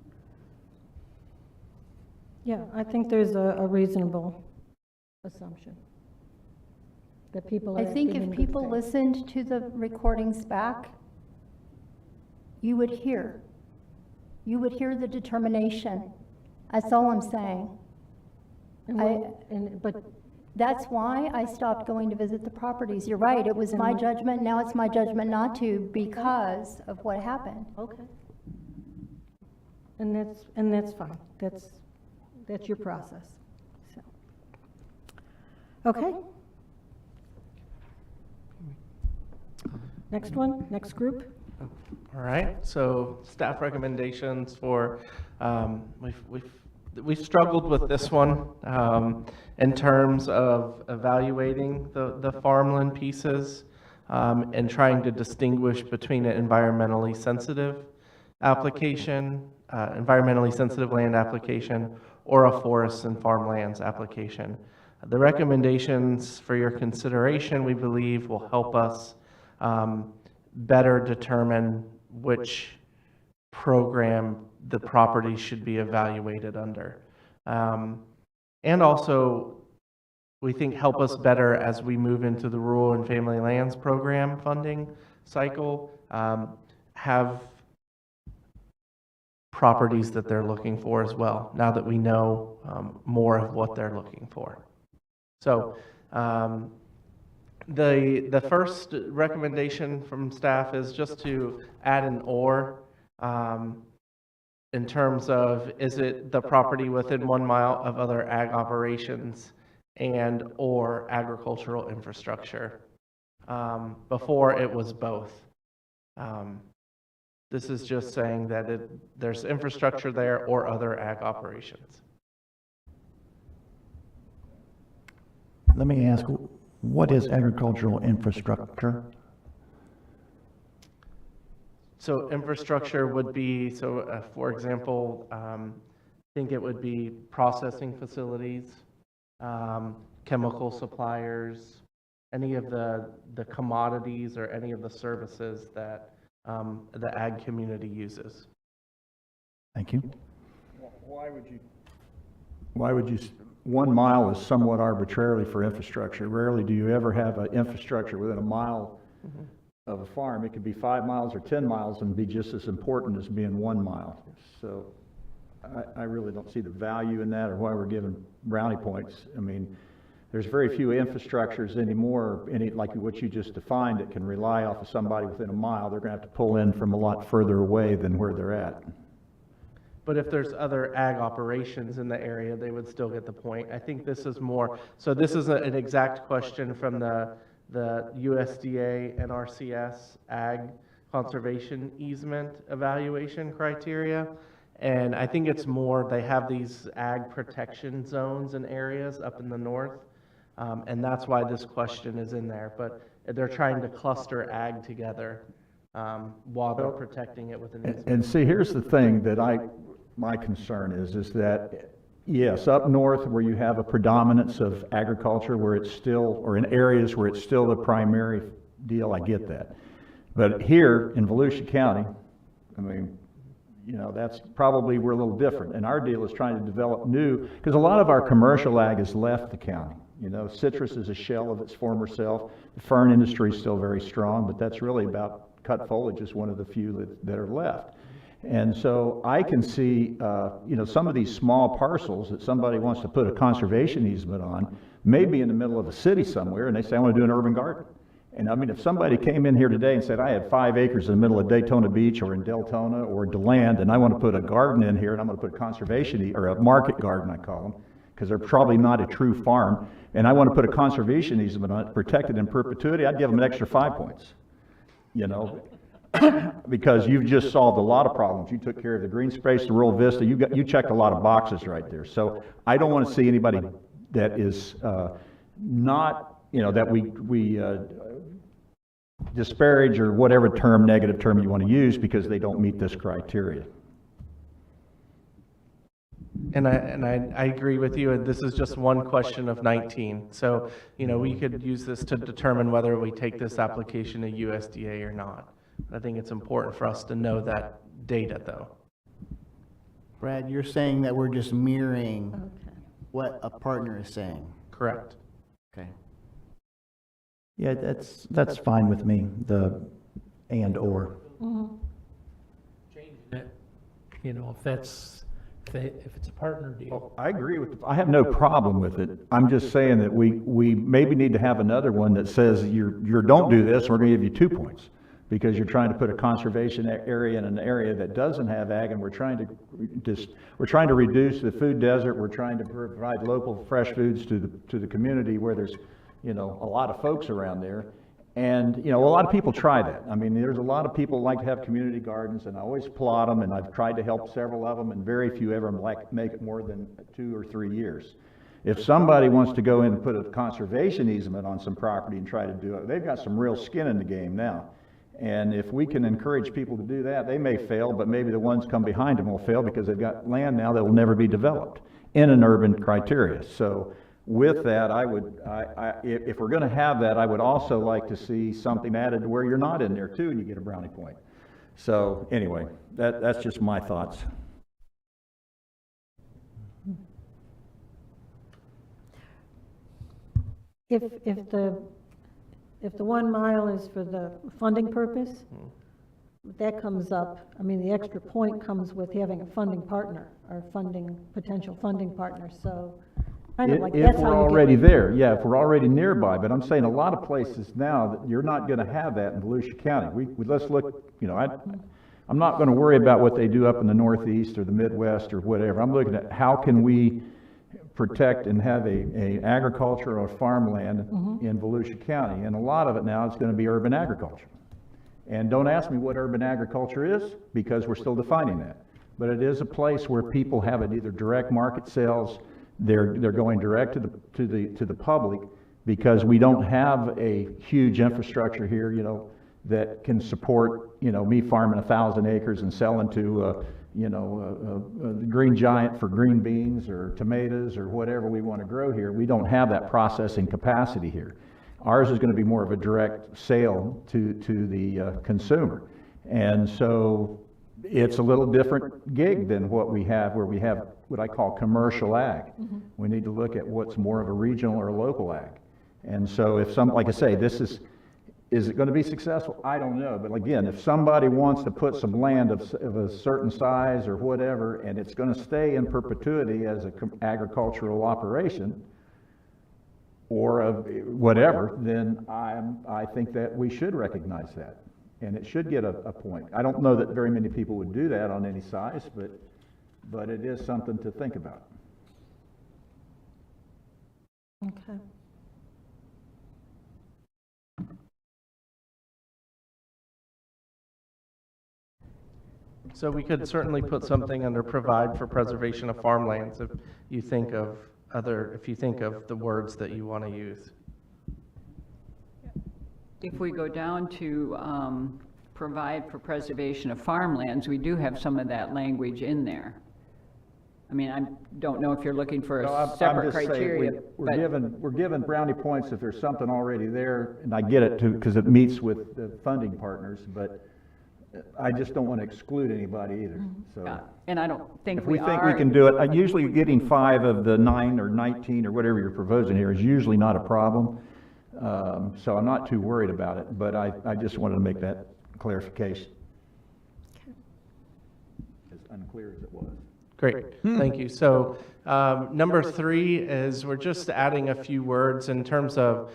Yeah, I think there's a reasonable assumption that people are I think acting if in good people faith. listened to the recordings back, you would hear the determination. That's all I'm saying. But that's why I stopped going to visit the properties. You're right, it was my judgment, now it's my judgment not to because of what happened. Okay. And that's fine. That's your process. So. Okay. Next one, next group. All right, so staff recommendations for, we've struggled with this one in terms of evaluating the farmland pieces and trying to distinguish between an environmentally sensitive application, environmentally sensitive land application, or a forests and farmlands application. The recommendations for your consideration, we believe, will help us better determine which program the property should be evaluated under. And also, we think help us better as we move into the Rural and Family Lands Program funding cycle, have properties that they're looking for as well, now that we know more of what they're looking for. So, the first recommendation from staff is just to add an or in terms of, is it the property within 1 mile of other ag operations and or agricultural infrastructure. Before it was both. This is just saying that there's infrastructure there or other ag operations. Let me ask, what is agricultural infrastructure? So infrastructure would be, for example, I think it would be processing facilities, chemical suppliers, any of the commodities or any of the services that the ag community uses. Thank you. Why would you, 1 mile is somewhat arbitrarily for infrastructure. Rarely do you ever have an infrastructure within a mile of a farm. It could be 5 miles or 10 miles and be just as important as being 1 mile. So I really don't see the value in that or why we're giving brownie points. I mean, there's very few infrastructures anymore, like what you just defined, that can rely off of somebody within a mile. They're going to have to pull in from a lot further away than where they're at. But if there's other ag operations in the area, they would still get the point. I think this is more, so this is an exact question from the USDA NRCS ag conservation easement evaluation criteria. And I think it's more, they have these ag protection zones and areas up in the north. And that's why this question is in there. But they're trying to cluster ag together while they're protecting it with an easement. And see, here's the thing that my concern is that, yes, up north where you have a predominance of agriculture, where it's still, or in areas where it's still the primary deal, I get that. But here in Volusia County, I mean, you know, that's probably, we're a little different. And our deal is trying to develop new, because a lot of our commercial ag has left the county. You know, citrus is a shell of its former self. The fern industry is still very strong, but that's really about cut foliage is one of the few that are left. And so I can see, you know, some of these small parcels that somebody wants to put a conservation easement on, maybe in the middle of a city somewhere, and they say, I want to do an urban garden. And I mean, if somebody came in here today and said, I have 5 acres in the middle of Daytona Beach or in Deltona or DeLand, and I want to put a garden in here, and I'm going to put a conservation, or a market garden, I call them, because they're probably not a true farm, and I want to put a conservation easement on it, protected in perpetuity, I'd give them an extra 5 points, you know, because you've just solved a lot of problems. You took care of the green space, the rural vista, you checked a lot of boxes right there. So I don't want to see anybody that is not, you know, that we disparage or whatever term, negative term you want to use, because they don't meet this criteria. And I agree with you, and this is just one question of 19. So, you know, we could use this to determine whether we take this application to USDA or not. I think it's important for us to know that data, though. Brad, you're saying that we're just mirroring what a partner is saying? Correct. Okay. Yeah, that's fine with me, the and/or. Changing it, you know, if it's a partner deal. I agree with, I have no problem with it. I'm just saying that we maybe need to have another one that says you're don't do this, and we're going to give you 2 points. Because you're trying to put a conservation area in an area that doesn't have ag, and we're trying to reduce the food desert. We're trying to provide local fresh foods to the community where there's, you know, a lot of folks around there. And, you know, a lot of people try that. I mean, there's a lot of people like to have community gardens, and I always applaud them, and I've tried to help several of them, and very few ever make it more than 2 or 3 years. If somebody wants to go in and put a conservation easement on some property and try to do it, they've got some real skin in the game now. And if we can encourage people to do that, they may fail, but maybe the ones come behind them will fail because they've got land now that will never be developed in an urban criteria. So with that, if we're going to have that, I would also like to see something added to where you're not in there too, and you get a brownie point. So anyway, that's just my thoughts. If the 1 mile is for the funding purpose, that comes up, I mean, the extra point comes with having a funding partner, or potential funding partner, so kind of like that's how you get. If we're already there, yeah, if we're already nearby, but I'm saying a lot of places now that you're not going to have that in Volusia County. Let's look, you know, I'm not going to worry about what they do up in the Northeast or the Midwest or whatever. I'm looking at how can we protect and have a agriculture or farmland in Volusia County, and a lot of it now is going to be urban agriculture. And don't ask me what urban agriculture is, because we're still defining that. But it is a place where people have it either direct market sales, they're going direct to the public, because we don't have a huge infrastructure here, that can support, me farming 1,000 acres and selling to, the Green Giant for green beans or tomatoes or whatever we want to grow here. We don't have that processing capacity here. Ours is going to be more of a direct sale to the consumer. And so it's a little different gig than what we have, where we have what I call commercial ag. We need to look at what's more of a regional or local ag. And so if like I say, is it going to be successful? I don't know. But again, if somebody wants to put some land of a certain size or whatever, and it's going to stay in perpetuity as an agricultural operation, or of whatever, then I think that we should recognize that. And it should get a point. I don't know that very many people would do that on any size, but it is something to think about. Okay. So we could certainly put something under provide for preservation of farmlands if you think of the words that you want to use. If we go down to provide for preservation of farmlands, we do have some of that language in there. I mean, I don't know if you're looking for a separate criteria. We're given brownie points if there's something already there, and I get it too, because it meets with the funding partners, but I just don't want to exclude anybody either. So Yeah, and I don't think if we think we can do it, usually getting 5 of the 9 or 19 or whatever you're proposing here is usually not a problem. So I'm not too worried about it, but I just wanted to make that clarification. As unclear as it was. Great, thank you. So number 3 is we're just adding a few words in terms of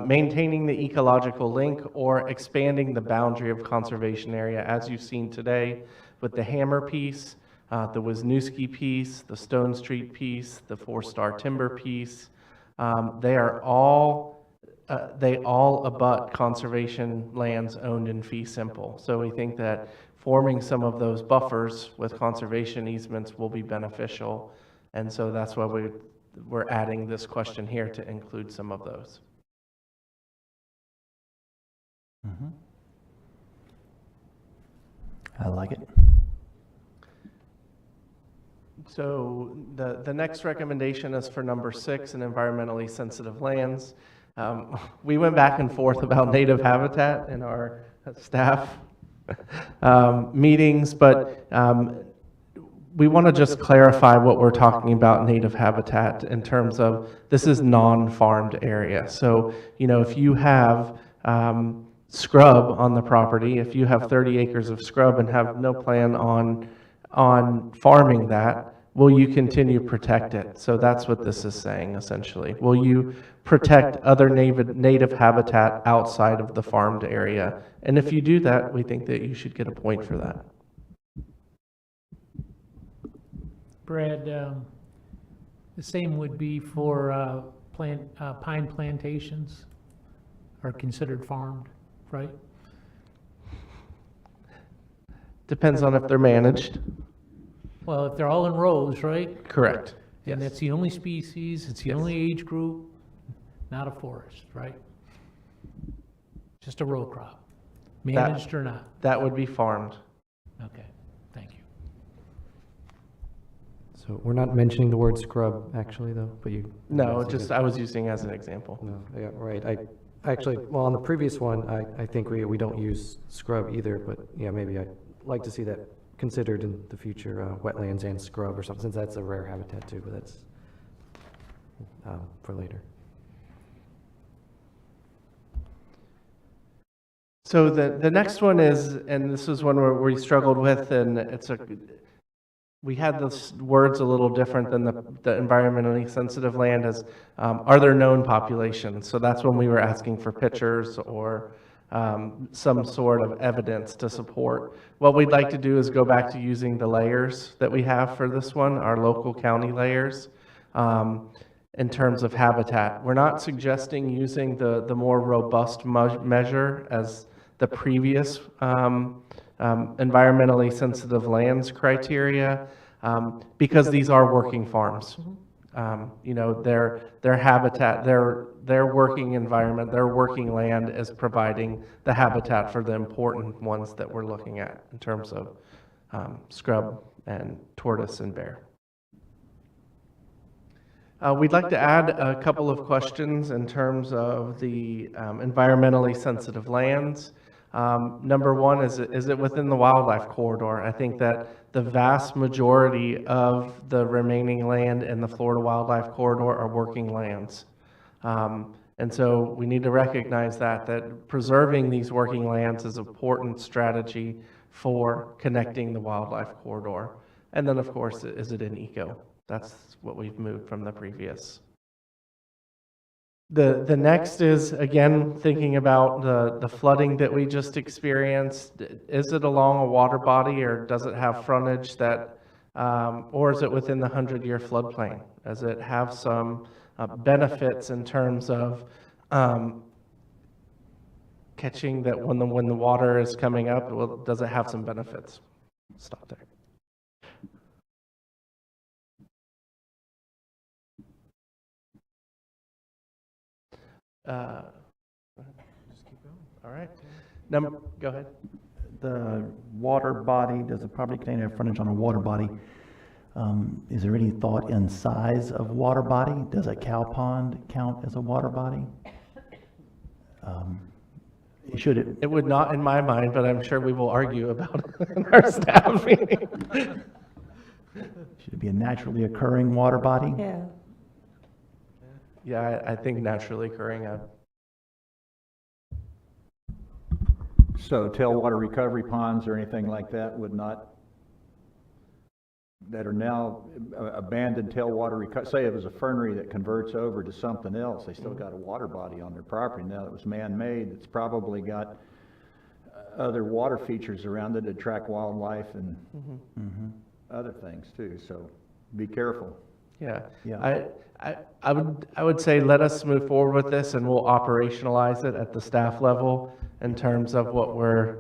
maintaining the ecological link or expanding the boundary of conservation area, as you've seen today with the Hammer piece, the Wisniewski piece, the Stone Street piece, the 4-Star Timber piece. They all abut conservation lands owned in fee simple. So we think that forming some of those buffers with conservation easements will be beneficial. And so that's why we're adding this question here to include some of those. I like it. So the next recommendation is for number 6 in environmentally sensitive lands. We went back and forth about native habitat in our staff meetings, but we want to just clarify what we're talking about native habitat in terms of this is non-farmed area. So, if you have scrub on the property, if you have 30 acres of scrub and have no plan on farming that, will you continue to protect it? So that's what this is saying, essentially. Will you protect other native habitat outside of the farmed area? And if you do that, we think that you should get a point for that. Brad, the same would be for pine plantations are considered farmed, right? Depends on if they're managed. Well, if they're all in rows, right? Correct. And that's the only species, it's the only age group, not a forest, right? Just a row crop, managed or not? That would be farmed. Okay, thank you. So we're not mentioning the word scrub, actually, though, but you... No, just I was using as an example. No, yeah, right. I actually, well, on the previous one, I think we don't use scrub either, but yeah, maybe I'd like to see that considered in the future, wetlands and scrub or something, since that's a rare habitat too, but that's for later. So the next one is, and this is one where we struggled with, and we had the words a little different than the environmentally sensitive land as, are there known populations? So that's when we were asking for pictures or some sort of evidence to support. What we'd like to do is go back to using the layers that we have for this one, our local county layers, in terms of habitat. We're not suggesting using the more robust measure as the previous environmentally sensitive lands criteria, because these are working farms. You know, their habitat, their working environment, their working land is providing the habitat for the important ones that we're looking at in terms of scrub and tortoise and bear. We'd like to add a couple of questions in terms of the environmentally sensitive lands. Number one, is it within the wildlife corridor? I think that the vast majority of the remaining land in the Florida Wildlife Corridor are working lands. And so we need to recognize that preserving these working lands is an important strategy for connecting the wildlife corridor. And then, of course, is it in eco? That's what we've moved from the previous. The next is, again, thinking about the flooding that we just experienced. Is it along a water body, or does it have frontage that, or is it within the 100-year floodplain? Does it have some benefits in terms of catching that when the water is coming up? Well, does it have some benefits? Stop there. Just keep going. All right. Go ahead. The water body, does the property contain a frontage on a water body? Is there any thought in size of water body? Does a cow pond count as a water body? Should it? It would not in my mind, but I'm sure we will argue about it in our staff meeting. Should it be a naturally occurring water body? Yeah. Yeah, I think naturally occurring. So tailwater recovery ponds or anything like that would not, that are now abandoned tailwater recovery, say it was a fernery that converts over to something else, they still got a water body on their property. Now it was man-made, it's probably got other water features around it that attract wildlife and other things too, so be careful. Yeah, yeah. I would say let us move forward with this, and we'll operationalize it at the staff level in terms of what we're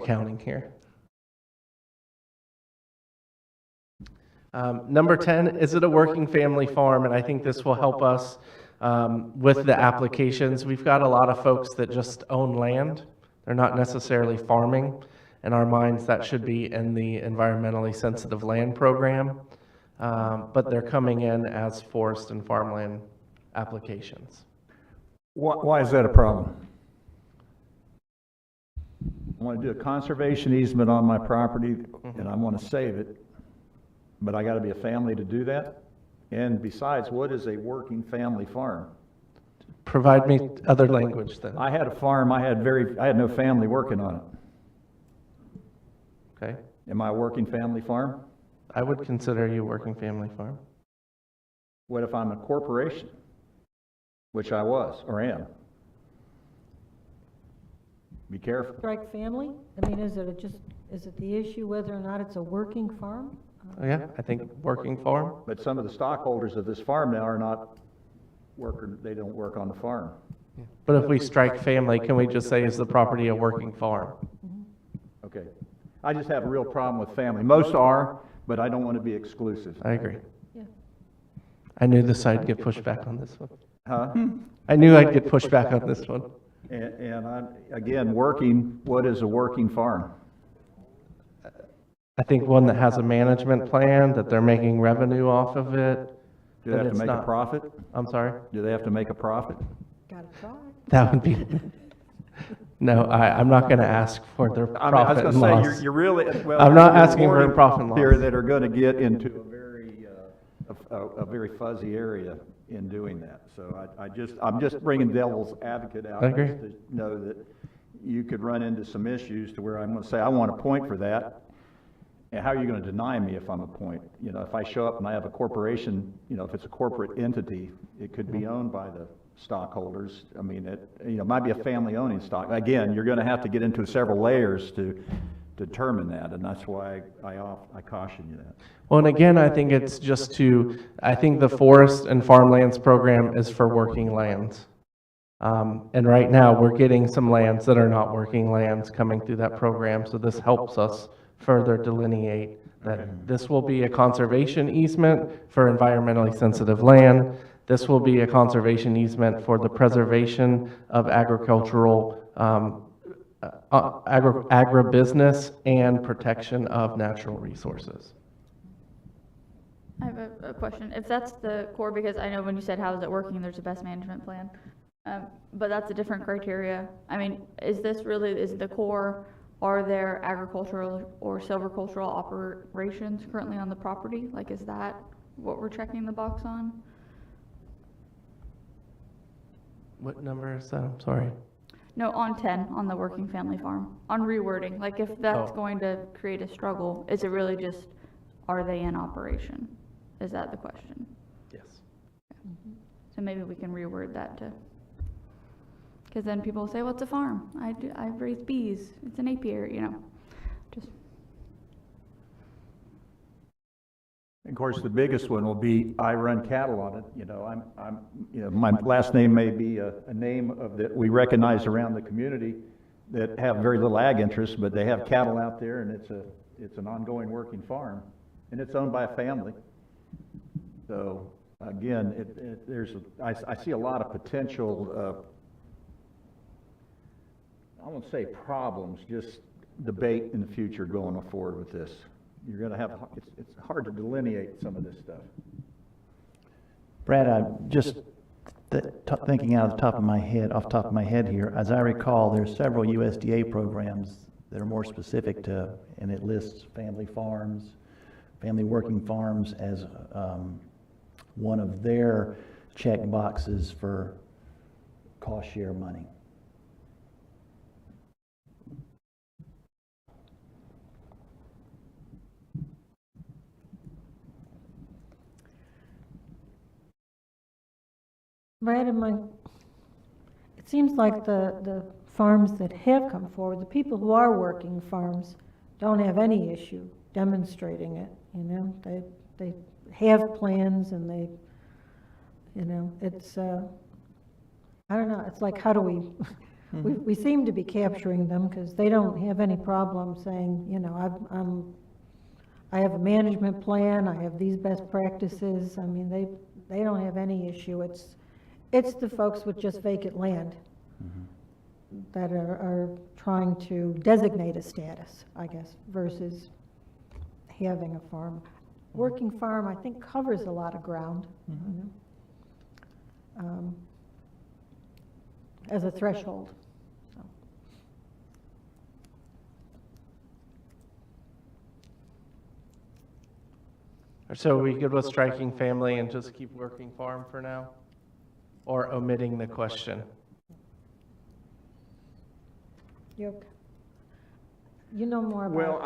counting here. Number 10, is it a working family farm? And I think this will help us with the applications. We've got a lot of folks that just own land. They're not necessarily farming. In our minds, that should be in the environmentally sensitive land program, but they're coming in as forest and farmland applications. Why is that a problem? I want to do a conservation easement on my property and I want to save it, but I got to be a family to do that? And besides, what is a working family farm? Provide me other language then. I had a farm, I had no family working on it. Okay. Am I a working family farm? I would consider you a working family farm. What if I'm a corporation, which I was or am? Be careful. Strike family? I mean, is it the issue whether or not it's a working farm? Yeah, I think working farm. But some of the stockholders of this farm now are not they don't work on the farm. But if we strike family, can we just say, is the property a working farm? Okay. I just have a real problem with family. Most are, but I don't want to be exclusive. I agree. Yeah. I knew this I'd get pushed back on this one. Huh? I knew I'd get pushed back on this one. And again, what is a working farm? I think one that has a management plan, that they're making revenue off of it. Do they have to make a profit? I'm sorry? Do they have to make a profit? Gotta try. That would be, no, I'm not going to ask for their profit and loss. I was going to say, you're really, well, I'm not asking for a profit and loss. Here that are going to get into a very fuzzy area in doing that. So I'm just bringing devil's advocate out. I agree. Just to know that you could run into some issues to where I'm going to say, I want a point for that. And how are you going to deny me if I'm a point? You know, if I show up and I have a corporation, you know, if it's a corporate entity, it could be owned by the stockholders. I mean, it might be a family owning stock. Again, you're going to have to get into several layers to determine that, and that's why I caution you that. Well, and again, I think it's just I think the forest and farmlands program is for working lands. And right now, we're getting some lands that are not working lands coming through that program, so this helps us further delineate that this will be a conservation easement for environmentally sensitive land. This will be a conservation easement for the preservation of agricultural, agribusiness and protection of natural resources. I have a question. If that's the core, because I know when you said how is it working, there's a best management plan, but that's a different criteria. I mean, is this really, is the core, are there agricultural or silvicultural operations currently on the property? Like, is that what we're checking the box on? What number is that? I'm sorry. No, on 10, on the working family farm, on rewording. Like, if that's Oh. going to create a struggle, is it really just, are they in operation? Is that the question? Yes. So maybe we can reword that to, because then people will say, well, it's a farm. I raise bees. It's an apiary, you know, just. Of course, the biggest one will be, I run cattle on it, my last name may be a name of that we recognize around the community that have very little ag interest, but they have cattle out there, and it's an ongoing working farm, and it's owned by a family. So, again, I see a lot of potential, I won't say problems, just debate in the future going forward with this. You're going to have, it's hard to delineate some of this stuff. Brad, I'm just thinking out of the top of my head, off the top of my head here, as I recall, there's several USDA programs that are more specific to, and it lists family farms, family working farms as one of their check boxes for cost share money. Right among, it seems like the farms that have come forward, the people who are working farms don't have any issue demonstrating it, they have plans and they, it's, I don't know, it's like, how do we seem to be capturing them because they don't have any problem saying, I have a management plan, I have these best practices. I mean, they don't have any issue. It's the folks with just vacant land that are trying to designate a status, I guess, versus having a farm. Working farm, I think, covers a lot of ground, as a threshold. So are we good with striking family and just keep working farm for now? Or omitting the question? You know more about Well,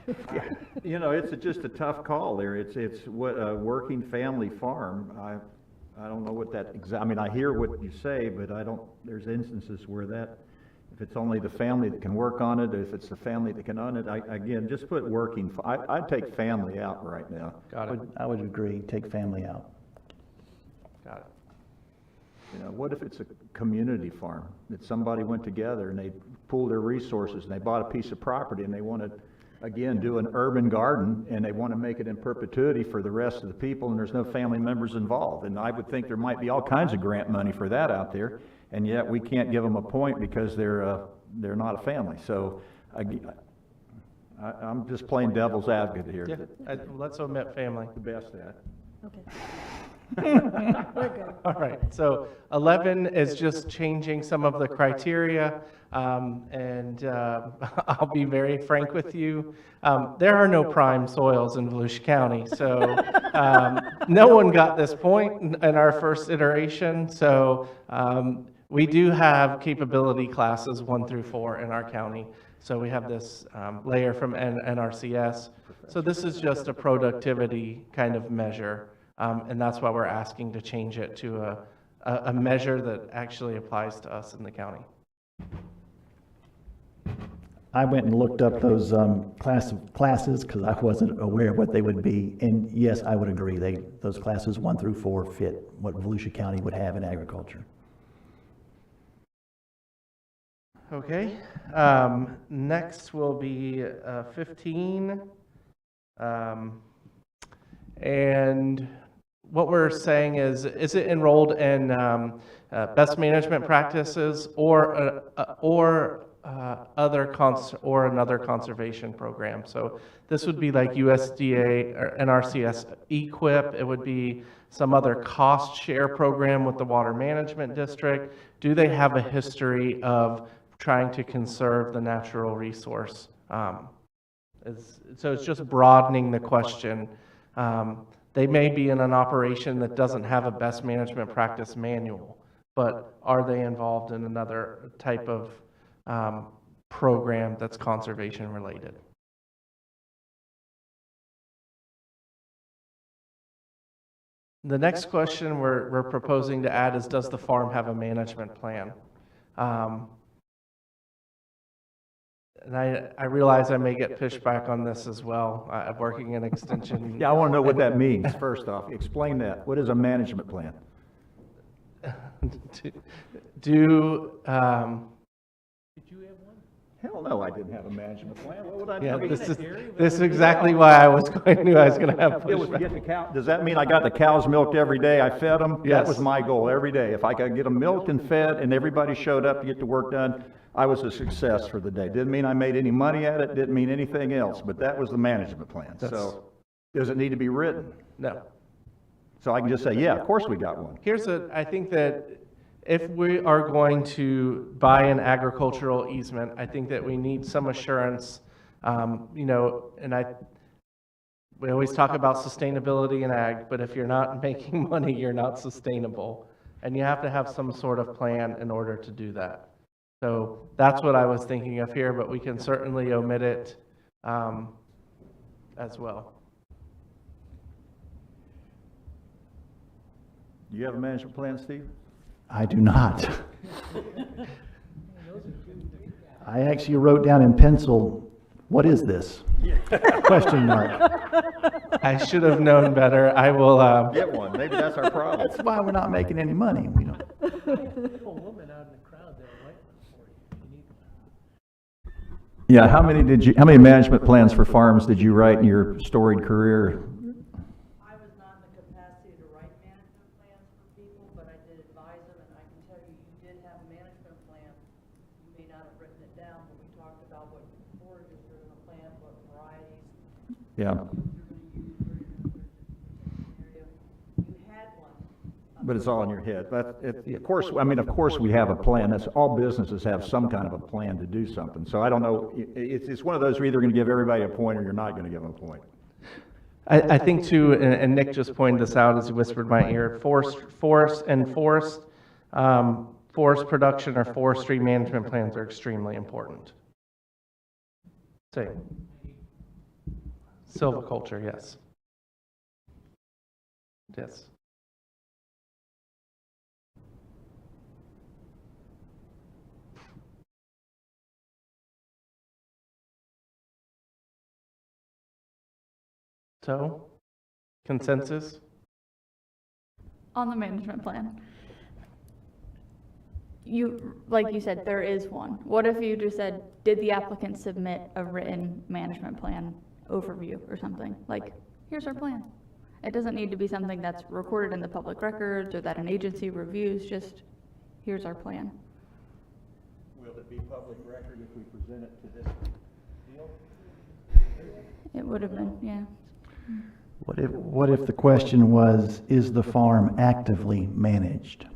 it. it's just a tough call there. It's what a working family farm. I don't know what that I mean, I hear what you say, but there's instances where if it's only the family that can work on it, if it's the family that can own it, again, just put working. I'd take family out right now. Got it. I would agree, take family out. Got it. What if it's a community farm that somebody went together and they pooled their resources and they bought a piece of property and they want to, again, do an urban garden and they want to make it in perpetuity for the rest of the people and there's no family members involved. And I would think there might be all kinds of grant money for that out there, and yet we can't give them a point because they're not a family. So I'm just playing devil's advocate here. Yeah, let's omit family. The best at. Okay. We're good. All right, so 11 is just changing some of the criteria, and I'll be very frank with you. There are no prime soils in Volusia County, so no one got this point in our first iteration, so we do have capability classes 1 through 4 in our county. So we have this layer from NRCS. So this is just a productivity kind of measure. And that's why we're asking to change it to a measure that actually applies to us in the county. I went and looked up those classes because I wasn't aware of what they would be. And yes, I would agree. Those classes 1 through 4 fit what Volusia County would have in agriculture. Okay. Next will be 15. And what we're saying is it enrolled in best management practices or another conservation program? So this would be like USDA or NRCS EQIP. It would be some other cost share program with the water management district. Do they have a history of trying to conserve the natural resource? So it's just broadening the question. They may be in an operation that doesn't have a best management practice manual, but are they involved in another type of program that's conservation related? The next question we're proposing to add is, does the farm have a management plan? And I realize I may get pushback on this as well. I'm working in extension. Yeah, I want to know what that means, first off. Explain that. What is a management plan? Did you have one? Hell no, I didn't have a management plan. What would I do? Yeah, this is exactly why I knew I was going to have pushback. Does that mean I got the cows milked every day? I fed them? Yes. That was my goal every day. If I could get them milked and fed and everybody showed up to get the work done, I was a success for the day. Didn't mean I made any money at it, didn't mean anything else, but that was the management plan. So, does it need to be written? No. So I can just say, yeah, of course we got one. I think that if we are going to buy an agricultural easement, I think that we need some assurance, and we always talk about sustainability in ag, but if you're not making money, you're not sustainable. And you have to have some sort of plan in order to do that. So that's what I was thinking of here, but we can certainly omit it as well. Do you have a management plan, Steve? I do not. I actually wrote down in pencil, what is this? Question mark. I should have known better. I will get one. Maybe that's our problem. That's why we're not making any money. We don't. Yeah, how many management plans for farms did you write in your storied career? I was not in the capacity to write management plans for people, but I did advise them, and I can tell you, you did have a management plan. You may not have written it down, but we talked about what forages are going to plant, what varieties. Yeah. You had one. But it's all in your head. Of course we have a plan. That's all businesses have some kind of a plan to do something. So I don't know. It's one of those we're either going to give everybody a point or you're not going to give them a point. I think too, and Nick just pointed this out as he whispered in my ear, forest production or forestry management plans are extremely important. Same. Silviculture, yes. Yes. So, consensus? On the management plan. Like you said, there is one. What if you just said, did the applicant submit a written management plan overview or something? Like, here's our plan. It doesn't need to be something that's recorded in the public records or that an agency reviews, just, here's our plan. Will it be public record if we present it to this deal? It would have been, yeah. What if the question was, is the farm actively managed?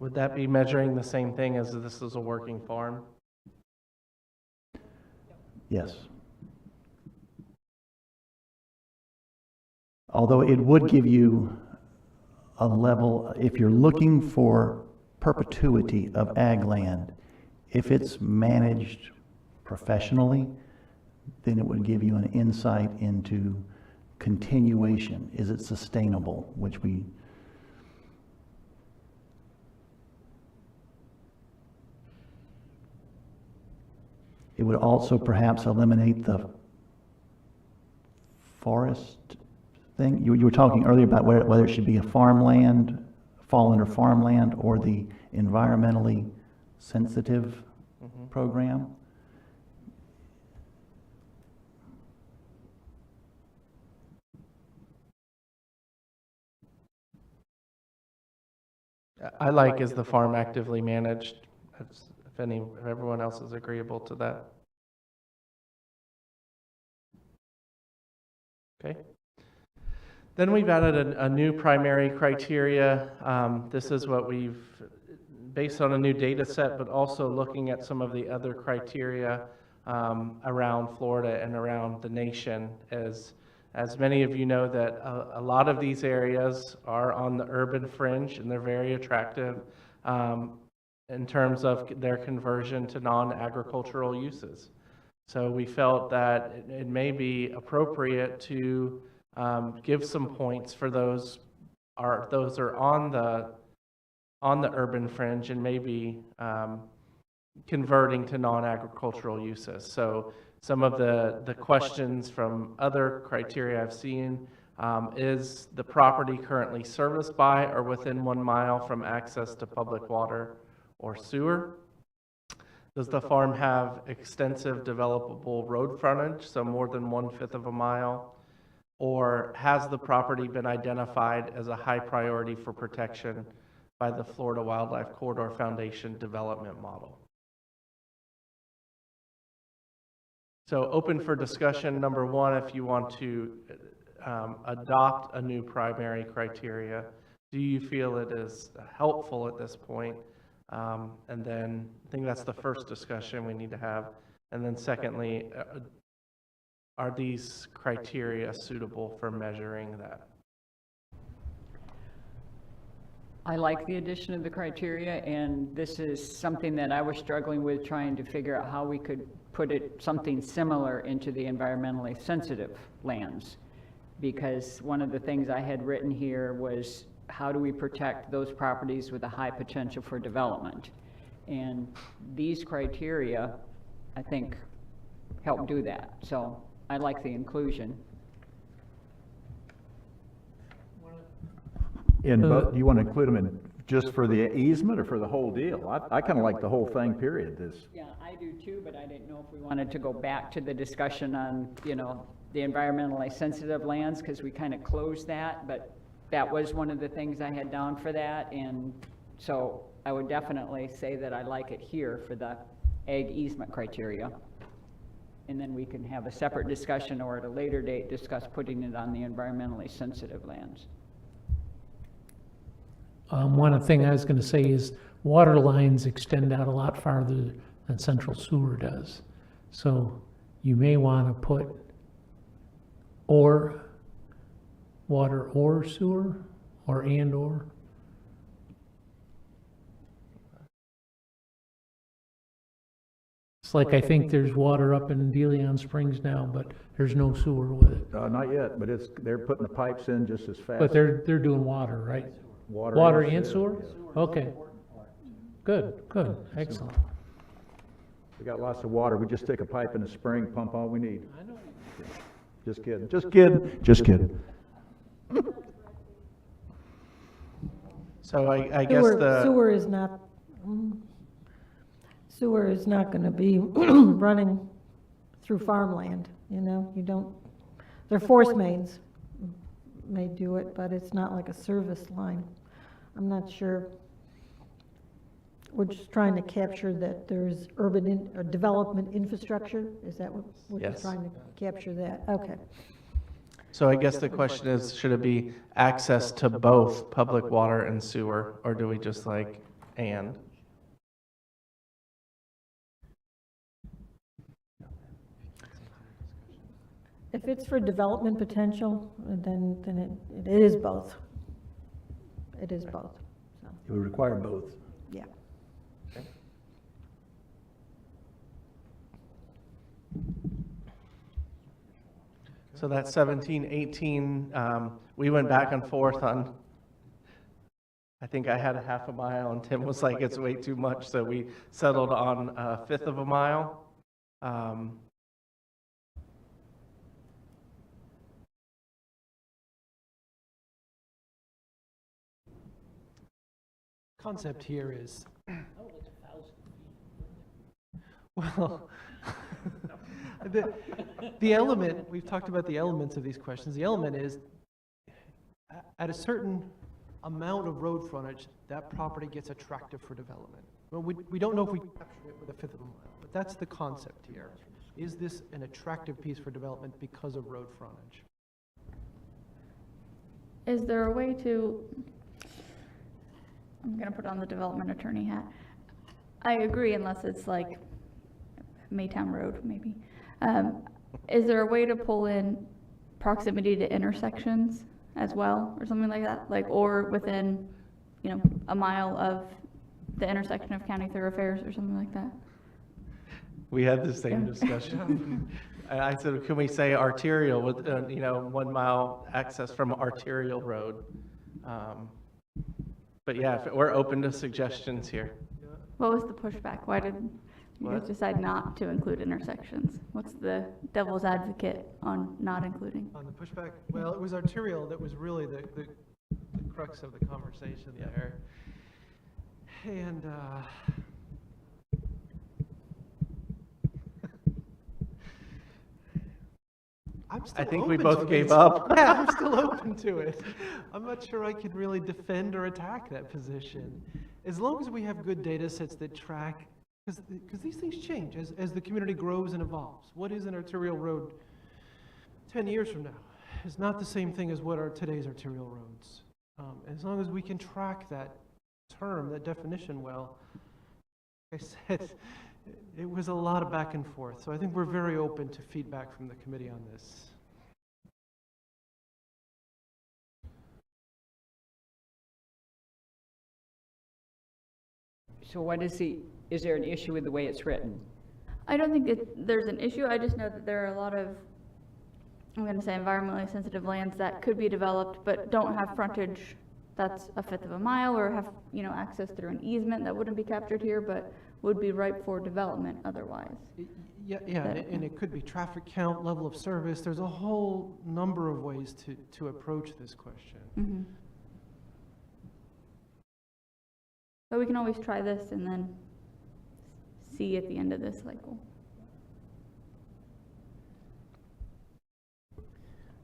Would that be measuring the same thing as this is a working farm? Yes. Although it would give you a level, if you're looking for perpetuity of ag land, if it's managed professionally, then it would give you an insight into continuation. Is it sustainable? Which it would also perhaps eliminate the forest thing. You were talking earlier about whether it should be a farmland, fall under farmland or the environmentally sensitive Mhm. program. I like is the farm actively managed. If everyone else is agreeable to that. Okay. Then we've added a new primary criteria. This is what we've, based on a new data set, but also looking at some of the other criteria around Florida and around the nation. As many of you know, that a lot of these areas are on the urban fringe, and they're very attractive in terms of their conversion to non-agricultural uses. So we felt that it may be appropriate to give some points for those are on the urban fringe and maybe converting to non-agricultural uses. So some of the questions from other criteria I've seen is the property currently serviced by or within 1 mile from access to public water or sewer? Does the farm have extensive developable road frontage, so more than 1/5 of a mile? Or has the property been identified as a high priority for protection by the Florida Wildlife Corridor Foundation development model? So open for discussion, number one, if you want to adopt a new primary criteria. Do you feel it is helpful at this point? And then I think that's the first discussion we need to have. And then secondly, are these criteria suitable for measuring that? I like the addition of the criteria, and this is something that I was struggling with, trying to figure out how we could put something similar into the environmentally sensitive lands. Because one of the things I had written here was, how do we protect those properties with a high potential for development? And these criteria, I think, help do that. So I like the inclusion. Do you want to include them in just for the easement or for the whole deal? I kind of like the whole thing, period. Yeah, I do too, but I didn't know if we wanted to go back to the discussion on, the environmentally sensitive lands, because we kind of closed that, but that was one of the things I had down for that, and so I would definitely say that I like it here for the ag easement criteria. And then we can have a separate discussion or at a later date discuss putting it on the environmentally sensitive lands. One thing I was going to say is water lines extend out a lot farther than central sewer does. So you may want to put or water or sewer or and or. It's like I think there's water up in Deleon Springs now, but there's no sewer with it. Not yet, but they're putting the pipes in just as fast. But they're doing water, right? Water and sewer? Okay. Good, excellent. We got lots of water. We just stick a pipe in the spring, pump all we need. I know. Just kidding. So I guess the Sewer is not going to be running through farmland, you don't, they're force mains may do it, but it's not like a service line. I'm not sure. We're just trying to capture that there's urban or development infrastructure. Is that what we're Yes. trying to capture that? Okay. So I guess the question is, should it be access to both public water and sewer, or do we just like and? If it's for development potential, then it is both. It is both, so, It would require both. yeah. So that 17, 18, we went back and forth on, I think I had a half a mile and Tim was like, it's way too much. So we settled on a 1/5 of a mile. concept here is, well, the element, we've talked about the elements of these questions. The element is, at a certain amount of road frontage, that property gets attractive for development. Well, we don't know if we captured it with a fifth of a mile, but that's the concept here. Is this an attractive piece for development because of road frontage? Is there a way to, I'm gonna put on the development attorney hat. I agree unless it's like Maytown Road, maybe. Is there a way to pull in proximity to intersections as well, or something like that? Like, or within, you know, a mile of the intersection of county thoroughfares or something like that? We had the same discussion. I said, can we say arterial with, 1 mile access from arterial road? But yeah, we're open to suggestions here. What was the pushback? Why did you guys decide not to include intersections? What's the devil's advocate on not including? On the pushback, well, it was arterial that was really the crux of the conversation there. And, I think we both gave up. Yeah, I'm still open to it. I'm not sure I can really defend or attack that position. As long as we have good data sets that track, because these things change as the community grows and evolves. What is an arterial road 10 years from now is not the same thing as what are today's arterial roads. As long as we can track that term, that definition well, like I said, it was a lot of back and forth. So I think we're very open to feedback from the committee on this. So what is there an issue with the way it's written? I don't think there's an issue. I just know that there are a lot of, I'm going to say, environmentally sensitive lands that could be developed but don't have frontage that's a fifth of a mile, or have, access through an easement that wouldn't be captured here but would be ripe for development otherwise. Yeah, and it could be traffic count, level of service. There's a whole number of ways to approach this question. Mm-hmm. But we can always try this and then see at the end of this cycle.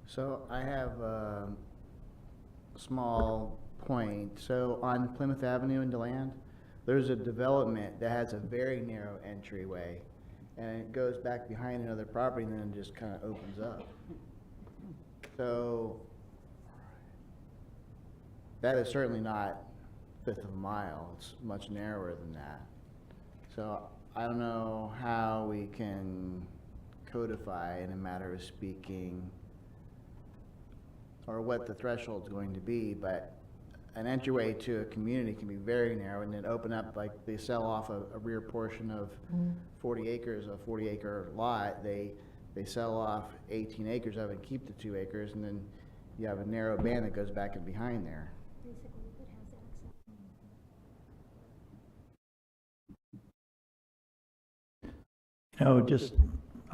So I have a small point. So on Plymouth Avenue in DeLand, there's a development that has a very narrow entryway, and it goes back behind another property and then it just kind of opens up. So that is certainly not fifth of a mile. It's much narrower than that. So I don't know how we can codify, in a matter of speaking, or what the threshold's going to be, but an entryway to a community can be very narrow and then open up, like they sell off a rear portion of 40 acres, a 40-acre lot. They sell off 18 acres of it and keep the 2 acres, and then you have a narrow band that goes back and behind there.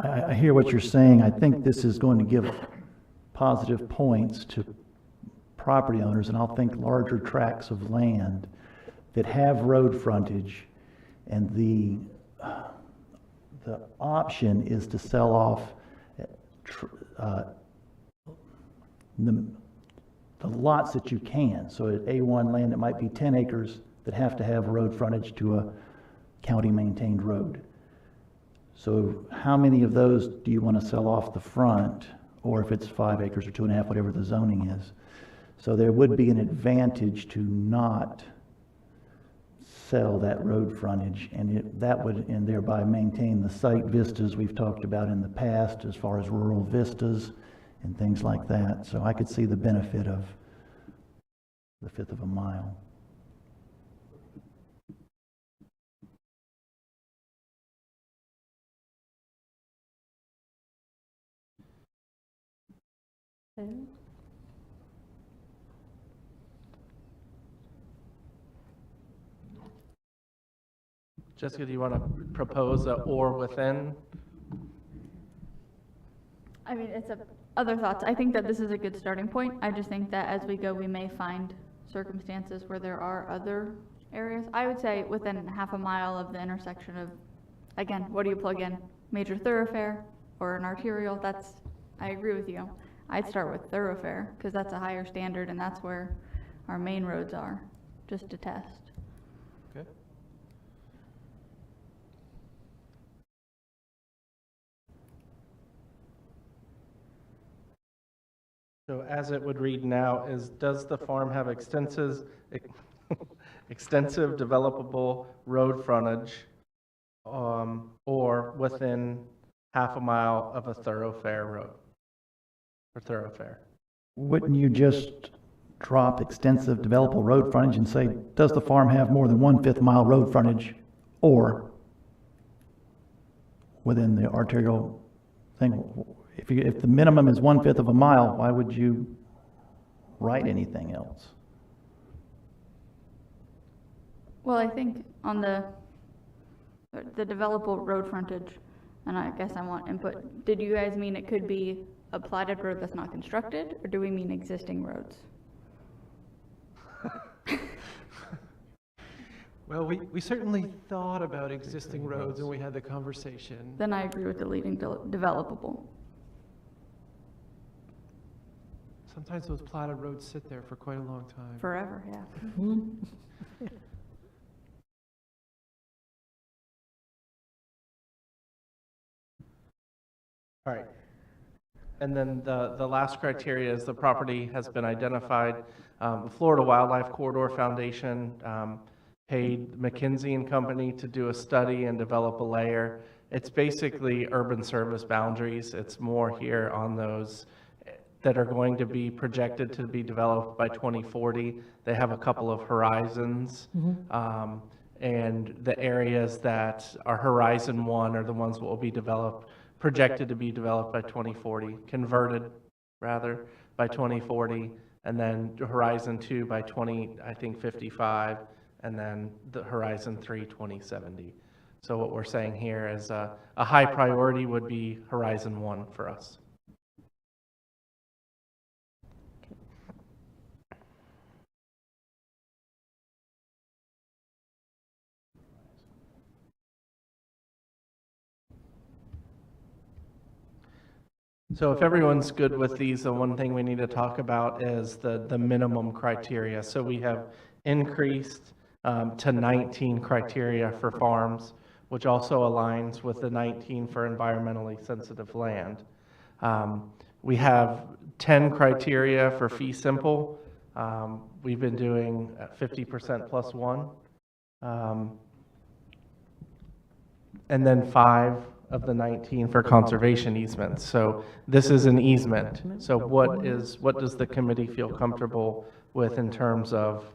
I hear what you're saying. I think this is going to give positive points to property owners, and I'll think larger tracts of land that have road frontage, and the option is to sell off the lots that you can. So at A1 land, it might be 10 acres that have to have road frontage to a county-maintained road. So how many of those do you want to sell off the front, or if it's 5 acres or 2.5, whatever the zoning is? So there would be an advantage to not sell that road frontage, and that would, and thereby maintain the site vistas we've talked about in the past, as far as rural vistas and things like that. So I could see the benefit of the fifth of a mile. Jessica, do you want to propose a or within? I mean, other thoughts. I think that this is a good starting point. I just think that as we go, we may find circumstances where there are other areas. I would say within half a mile of the intersection of, again, what do you plug in? Major thoroughfare or an arterial? That's, I agree with you. I'd start with thoroughfare because that's a higher standard and that's where our main roads are, just to test. Okay. So as it would read now is, does the farm have extensive developable road frontage, or within half a mile of a thoroughfare road, or thoroughfare? Wouldn't you just drop extensive developable road frontage and say, does the farm have more than 1/5 mile road frontage or within the arterial thing? If the minimum is 1/5 of a mile, why would you write anything else? Well, I think on the developable road frontage, and I guess I want input, did you guys mean it could be a platted road that's not constructed, or do we mean existing roads? Well, we certainly thought about existing roads when we had the conversation. Then I agree with deleting developable. Sometimes those platted roads sit there for quite a long time. Forever, yeah. All right. And then the last criteria is the property has been identified. The Florida Wildlife Corridor Foundation paid McKinsey and Company to do a study and develop a layer. It's basically urban service boundaries. It's more here on those that are going to be projected to be developed by 2040. They have a couple of horizons. And the areas that are Horizon 1 are the ones that will be developed, projected to be developed by 2040, converted rather by 2040, and then Horizon 2 by 55, and then the Horizon 3, 2070. So what we're saying here is a high priority would be Horizon 1 for us. So if everyone's good with these, the one thing we need to talk about is the minimum criteria. So we have increased to 19 criteria for farms, which also aligns with the 19 for environmentally sensitive land. We have 10 criteria for fee simple. We've been doing 50% plus one. And then 5 of the 19 for conservation easements. So this is an easement. So what does the committee feel comfortable with in terms of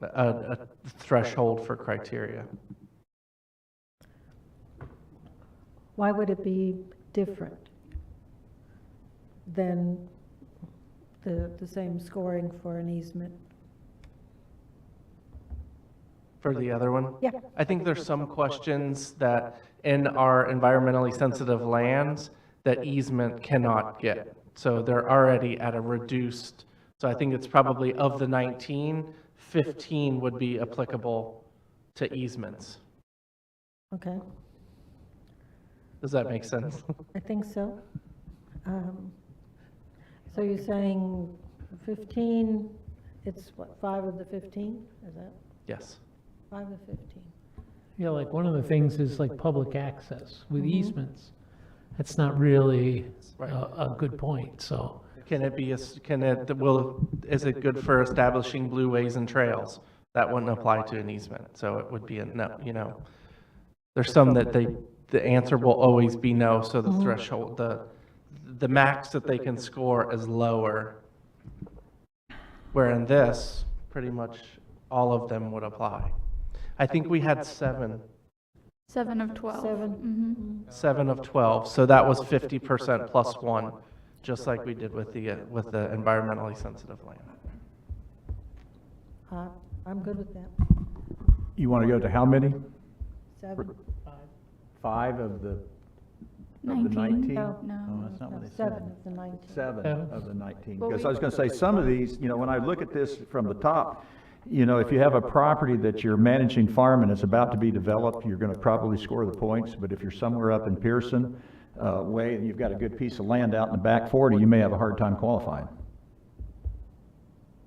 a threshold for criteria? Why would it be different than the same scoring for an easement? For the other one? Yeah. I think there's some questions that in our environmentally sensitive lands that easement cannot get. So they're already at a reduced, so I think it's probably of the 19, 15 would be applicable to easements. Okay, Does that make sense? I think so. So you're saying 15, it's what, 5 of the 15? Is that Yes. 5 of 15? Yeah, like one of the things is like public access with easements. That's not really a good point, so. Can it be, is it good for establishing blueways and trails? That wouldn't apply to an easement, so it would be a no, you know. There's some that the answer will always be no, so the threshold, the max that they can score is lower. Where in this, pretty much all of them would apply. I think we had 7. 7 of 12. 7? 7 of 12, so that was 50% plus 1, just like we did with the environmentally sensitive land. I'm good with that. You want to go to how many? 7? 5 of the of the 19? No, Oh, that's not what they said. 7 of the 19. 7 Seven. of the 19. Well, Because we- I was going to say, some of these, when I look at this from the top, if you have a property that you're managing farm and it's about to be developed, you're going to probably score the points. But if you're somewhere up in Pearson Way and you've got a good piece of land out in the back 40, you may have a hard time qualifying.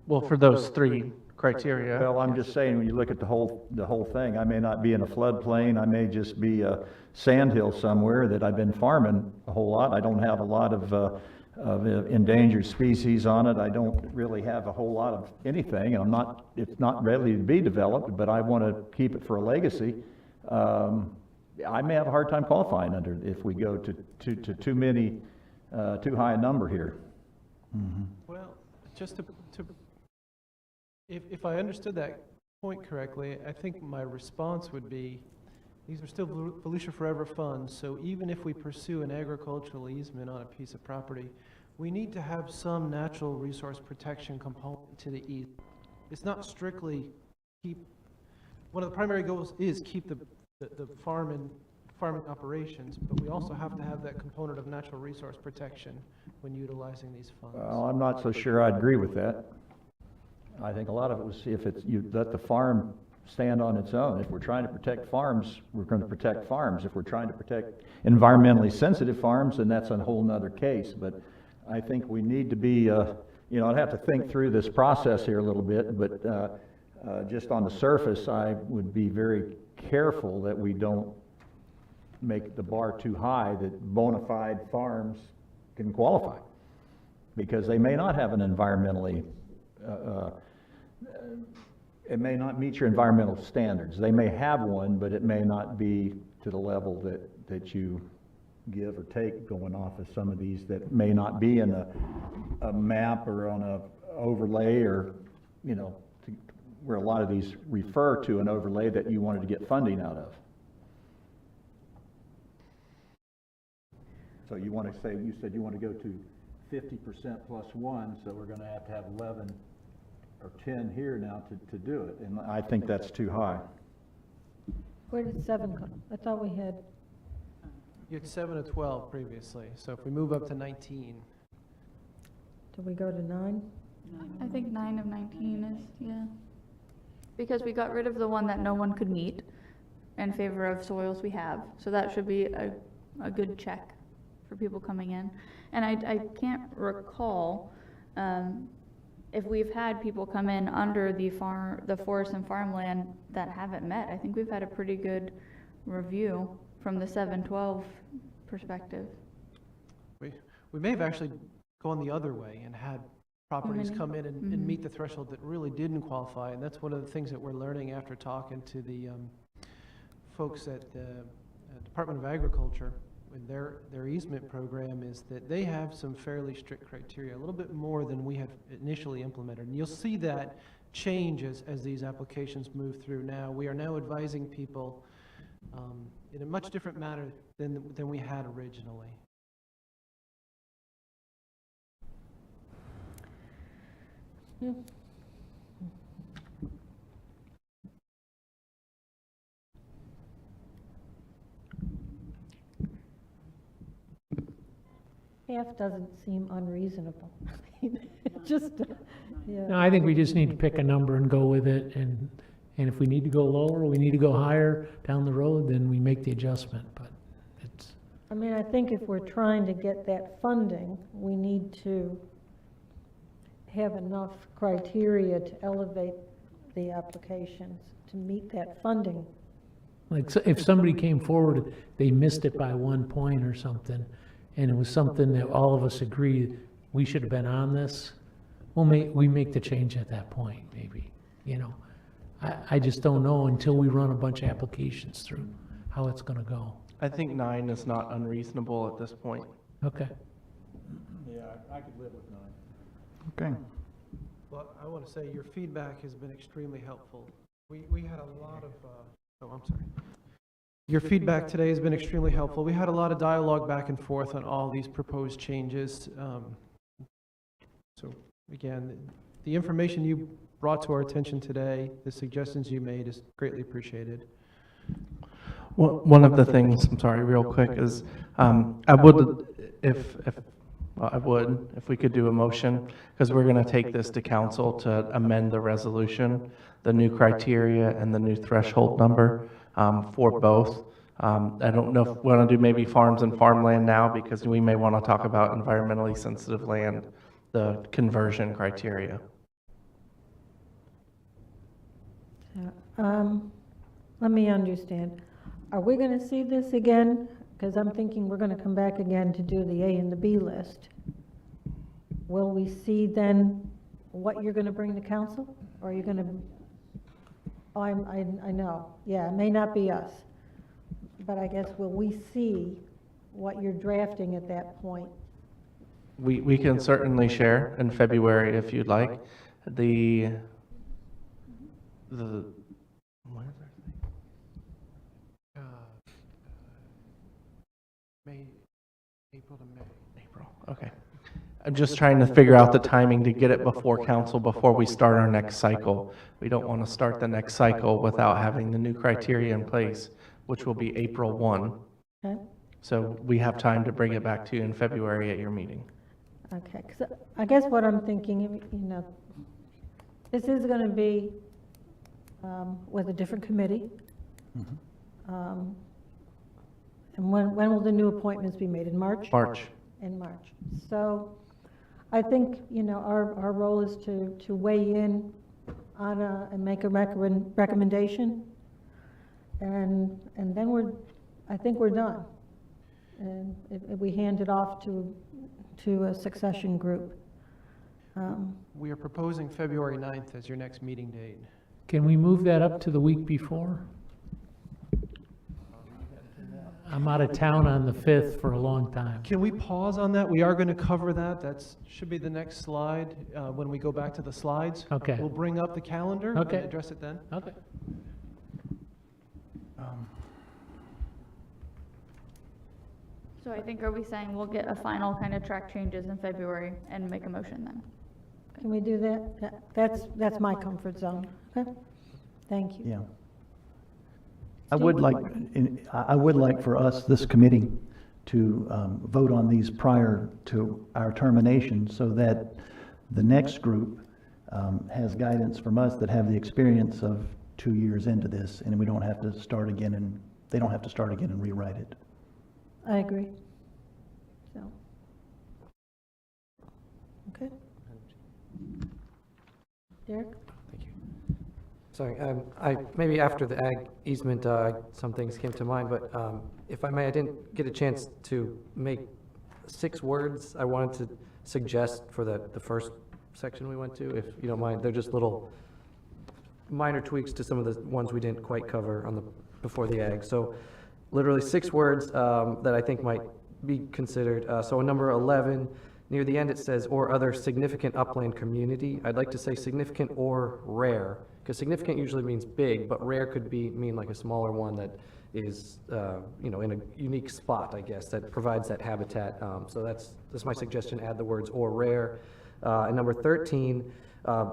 Well, for those three criteria. Well, I'm just saying, when you look at the whole thing, I may not be in a floodplain, I may just be a sandhill somewhere that I've been farming a whole lot. I don't have a lot of endangered species on it. I don't really have a whole lot of anything. It's not ready to be developed, but I want to keep it for a legacy. I may have a hard time qualifying under, if we go to too high a number here. Mm-hmm. Well, just if I understood that point correctly, I think my response would be, these are still Volusia Forever funds, so even if we pursue an agricultural easement on a piece of property, we need to have some natural resource protection component to the easement. It's not strictly one of the primary goals is keep the farming operations, but we also have to have that component of natural resource protection when utilizing these funds. Well, I'm not so sure I'd agree with that. I think a lot of it was if you let the farm stand on its own. If we're trying to protect farms, we're going to protect farms. If we're trying to protect environmentally sensitive farms, then that's a whole nother case. But I think we need to be, I'd have to think through this process here a little bit, but just on the surface, I would be very careful that we don't make the bar too high that bona fide farms can qualify, because they may not have an environmentally it may not meet your environmental standards. They may have one, but it may not be to the level that you give or take going off of some of these that may not be in a map or on a overlay, or, where a lot of these refer to an overlay that you wanted to get funding out of. So you want to say, you said you want to go to 50% plus 1, so we're going to have 11 or 10 here now to do it, and I think that's too high. Where did 7 come? I thought we had, You had 7 to 12 previously, so if we move up to 19. did we go to 9? I think 9 of 19 is, yeah. Because we got rid of the one that no one could meet in favor of soils we have. So that should be a good check for people coming in. And I can't recall if we've had people come in under the forest and farmland that haven't met. I think we've had a pretty good review from the 7-12 perspective. We may have actually gone the other way and had properties come in and meet the threshold that really didn't qualify, and that's one of the things that we're learning after talking to the folks at the Department of Agriculture with their easement program, is that they have some fairly strict criteria, a little bit more than we have initially implemented. And you'll see that change as these applications move through now. We are now advising people in a much different manner than we had originally. Yeah. Half doesn't seem unreasonable. Just, yeah. No, I think we just need to pick a number and go with it, and if we need to go lower, we need to go higher down the road, then we make the adjustment, but it's. I mean, I think if we're trying to get that funding, we need to have enough criteria to elevate the applications to meet that funding. Like, so if somebody came forward, they missed it by 1 point or something, and it was something that all of us agreed we should have been on this, we make the change at that point, maybe, I just don't know until we run a bunch of applications through how it's gonna go. I think 9 is not unreasonable at this point. Okay. Yeah, I could live with 9. Okay. Well, I want to say your feedback has been extremely helpful. We had a lot of, I'm sorry. Your feedback today has been extremely helpful. We had a lot of dialogue back and forth on all these proposed changes. So again, the information you brought to our attention today, the suggestions you made is greatly appreciated. One of the things, I'm sorry, real quick, is I would, if we could do a motion, because we're going to take this to council to amend the resolution, the new criteria and the new threshold number for both. I don't know if we want to do maybe farms and farmland now, because we may want to talk about environmentally sensitive land, the conversion criteria. Let me understand. Are we going to see this again? Because I'm thinking we're going to come back again to do the A and the B list. Will we see then what you're going to bring to council? Or are you going to, oh, I know, yeah, it may not be us. But I guess, will we see what you're drafting at that point? We can certainly share in February if you'd like. April to May. April, okay. I'm just trying to figure out the timing to get it before council before we start our next cycle. We don't want to start the next cycle without having the new criteria in place, which will be April 1. Okay. So we have time to bring it back to you in February at your meeting. Okay, because I guess what I'm thinking, you know, this is going to be with a different committee. And when will the new appointments be made? In March? March. In March. So I think, you know, our role is to weigh in on and make a recommendation. And then I think we're done. And if we hand it off to a succession group. We are proposing February 9th as your next meeting date. Can we move that up to the week before? I'm out of town on the 5th for a long time. Can we pause on that? We are going to cover that. Should be the next slide when we go back to the slides. Okay. We'll bring up the calendar Okay. and address it then. Okay. So I think, are we saying we'll get a final kind of track changes in February and make a motion then? Can we do that? That's my comfort zone. Okay? Thank you. Yeah. I would like for us, this committee, to vote on these prior to our termination so that the next group has guidance from us that have the experience of 2 years into this, and we don't have to start again and they don't have to start again and rewrite it. I agree. So, okay. Derek? Thank you. Sorry, maybe after the ag easement, some things came to mind, but if I may, I didn't get a chance to make 6 words I wanted to suggest for the first section we went to, if you don't mind. They're just little minor tweaks to some of the ones we didn't quite cover before the ag. So literally 6 words that I think might be considered. So in number 11, near the end it says, or other significant upland community. I'd like to say significant or rare, because significant usually means big, but rare could mean like a smaller one that is, you know, in a unique spot, I guess, that provides that habitat. So that's my suggestion, add the words or rare. And number 13,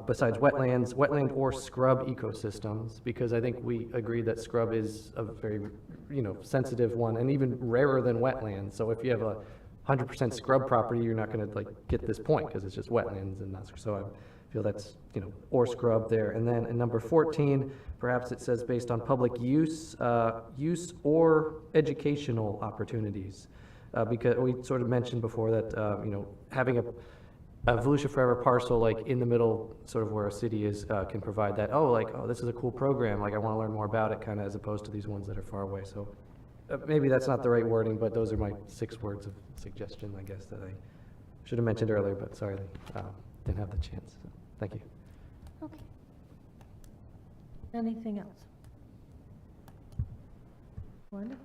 besides wetlands, wetland or scrub ecosystems, because I think we agree that scrub is a very, you know, sensitive one and even rarer than wetlands. So if you have a 100% scrub property, you're not going to like get this point because it's just wetlands and not, so I feel that's, you know, or scrub there. And then in number 14, perhaps it says based on public use, use or educational opportunities, because we sort of mentioned before that, you know, having a Volusia Forever parcel like in the middle, sort of where a city is, can provide that. Oh, like, oh, this is a cool program. Like, I want to learn more about it, kind of, as opposed to these ones that are far away. So maybe that's not the right wording, but those are my 6 words of suggestion, I guess, that I should have mentioned earlier, but sorry, didn't have the chance. So, thank you. Okay. Anything else? Wanda?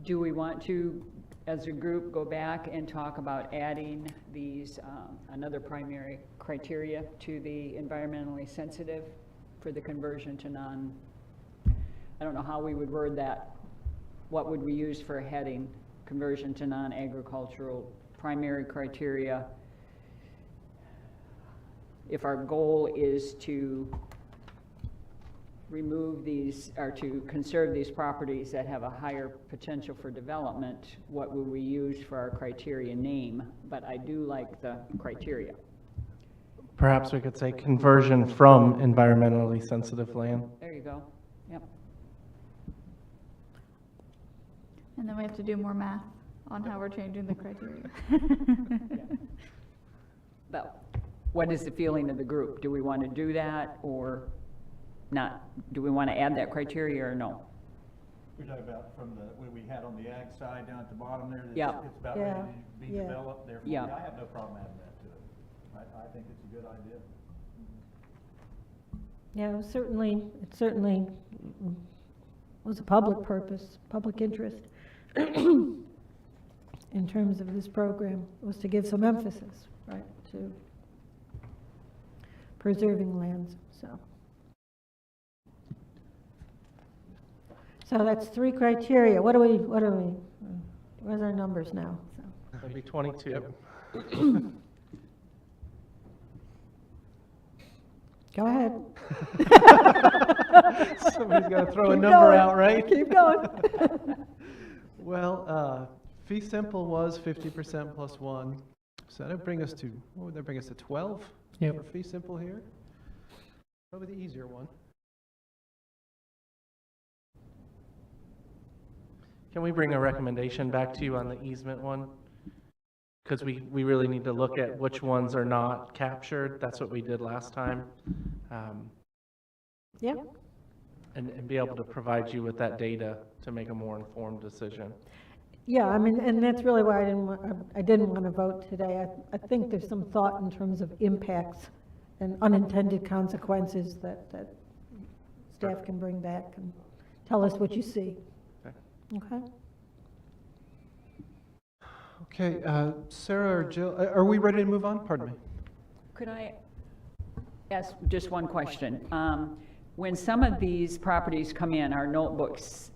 Do we want to, as a group, go back and talk about adding these, another primary criteria to the environmentally sensitive for the conversion to non, I don't know how we would word that. What would we use for a heading? Conversion to non-agricultural primary criteria. If our goal is to remove these, or to conserve these properties that have a higher potential for development, what will we use for our criteria name? But I do like the criteria. Perhaps we could say conversion from environmentally sensitive land. There you go. Yep. And then we have to do more math on how we're changing the criteria. Well, what is the feeling of the group? Do we want to do that or not? Do we want to add that criteria or no? You're talking about from the, what we had on the ag side down at the bottom there? That's- Yeah. It's about Yeah. ready to be Yeah. developed, therefore, Yeah. I have no problem adding that to it. I think it's a good idea. Yeah, it certainly was a public purpose, public interest in terms of this program, was to give some emphasis, right, to preserving lands, so. So that's 3 criteria. What are we, where's our numbers now? So. That'd be 22. Go ahead. Somebody's got to throw a Keep number going. out, right? Keep going. Well, fee simple was 50% plus 1. So that'd bring us to, what would that bring us to, 12? Yep. For fee simple here? Probably the easier one. Can we bring a recommendation back to you on the easement one? Because we really need to look at which ones are not captured. That's what we did last time. Yeah. And be able to provide you with that data to make a more informed decision. Yeah, I mean, and that's really why I didn't want to vote today. I think there's some thought in terms of impacts and unintended consequences that staff can bring back and tell us what you see. Okay? Okay, Sarah or Jill, are we ready to move on? Pardon me. Could I ask just one question? When some of these properties come in, our notebooks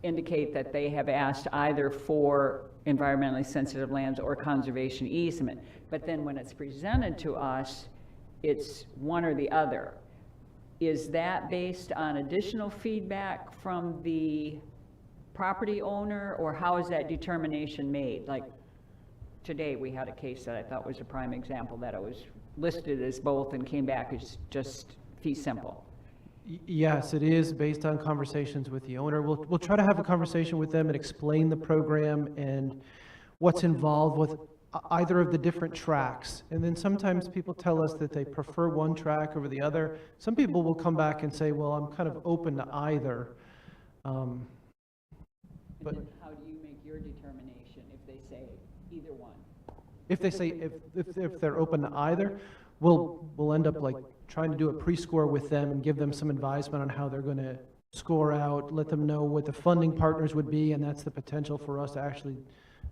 indicate that they have asked either for environmentally sensitive lands or conservation easement. But then when it's presented to us, it's one or the other. Is that based on additional feedback from the property owner, or how is that determination made? Like today, we had a case that I thought was a prime example, that it was listed as both and came back as just fee simple. Yes, it is based on conversations with the owner. We'll try to have a conversation with them and explain the program and what's involved with either of the different tracks. And then sometimes people tell us that they prefer one track over the other. Some people will come back and say, well, I'm kind of open to either. But how do you make your determination if they say either one? if they say, if they're open to either, we'll end up like trying to do a pre-score with them and give them some advisement on how they're going to score out, let them know what the funding partners would be, and that's the potential for us to actually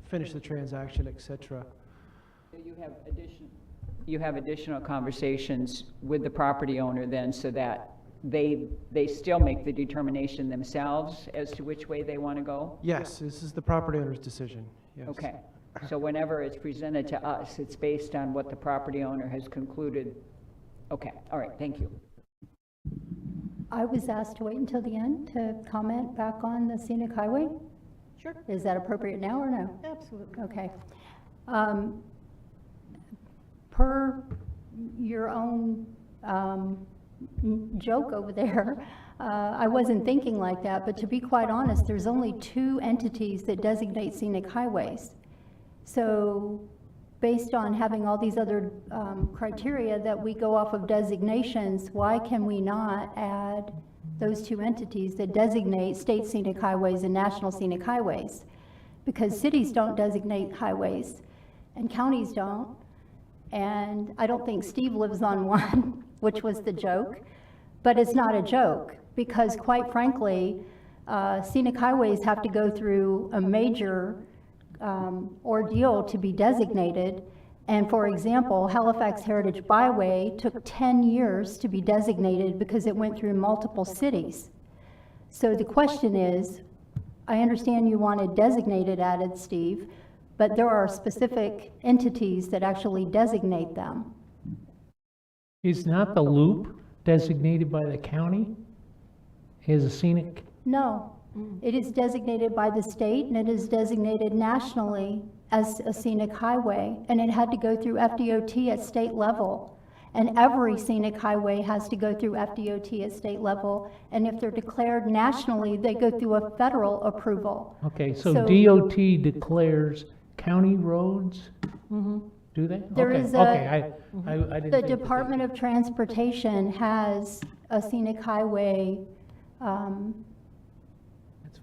finish the transaction, et cetera. So you have additional conversations with the property owner then, so that they still make the determination themselves as to which way they want to go? Yes, this is the property owner's decision, yes. Okay, so whenever it's presented to us, it's based on what the property owner has concluded. Okay, all right, thank you. I was asked to wait until the end to comment back on the scenic highway. Sure. Is that appropriate now or no? Absolutely. Okay. Per your own joke over there, I wasn't thinking like that, but to be quite honest, there's only 2 entities that designate scenic highways. So based on having all these other criteria that we go off of designations, why can we not add those 2 entities that designate state scenic highways and national scenic highways? Because cities don't designate highways and counties don't. And I don't think Steve lives on one, which was the joke. But it's not a joke, because quite frankly, scenic highways have to go through a major ordeal to be designated. And for example, Halifax Heritage Byway took 10 years to be designated because it went through multiple cities. So the question is, I understand you wanted designated added, Steve, but there are specific entities that actually designate them. Is not the loop designated by the county? as a scenic? No, it is designated by the state and it is designated nationally as a scenic highway, and it had to go through FDOT at state level. And every scenic highway has to go through FDOT at state level, and if they're declared nationally, they go through a federal approval. Okay, so DOT declares county roads? Mhm. Do they? There Okay, is okay, a, I didn't the think that they Department of Transportation has a scenic highway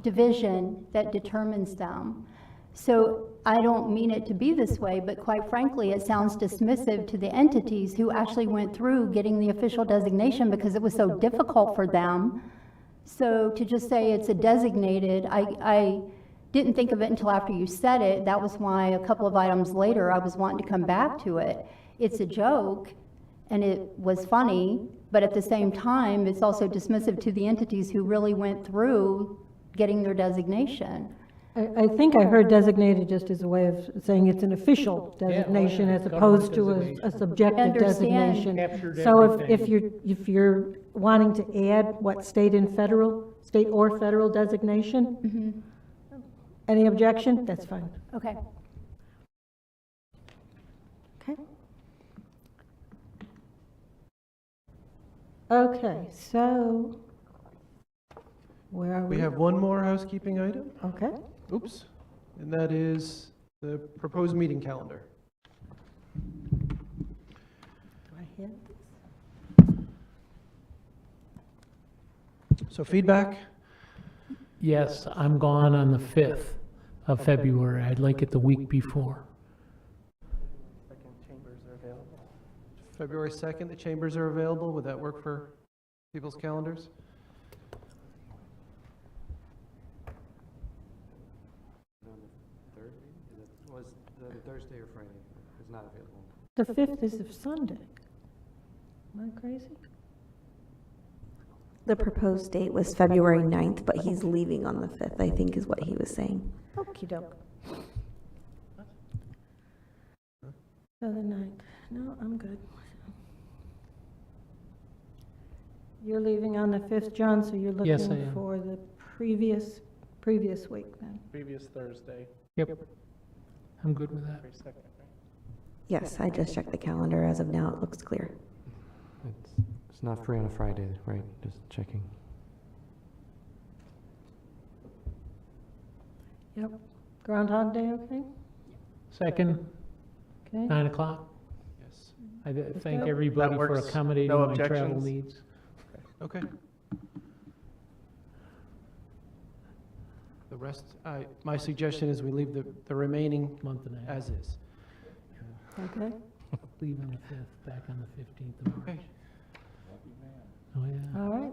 division that determines them. So I don't mean it to be this way, but quite frankly, it sounds dismissive to the entities who actually went through getting the official designation because it was so difficult for them. So to just say it's a designated, I didn't think of it until after you said it. That was why a couple of items later, I was wanting to come back to it. It's a joke, and it was funny, but at the same time, it's also dismissive to the entities who really went through getting their designation. I think I heard designated just as a way of saying it's an official designation as opposed to a subjective Understand. designation. Captured So everything. if you're wanting to add what state or federal designation, any objection? That's fine. Okay. Okay. Okay, so where are we? We have one more housekeeping item. Okay. Oops. And that is the proposed meeting calendar. Do I have this? So feedback? Yes, I'm gone on the 5th of February. I'd like it the week before. February 2nd, the chambers are available. Would that work for people's calendars? Was the Thursday or Friday is not available? The 5th is a Sunday. Am I crazy? The proposed date was February 9th, but he's leaving on the 5th, I think is what he was saying. Okey doke. So the 9th. No, I'm good. You're leaving on the 5th, John, so you're Yes, I looking am. for the previous week then. Previous Thursday. Yep. I'm good with that. Yes, I just checked the calendar. As of now, it looks clear. It's not free on a Friday, right? Just checking. Yep. Groundhog Day, okay? 2nd, Okay. 9 o'clock. Yes. I thank That everybody for works. accommodating No my travel objections? needs. Okay. The rest, my suggestion is we leave the remaining Month and a half. as is. Okay. Leave on the 5th, back on the 15th of March. Okay. Oh, yeah. All right.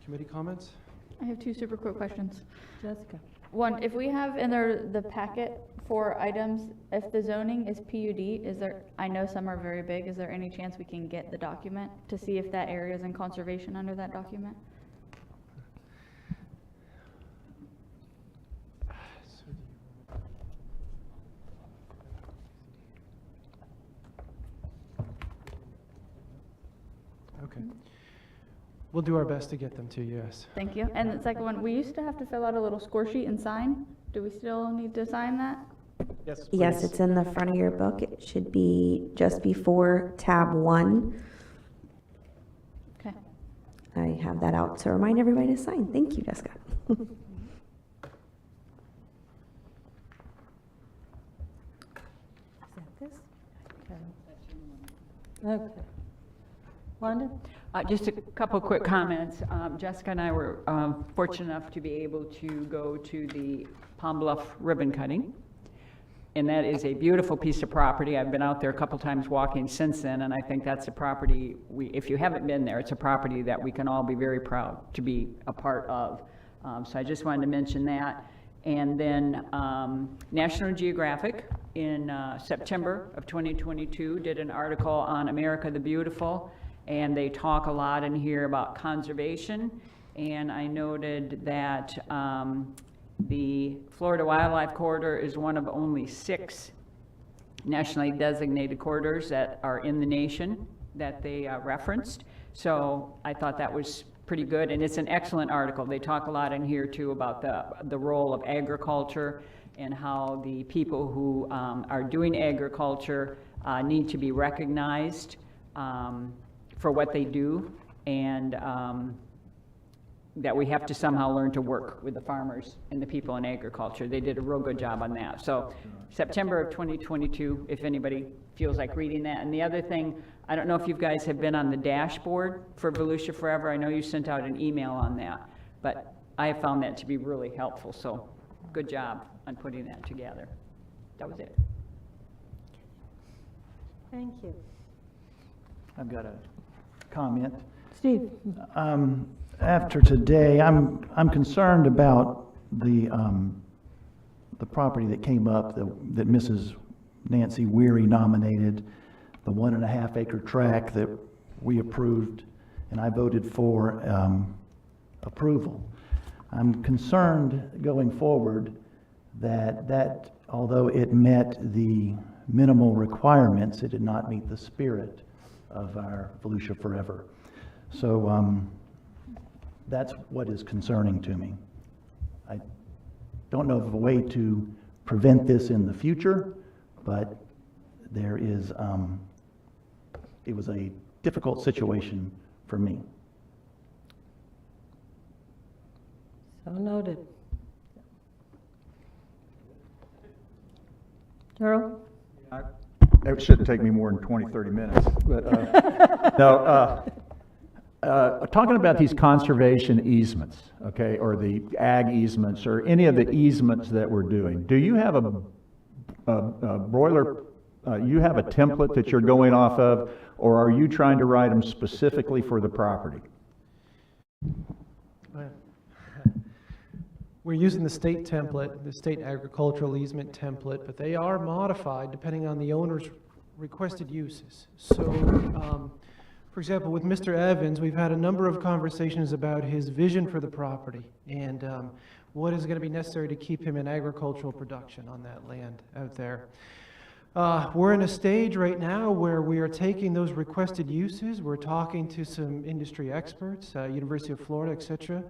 Committee comments? I have two super quick questions. Jessica. One, if we have in there the packet for items, if the zoning is PUD, is there, I know some are very big, is there any chance we can get the document to see if that area is in conservation under that document? Okay. We'll do our best to get them to you, yes. Thank you. And the second one, we used to have to fill out a little score sheet and sign. Do we still need to sign that? Yes, Yes, please. it's in the front of your book. It should be just before tab 1. Okay. I have that out to remind everybody to sign. Thank you, Jessica. Is that this? Okay. Okay. Wanda? Just a couple quick comments. Jessica and I were fortunate enough to be able to go to the Palm Bluff ribbon cutting. And that is a beautiful piece of property. I've been out there a couple times walking since then, and I think that's a property, if you haven't been there, it's a property that we can all be very proud to be a part of. So I just wanted to mention that. And then National Geographic in September of 2022 did an article on America the Beautiful, and they talk a lot in here about conservation. And I noted that the Florida Wildlife Corridor is one of only 6 nationally designated corridors that are in the nation that they referenced. So I thought that was pretty good, and it's an excellent article. They talk a lot in here too about the role of agriculture and how the people who are doing agriculture need to be recognized for what they do, and that we have to somehow learn to work with the farmers and the people in agriculture. They did a real good job on that. So September of 2022, if anybody feels like reading that. And the other thing, I don't know if you guys have been on the dashboard for Volusia Forever. I know you sent out an email on that, but I have found that to be really helpful. So good job on putting that together. That was it. Thank you. I've got a comment. Steve? After today, I'm concerned about the property that came up that Mrs. Nancy Weary nominated, the 1.5 acre tract that we approved, and I voted for approval. I'm concerned going forward that although it met the minimal requirements, it did not meet the spirit of our Volusia Forever. So that's what is concerning to me. I don't know of a way to prevent this in the future, but there is, it was a difficult situation for me. So noted. Darrell? It shouldn't take me more than 20, 30 minutes, but, no, talking about these conservation easements, okay, or the ag easements, or any of the easements that we're doing, do you have a broiler, you have a template that you're going off of, or are you trying to write them specifically for the property? We're using the state template, the state agricultural easement template, but they are modified depending on the owner's requested uses. So, for example, with Mr. Evans, we've had a number of conversations about his vision for the property and what is going to be necessary to keep him in agricultural production on that land out there. We're in a stage right now where we are taking those requested uses. We're talking to some industry experts, University of Florida, etc.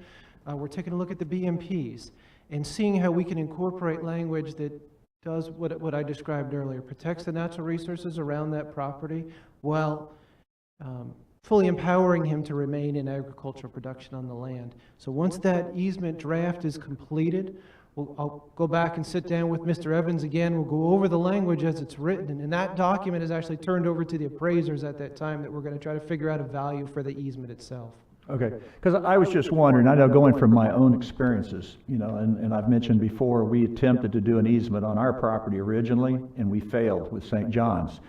We're taking a look at the BMPs and seeing how we can incorporate language that does what I described earlier, protects the natural resources around that property while fully empowering him to remain in agricultural production on the land. So once that easement draft is completed, I'll go back and sit down with Mr. Evans again. We'll go over the language as it's written, and that document is actually turned over to the appraisers at that time that we're going to try to figure out a value for the easement itself. Okay, because I was just wondering, I know going from my own experiences, you know, and I've mentioned before, we attempted to do an easement on our property originally, and we failed with St. John's.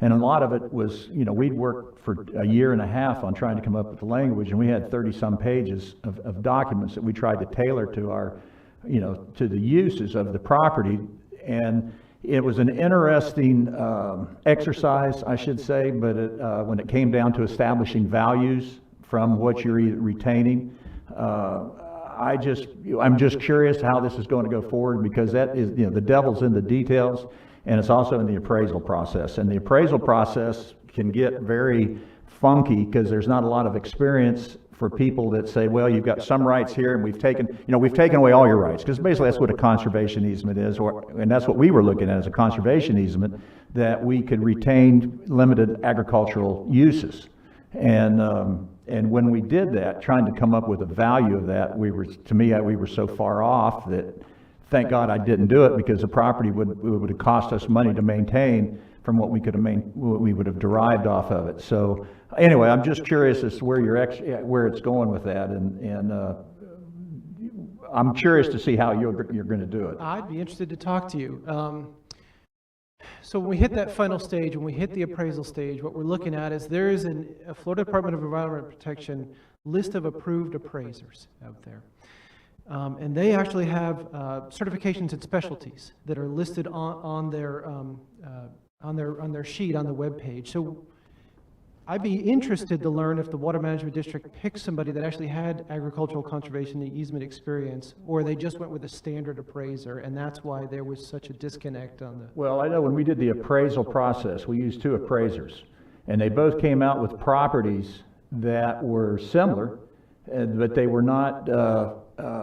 And a lot of it was, you know, we'd worked for 1.5 years on trying to come up with the language, and we had 30-some pages of documents that we tried to tailor to our, you know, to the uses of the property. And it was an interesting exercise, I should say, but when it came down to establishing values from what you're retaining, I'm just curious how this is going to go forward, because that is, you know, the devil's in the details, and it's also in the appraisal process. And the appraisal process can get very funky because there's not a lot of experience for people that say, well, you've got some rights here, and we've taken away all your rights, because basically that's what a conservation easement is, and that's what we were looking at as a conservation easement, that we could retain limited agricultural uses. And when we did that, trying to come up with a value of that, we were so far off that, thank God I didn't do it, because the property would have cost us money to maintain from what we would have derived off of it. So anyway, I'm just curious as to where it's going with that, and I'm curious to see how you're going to do it. I'd be interested to talk to you. So when we hit that final stage, when we hit the appraisal stage, what we're looking at is there is a Florida Department of Environmental Protection list of approved appraisers out there. And they actually have certifications and specialties that are listed on their sheet on the web page. So I'd be interested to learn if the Water Management District picked somebody that actually had agricultural conservation and easement experience, or they just went with a standard appraiser, and that's why there was such a disconnect on the... Well, I know when we did the appraisal process, we used 2 appraisers, and they both came out with properties that were similar, but they were not,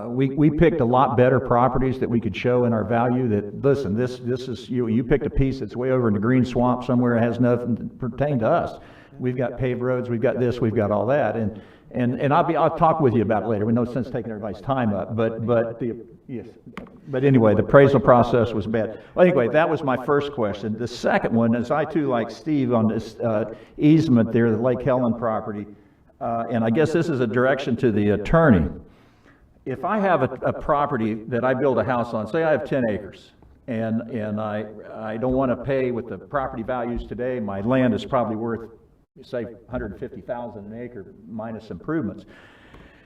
we picked a lot better properties that we could show in our value that, listen, this is, you picked a piece that's way over in the green swamp somewhere, it has nothing to pertain to us. We've got paved roads, we've got this, we've got all that, and I'll talk with you about it later. We no sense taking everybody's time up, but anyway, the appraisal process was bad. Well, anyway, that was my first question. The second one is, I too, like Steve, on this easement there, the Lake Helen property, and I guess this is a direction to the attorney. If I have a property that I build a house on, say I have 10 acres, and I don't want to pay with the property values today, my land is probably worth, say, $150,000 an acre minus improvements.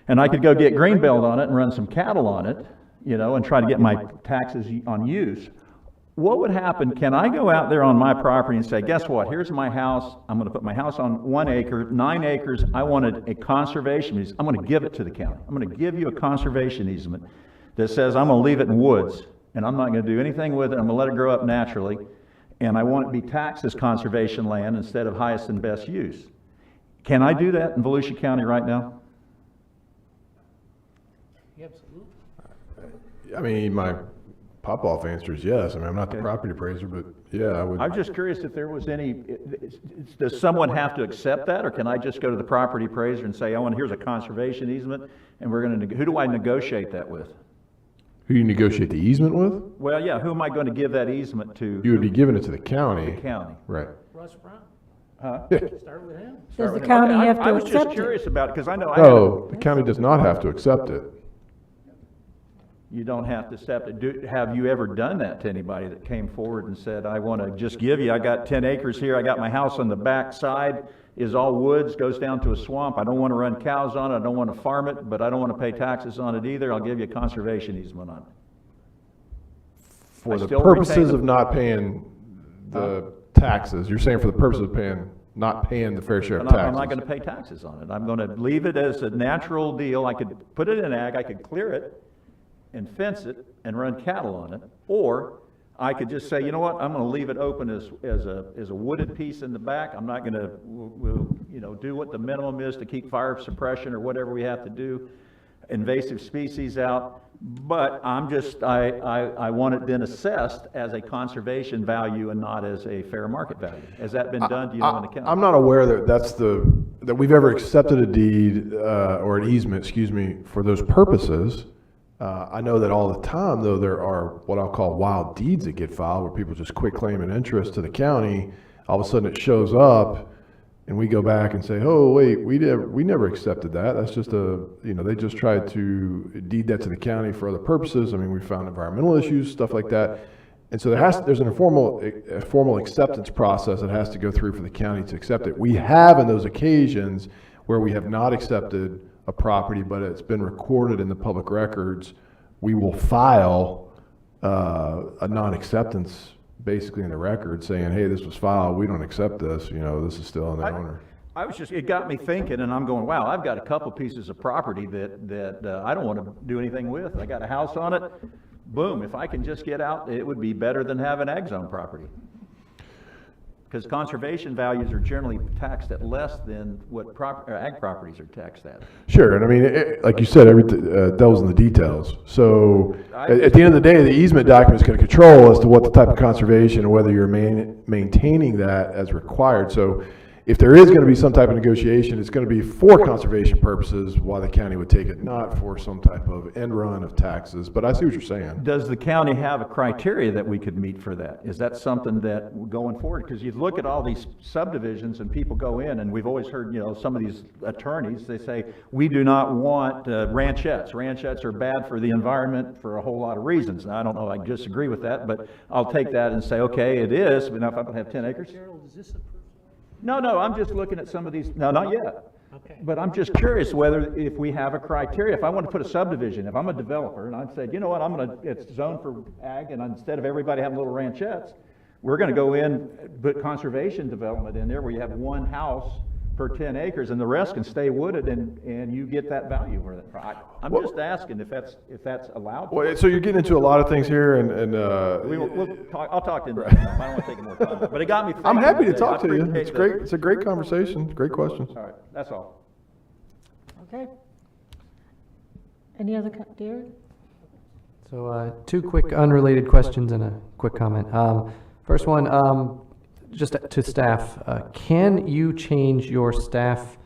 And I could go get greenbelt on it and run some cattle on it, and try to get my taxes on use. What would happen? Can I go out there on my property and say, guess what? Here's my house. I'm going to put my house on 1 acre, 9 acres. I wanted a conservation easement. I'm going to give it to the county. I'm going to give you a conservation easement that says I'm going to leave it in woods, and I'm not going to do anything with it. I'm going to let it grow up naturally, and I want it to be taxed as conservation land instead of highest and best use. Can I do that in Volusia County right now? Absolutely. I mean, my pop-off answer is yes. I mean, I'm not the property appraiser, but yeah, I would. I'm just curious if there was any, does someone have to accept that, or can I just go to the property appraiser and say, here's a conservation easement, and we're going to, who do I negotiate that with? Who you negotiate the easement with? Well, yeah, who am I going to give that easement to? You would be giving it to the county. The county. Right. Russ Brown. Huh? Start with him. Does the county have to I was just accept it? curious about it, because I know No, the county does not have to accept it. You don't have to accept it. Have you ever done that to anybody that came forward and said, I want to just give you, I got 10 acres here, I got my house on the back side, is all woods, goes down to a swamp, I don't want to run cows on it, I don't want to farm it, but I don't want to pay taxes on it either, I'll give you a conservation easement on it. For the purposes of not paying the taxes, you're saying for the purposes of not paying the fair share of taxes? I'm not going to pay taxes on it. I'm going to leave it as a natural deal. I could put it in ag, I could clear it and fence it and run cattle on it, or I could just say, you know what, I'm going to leave it open as a wooded piece in the back. I'm not going to, we'll do what the minimum is to keep fire suppression or whatever we have to do, invasive species out, but I'm just, I want it then assessed as a conservation value and not as a fair market value. Has that been done, do you know, in the county? I'm not aware that we've ever accepted a deed, or an easement, for those purposes. I know that all the time, though, there are what I'll call wild deeds that get filed where people just quit claiming interest to the county. All of a sudden it shows up and we go back and say, oh, wait, we never accepted that. That's just they just tried to deed that to the county for other purposes. I mean, we found environmental issues, stuff like that. And so there's a formal acceptance process that has to go through for the county to accept it. We have in those occasions where we have not accepted a property, but it's been recorded in the public records, we will file a non-acceptance basically in the record saying, hey, this was filed, we don't accept this, this is still on the owner. It got me thinking, and I'm going, wow, I've got a couple pieces of property that I don't want to do anything with. I got a house on it. Boom, if I can just get out, it would be better than having ag zone property. Because conservation values are generally taxed at less than what ag properties are taxed at. Sure, and I mean, like you said, devil's in the details. So at the end of the day, the easement document is going to control as to what the type of conservation and whether you're maintaining that as required. So if there is going to be some type of negotiation, it's going to be for conservation purposes, why the county would take it, not for some type of end run of taxes. But I see what you're saying. Does the county have a criteria that we could meet for that? Is that something that going forward? Because you look at all these subdivisions and people go in, and we've always heard, some of these attorneys, they say, we do not want ranchettes. Ranchettes are bad for the environment for a whole lot of reasons. Now, I don't know if I disagree with that, but I'll take that and say, okay, it is. But now if I don't have 10 acres. Gerald, is this a No, I'm just looking at some of these, no, not yet. Okay. But I'm just curious if we have a criteria. If I want to put a subdivision, if I'm a developer and I said, you know what, it's zoned for ag, and instead of everybody having little ranchettes, we're going to go in, put conservation development in there where you have one house per 10 acres and the rest can stay wooded and you get that value for that. I'm just asking if that's allowed. Well, so you're getting into a lot of things here and I'll talk to him. I don't want to take more time, but it got me thinking. I'm happy to talk to you. It's great. It's a great conversation. Great questions. All right, that's all. Okay. Any other, Derek? So, two quick unrelated questions and a quick comment. First one, just to staff, can you change your staff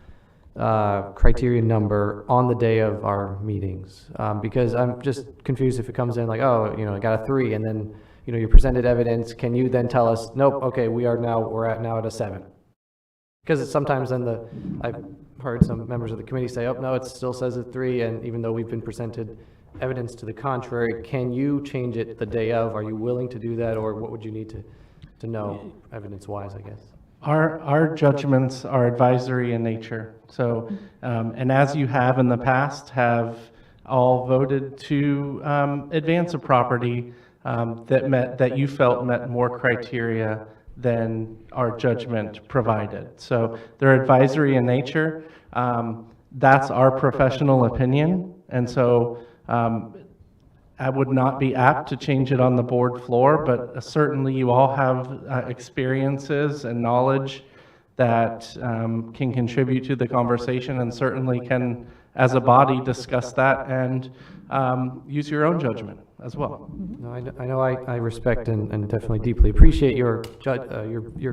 criteria number on the day of our meetings? Because I'm just confused if it comes in like, oh, I got a 3, and then, you presented evidence. Can you then tell us, nope, okay, we're now at a 7? Because sometimes then I've heard some members of the committee say, oh, no, it still says a 3, and even though we've been presented evidence to the contrary, can you change it the day of? Are you willing to do that, or what would you need to know evidence-wise, I guess? Our judgments are advisory in nature. So, and as you have in the past, have all voted to advance a property that you felt met more criteria than our judgment provided. So they're advisory in nature. That's our professional opinion. And so I would not be apt to change it on the board floor, but certainly you all have experiences and knowledge that can contribute to the conversation, and certainly can, as a body, discuss that and use your own judgment as well. No, I know I respect and definitely deeply appreciate your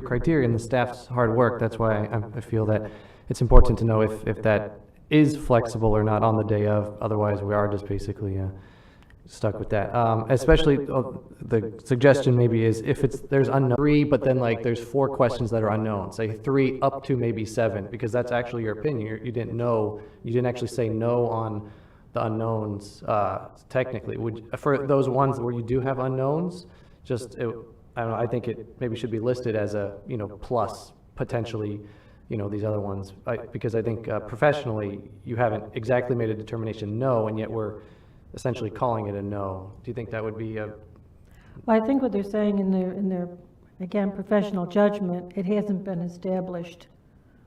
criteria and the staff's hard work. That's why I feel that it's important to know if that is flexible or not on the day of. Otherwise, we are just basically stuck with that. Especially the suggestion maybe is if there's unknown 3, but then like there's 4 questions that are unknown, say 3 up to maybe 7, because that's actually your opinion. You didn't know, you didn't actually say no on the unknowns technically. For those ones where you do have unknowns, I don't know, I think it maybe should be listed as a, plus potentially, these other ones, because I think professionally you haven't exactly made a determination no, and yet we're essentially calling it a no. Do you think that would be a? Well, I think what they're saying in their, again, professional judgment, it hasn't been established.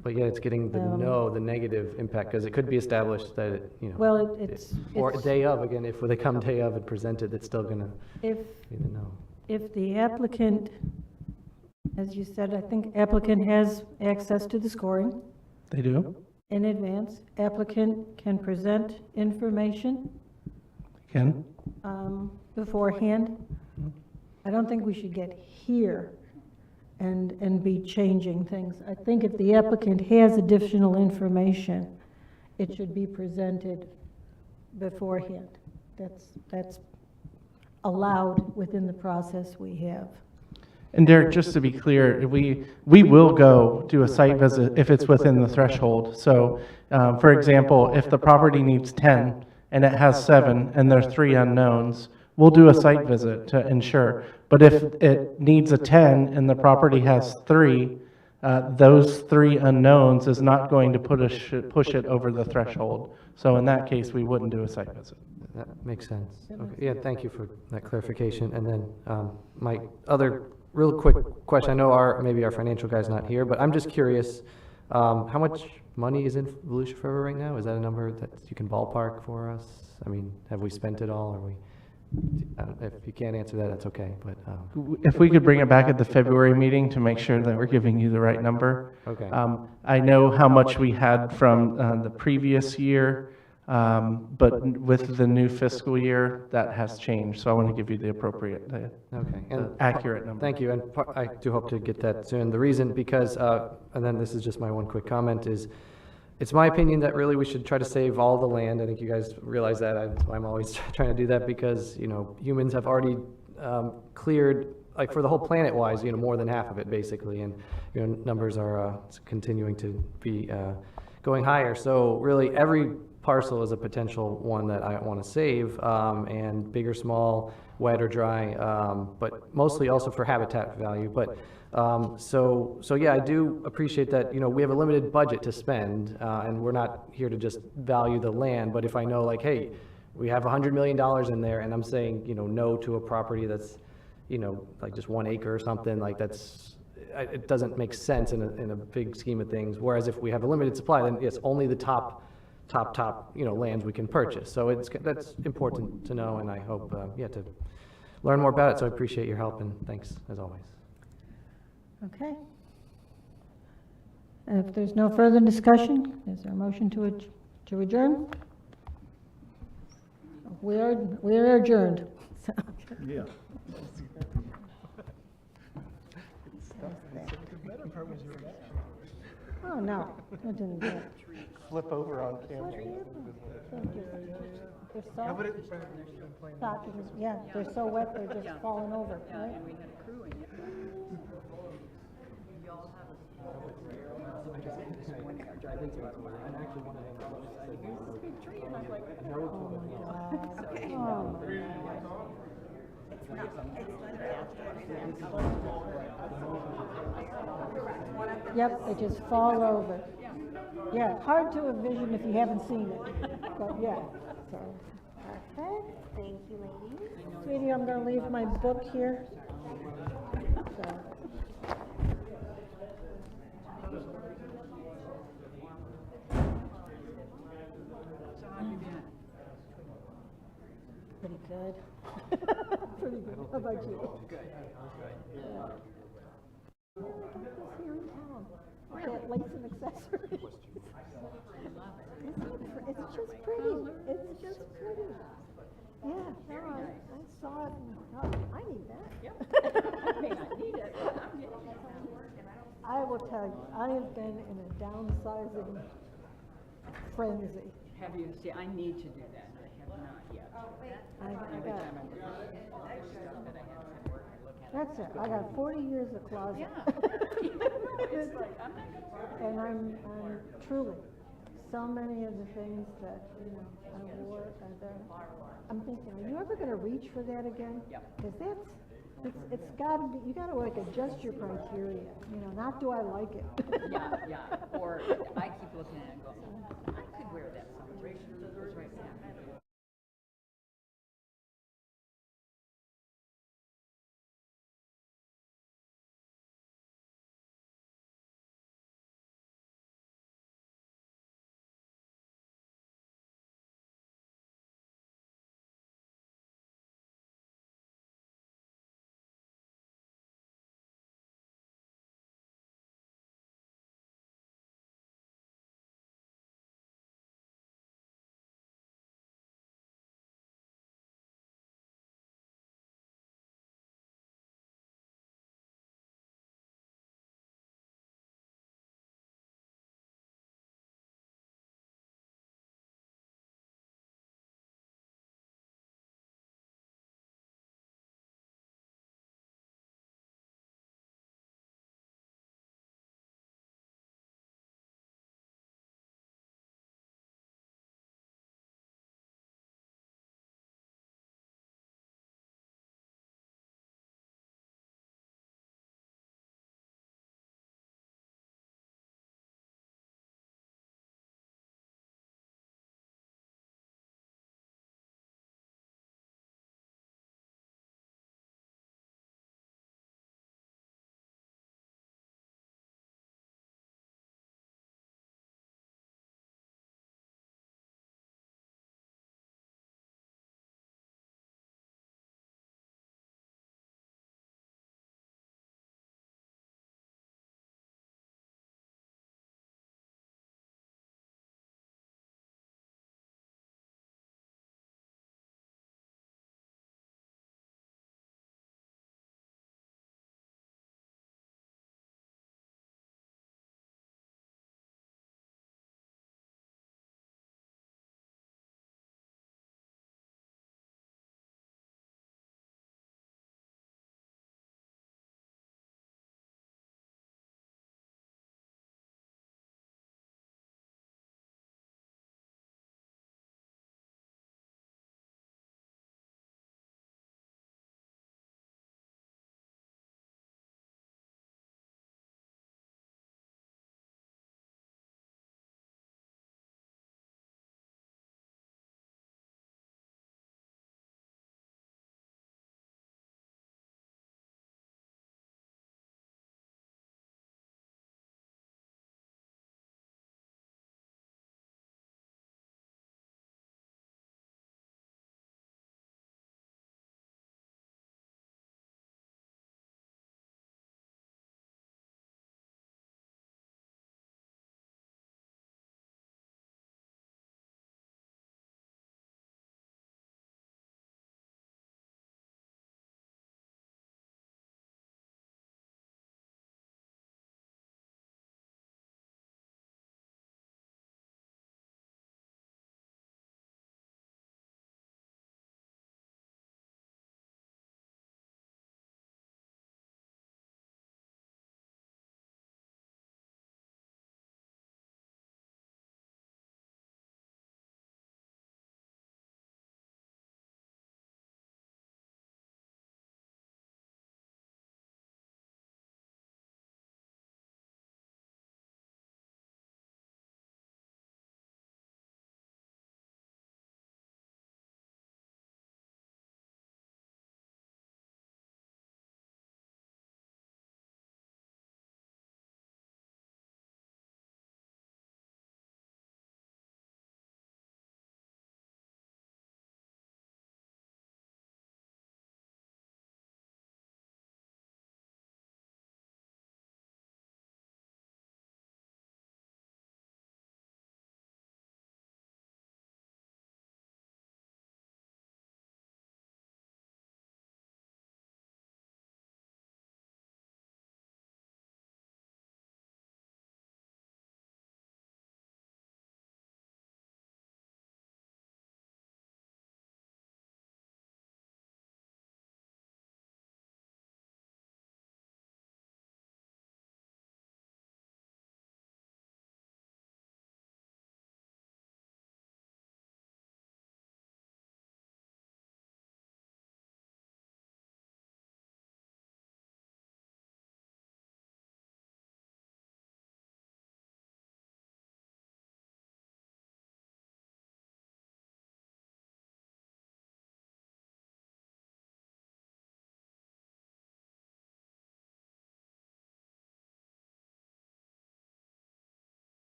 But yet it's getting the no, the negative impact, because it could be established that it, Well, or day of, again, if they come day of and present it, it's still gonna be the no. If the applicant, as you said, I think applicant has access to the scoring. They do. In advance, applicant can present information Ken? beforehand. I don't think we should get here and be changing things. I think if the applicant has additional information, it should be presented beforehand. That's allowed within the process we have. And Derek, just to be clear, we will go do a site visit if it's within the threshold. So, for example, if the property needs 10 and it has 7 and there's 3 unknowns, we'll do a site visit to ensure. But if it needs a 10 and the property has 3, those 3 unknowns is not going to push it over the threshold. So in that case, we wouldn't do a site visit. That makes sense. Okay. Yeah, thank you for that clarification. And then my other real quick question, I know maybe our financial guy's not here, but I'm just curious, how much money is in Volusia Forever right now? Is that a number that you can ballpark for us? I mean, have we spent it all? If you can't answer that, that's okay, but. If we could bring it back at the February meeting to make sure that we're giving you the right number. Okay. I know how much we had from the previous year, but with the new fiscal year, that has changed. So I want to give you the appropriate, accurate number. Thank you, and I do hope to get that soon. The reason, because, and then this is just my one quick comment, is it's my opinion that really we should try to save all the land. I think you guys realize that. I'm always trying to do that because, humans have already cleared, like for the whole planet-wise, more than half of it basically, and numbers are continuing to be going higher. So really, every parcel is a potential one that I want to save, and big or small, wet or dry, but mostly also for habitat value. But so yeah, I do appreciate that, we have a limited budget to spend, and we're not here to just value the land, but if I know like, hey, we have $100 million in there and I'm saying, no to a property that's, like just 1 acre or something, like it doesn't make sense in a big scheme of things. Whereas if we have a limited supply, then yes, only the top, lands we can purchase. So that's important to know, and I hope, to learn more about it. So I appreciate your help, and thanks as always. Okay. If there's no further discussion, is there a motion to adjourn? We are adjourned. Yeah. Oh, no, I didn't get it. Flip over on camera. They're so, stockings, yeah, they're so wet, they're just falling over, right? Yep, they just fall over. Yeah, hard to envision if you haven't seen it, but yeah, so. Okay, Thank you, ladies. sweetie, I'm gonna leave my book here. So. Pretty good. Pretty good. How about you? Yeah. Here in town. That lace and accessories. It's just pretty. It's just pretty. Yeah, no, I saw it and thought, I need that. I may not need it, but I'm getting it. I will tell you, I have been in a downsizing frenzy. Have you, see, I need to do that, I have not yet. Every time I'm looking at all the stuff that I have from work, I look at it. That's it. I got 40 years of closet. It's like, I'm not gonna. And I'm truly, so many of the things that, you know, I wore, I'm thinking, are you ever gonna reach for that again? Because it's gotta be, you gotta like adjust your criteria, you know, not do I like it. Yeah, or I keep looking at it and go, I could wear that someplace, it goes right there.